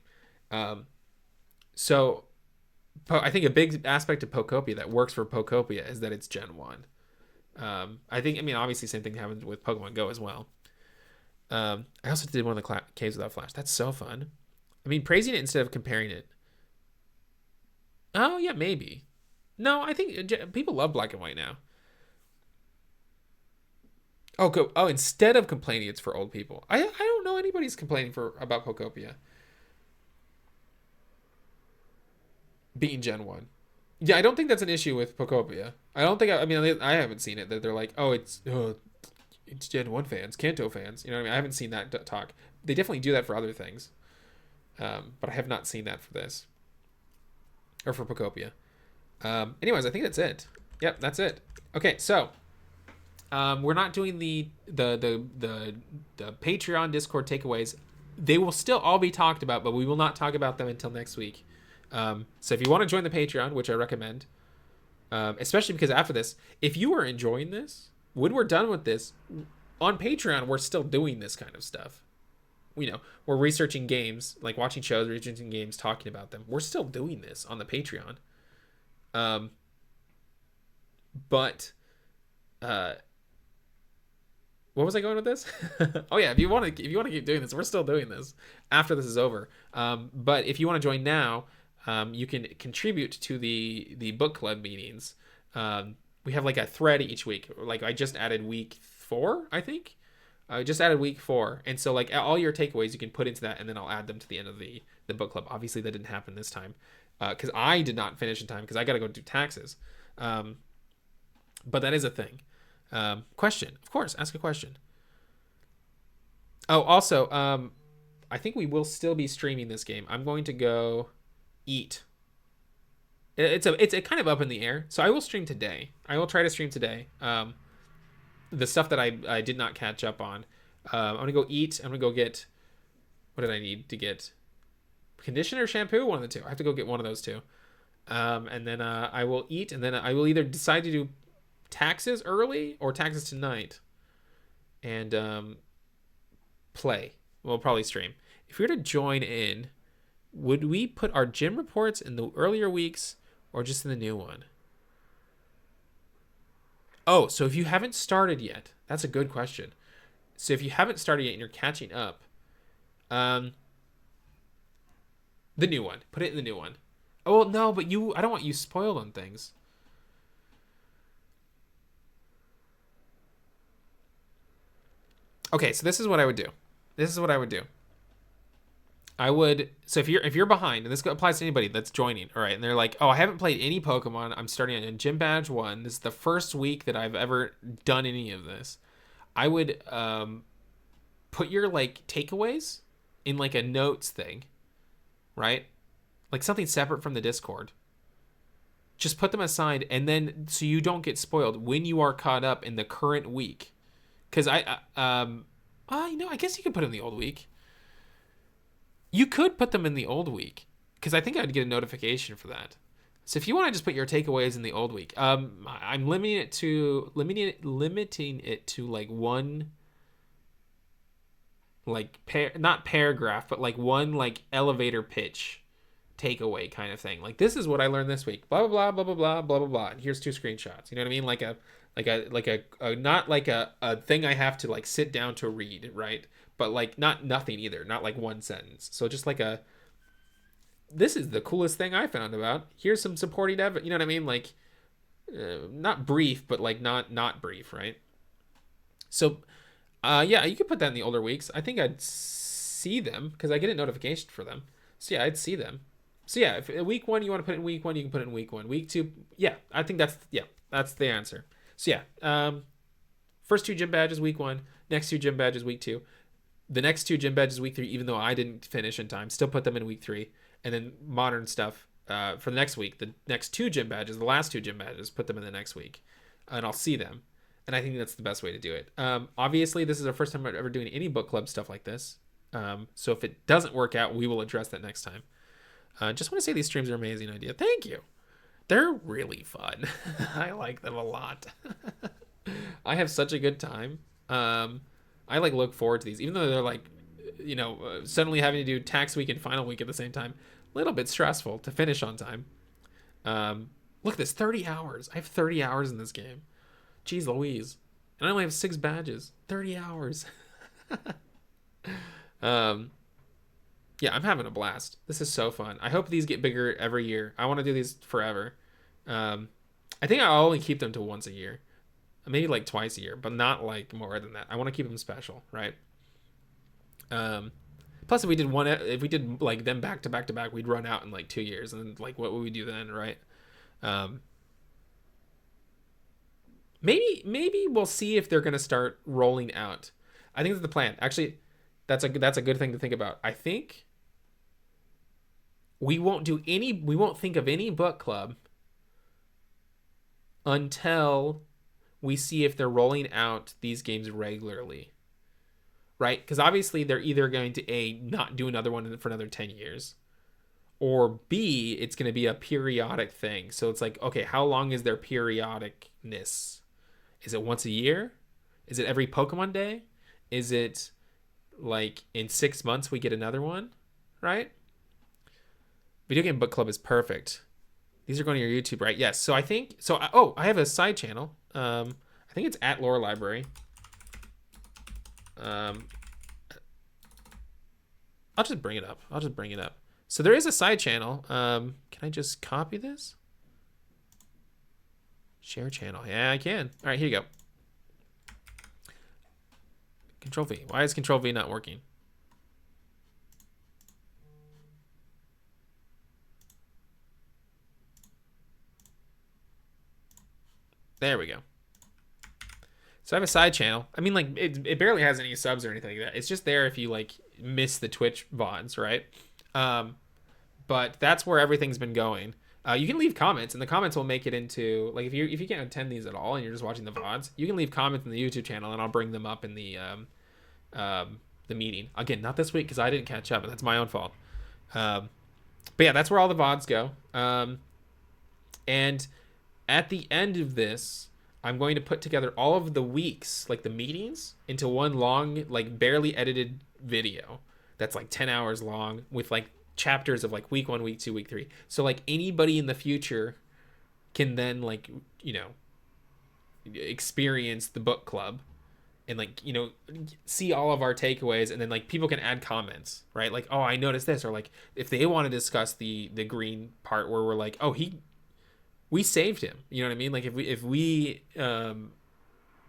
So I think a big aspect of Pokopia that works for Pokopia is that it's Gen 1. Obviously same thing happened with Pokemon Go as well. I also did one of the Caves Without Flash. That's so fun. I mean, praising it instead of comparing it. Oh, yeah, maybe. No, I think people love black and white now. Oh, instead of complaining it's for old people. I don't know anybody's complaining about Pokopia being Gen 1. Yeah, I don't think that's an issue with Pokopia. I haven't seen it that they're like, it's Gen 1 fans, Kanto fans. You know what I mean? I haven't seen that talk. They definitely do that for other things. But I have not seen that for this. Or for Pokopia. Anyways, I think that's it. Yep, that's it. Okay, so we're not doing the Patreon Discord takeaways. They will still all be talked about, but we will not talk about them until next week. So if you want to join the Patreon, which I recommend, especially because after this, if you are enjoying this, when we're done with this, on Patreon, we're still doing this kind of stuff. We're researching games, like watching shows, researching games, talking about them. We're still doing this on the Patreon. But what was I going with this? Oh yeah, if you want to keep doing this, we're still doing this after this is over. But if you want to join now, you can contribute to the book club meetings. We have like a thread each week. Like I just added week 4, I think. I just added week 4, and so like all your takeaways you can put into that, and then I'll add them to the end of the book club. Obviously, that didn't happen this time because I did not finish in time because I got to go do taxes. But that is a thing. Question, of course, ask a question. Oh, also, I think we will still be streaming this game. I'm going to go eat. It's a kind of up in the air, so I will stream today. I will try to stream today. The stuff that I did not catch up on. I'm gonna go eat. I'm gonna go get. What did I need to get? Conditioner, shampoo, one of the two. I have to go get one of those two. And then I will eat, and then I will either decide to do taxes early or taxes tonight, and play. We'll probably stream. If we were to join in, would we put our gym reports in the earlier weeks or just in the new one? Oh, so if you haven't started yet, that's a good question. So if you haven't started yet and you're catching up, the new one. Put it in the new one. Oh, well, no, but I don't want you spoiled on things. Okay, so this is what I would do. So if you're behind, and this applies to anybody that's joining, all right, and they're like, oh, I haven't played any Pokemon. I'm starting on Gym Badge 1. This is the first week that I've ever done any of this. I would put your like takeaways in like a notes thing, right? Like something separate from the Discord. Just put them aside, and then so you don't get spoiled when you are caught up in the current week. Because I guess you could put them in the old week. You could put them in the old week, because I think I'd get a notification for that. So if you want to just put your takeaways in the old week, I'm limiting it to like one, like not paragraph, but like one like elevator pitch takeaway kind of thing. Like, this is what I learned this week. Blah blah blah blah blah blah blah blah. And here's 2 screenshots. You know what I mean? Like a not like a thing I have to like sit down to read, right? But like nothing either. Not like one sentence. So just like this is the coolest thing I found about. Here's some supporting evidence. You know what I mean? Like, not brief, but like not brief, right? So, yeah, you could put that in the older weeks. I think I'd see them because I get a notification for them. So yeah, I'd see them. So yeah, if week 1 you want to put it in week 1, you can put it in week 1. Week 2, yeah, I think that's the answer. So yeah, first 2 gym badges week 1, next 2 gym badges week 2. The next 2 gym badges week 3, even though I didn't finish in time, still put them in week 3. And then modern stuff for the next week, the next 2 gym badges, the last 2 gym badges, put them in the next week. And I'll see them. And I think that's the best way to do it. Obviously, this is our first time ever doing any book club stuff like this. So if it doesn't work out, we will address that next time. Just want to say these streams are an amazing idea. Thank you. They're really fun. I like them a lot. I have such a good time. I like look forward to these, even though they're like, suddenly having to do tax week and final week at the same time. A little bit stressful to finish on time. Look at this, 30 hours. I have 30 hours in this game. Jeez Louise. And I only have 6 badges. 30 hours. Yeah, I'm having a blast. This is so fun. I hope these get bigger every year. I want to do these forever. I think I'll only keep them to once a year. Maybe like twice a year, but not like more than that. I want to keep them special, right? Plus, if we did like them back to back to back, we'd run out in like 2 years, and then like what would we do then, right? Maybe we'll see if they're gonna start rolling out. I think that's the plan. Actually, that's a good thing to think about. I think we won't think of any book club until we see if they're rolling out these games regularly, right? Because obviously they're either going to A, not do another one for another 10 years, or B, it's going to be a periodic thing. So it's like, okay, how long is their periodicness? Is it once a year? Is it every Pokemon day? Is it like in 6 months we get another one, right? Video Game Book Club is perfect. These are going to your YouTube, right? Yes. So I think so. I have a side channel. I think it's at Lore Library. I'll just bring it up. So there is a side channel. Can I just copy this? Share channel. Yeah, I can. All right, here you go. Control V. Why is Control V not working? There we go. So I have a side channel. I mean, like, it barely has any subs or anything like that. It's just there if you, like, miss the Twitch VODs, right? But that's where everything's been going. You can leave comments, and the comments will make it into, like, if you can't attend these at all and you're just watching the VODs, you can leave comments in the YouTube channel, and I'll bring them up in the meeting. Again, not this week because I didn't catch up, and that's my own fault. But yeah, that's where all the VODs go. And at the end of this, I'm going to put together all of the weeks, like the meetings, into one long, like barely edited video that's like 10 hours long with like chapters of like week 1, week 2, week 3. So like anybody in the future can then like, you know, experience the book club and like, you know, see all of our takeaways, and then like people can add comments, right? Like, oh, I noticed this, or like if they want to discuss the green part where we're like, oh, we saved him, you know what I mean? Like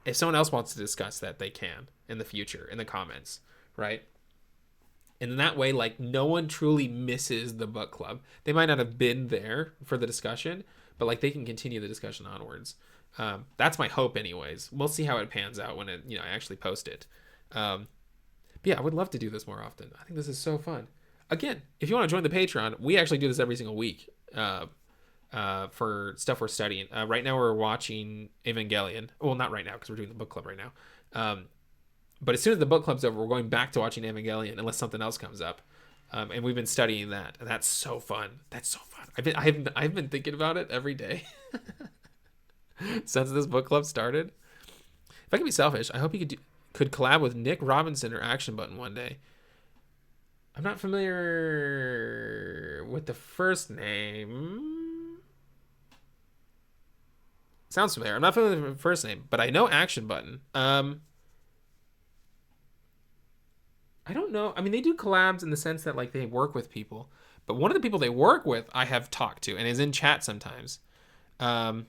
if someone else wants to discuss that, they can in the future in the comments, right? And in that way, like, no one truly misses the book club. They might not have been there for the discussion, but like they can continue the discussion onwards. That's my hope anyways. We'll see how it pans out when I actually post it. But yeah, I would love to do this more often. I think this is so fun. Again, if you want to join the Patreon, we actually do this every single week. For stuff we're studying. Right now we're watching Evangelion. Well, not right now because we're doing the book club right now. But as soon as the book club's over, we're going back to watching Evangelion unless something else comes up. And we've been studying that, and that's so fun. That's so fun. I've been thinking about it every day since this book club started. If I could be selfish, I hope you could collab with Nick Robinson or Action Button one day. I'm not familiar with the first name. Sounds familiar. I'm not familiar with the first name, but I know Action Button. I don't know. I mean, they do collabs in the sense that like they work with people, but one of the people they work with I have talked to and is in chat sometimes. Oni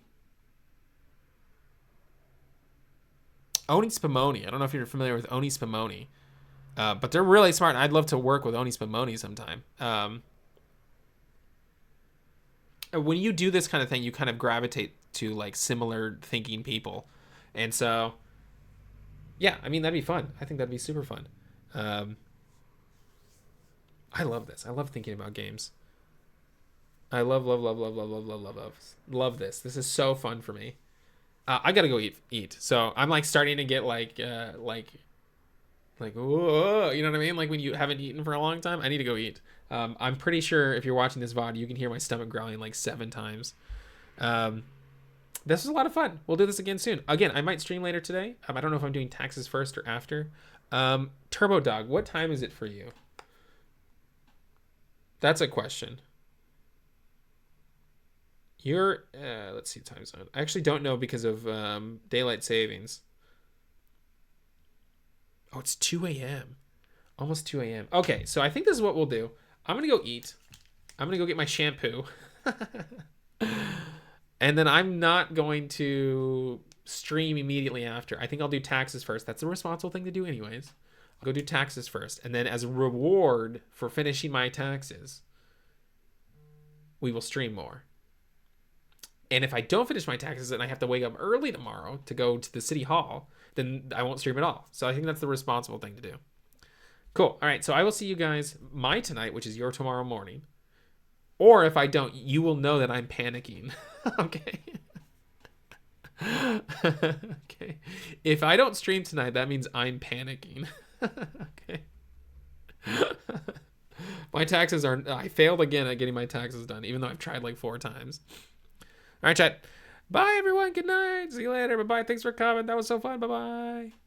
Spumoni. I don't know if you're familiar with Oni Spumoni, but they're really smart. And I'd love to work with Oni Spumoni sometime. When you do this kind of thing, you kind of gravitate to like similar thinking people, and so yeah, I mean that'd be fun. I think that'd be super fun. I love this. I love thinking about games. I love this. This is so fun for me. I gotta go eat. So I'm like starting to get like whoa, you know what I mean? Like when you haven't eaten for a long time, I need to go eat. I'm pretty sure if you're watching this VOD, you can hear my stomach growling like 7 times. This was a lot of fun. We'll do this again soon. Again, I might stream later today. I don't know if I'm doing taxes first or after. Turbo Dog, what time is it for you? That's a question. You're, let's see, time zone. I actually don't know because of daylight savings. Oh, it's 2 a.m. Almost 2 a.m. Okay, so I think this is what we'll do. I'm going to go eat. I'm going to go get my shampoo. And then I'm not going to stream immediately after. I think I'll do taxes first. That's the responsible thing to do anyways. I'll go do taxes first. And then as a reward for finishing my taxes, we will stream more. And if I don't finish my taxes and I have to wake up early tomorrow to go to the city hall, then I won't stream at all. So I think that's the responsible thing to do. Cool. All right. So I will see you guys my tonight, which is your tomorrow morning. Or if I don't, you will know that I'm panicking. Okay. Okay. If I don't stream tonight, that means I'm panicking. Okay. My taxes are... I failed again at getting my taxes done, even though I've tried like 4 times. All right, chat. Bye, everyone. Good night. See you later. Bye-bye. Thanks for coming. That was so fun. Bye-bye.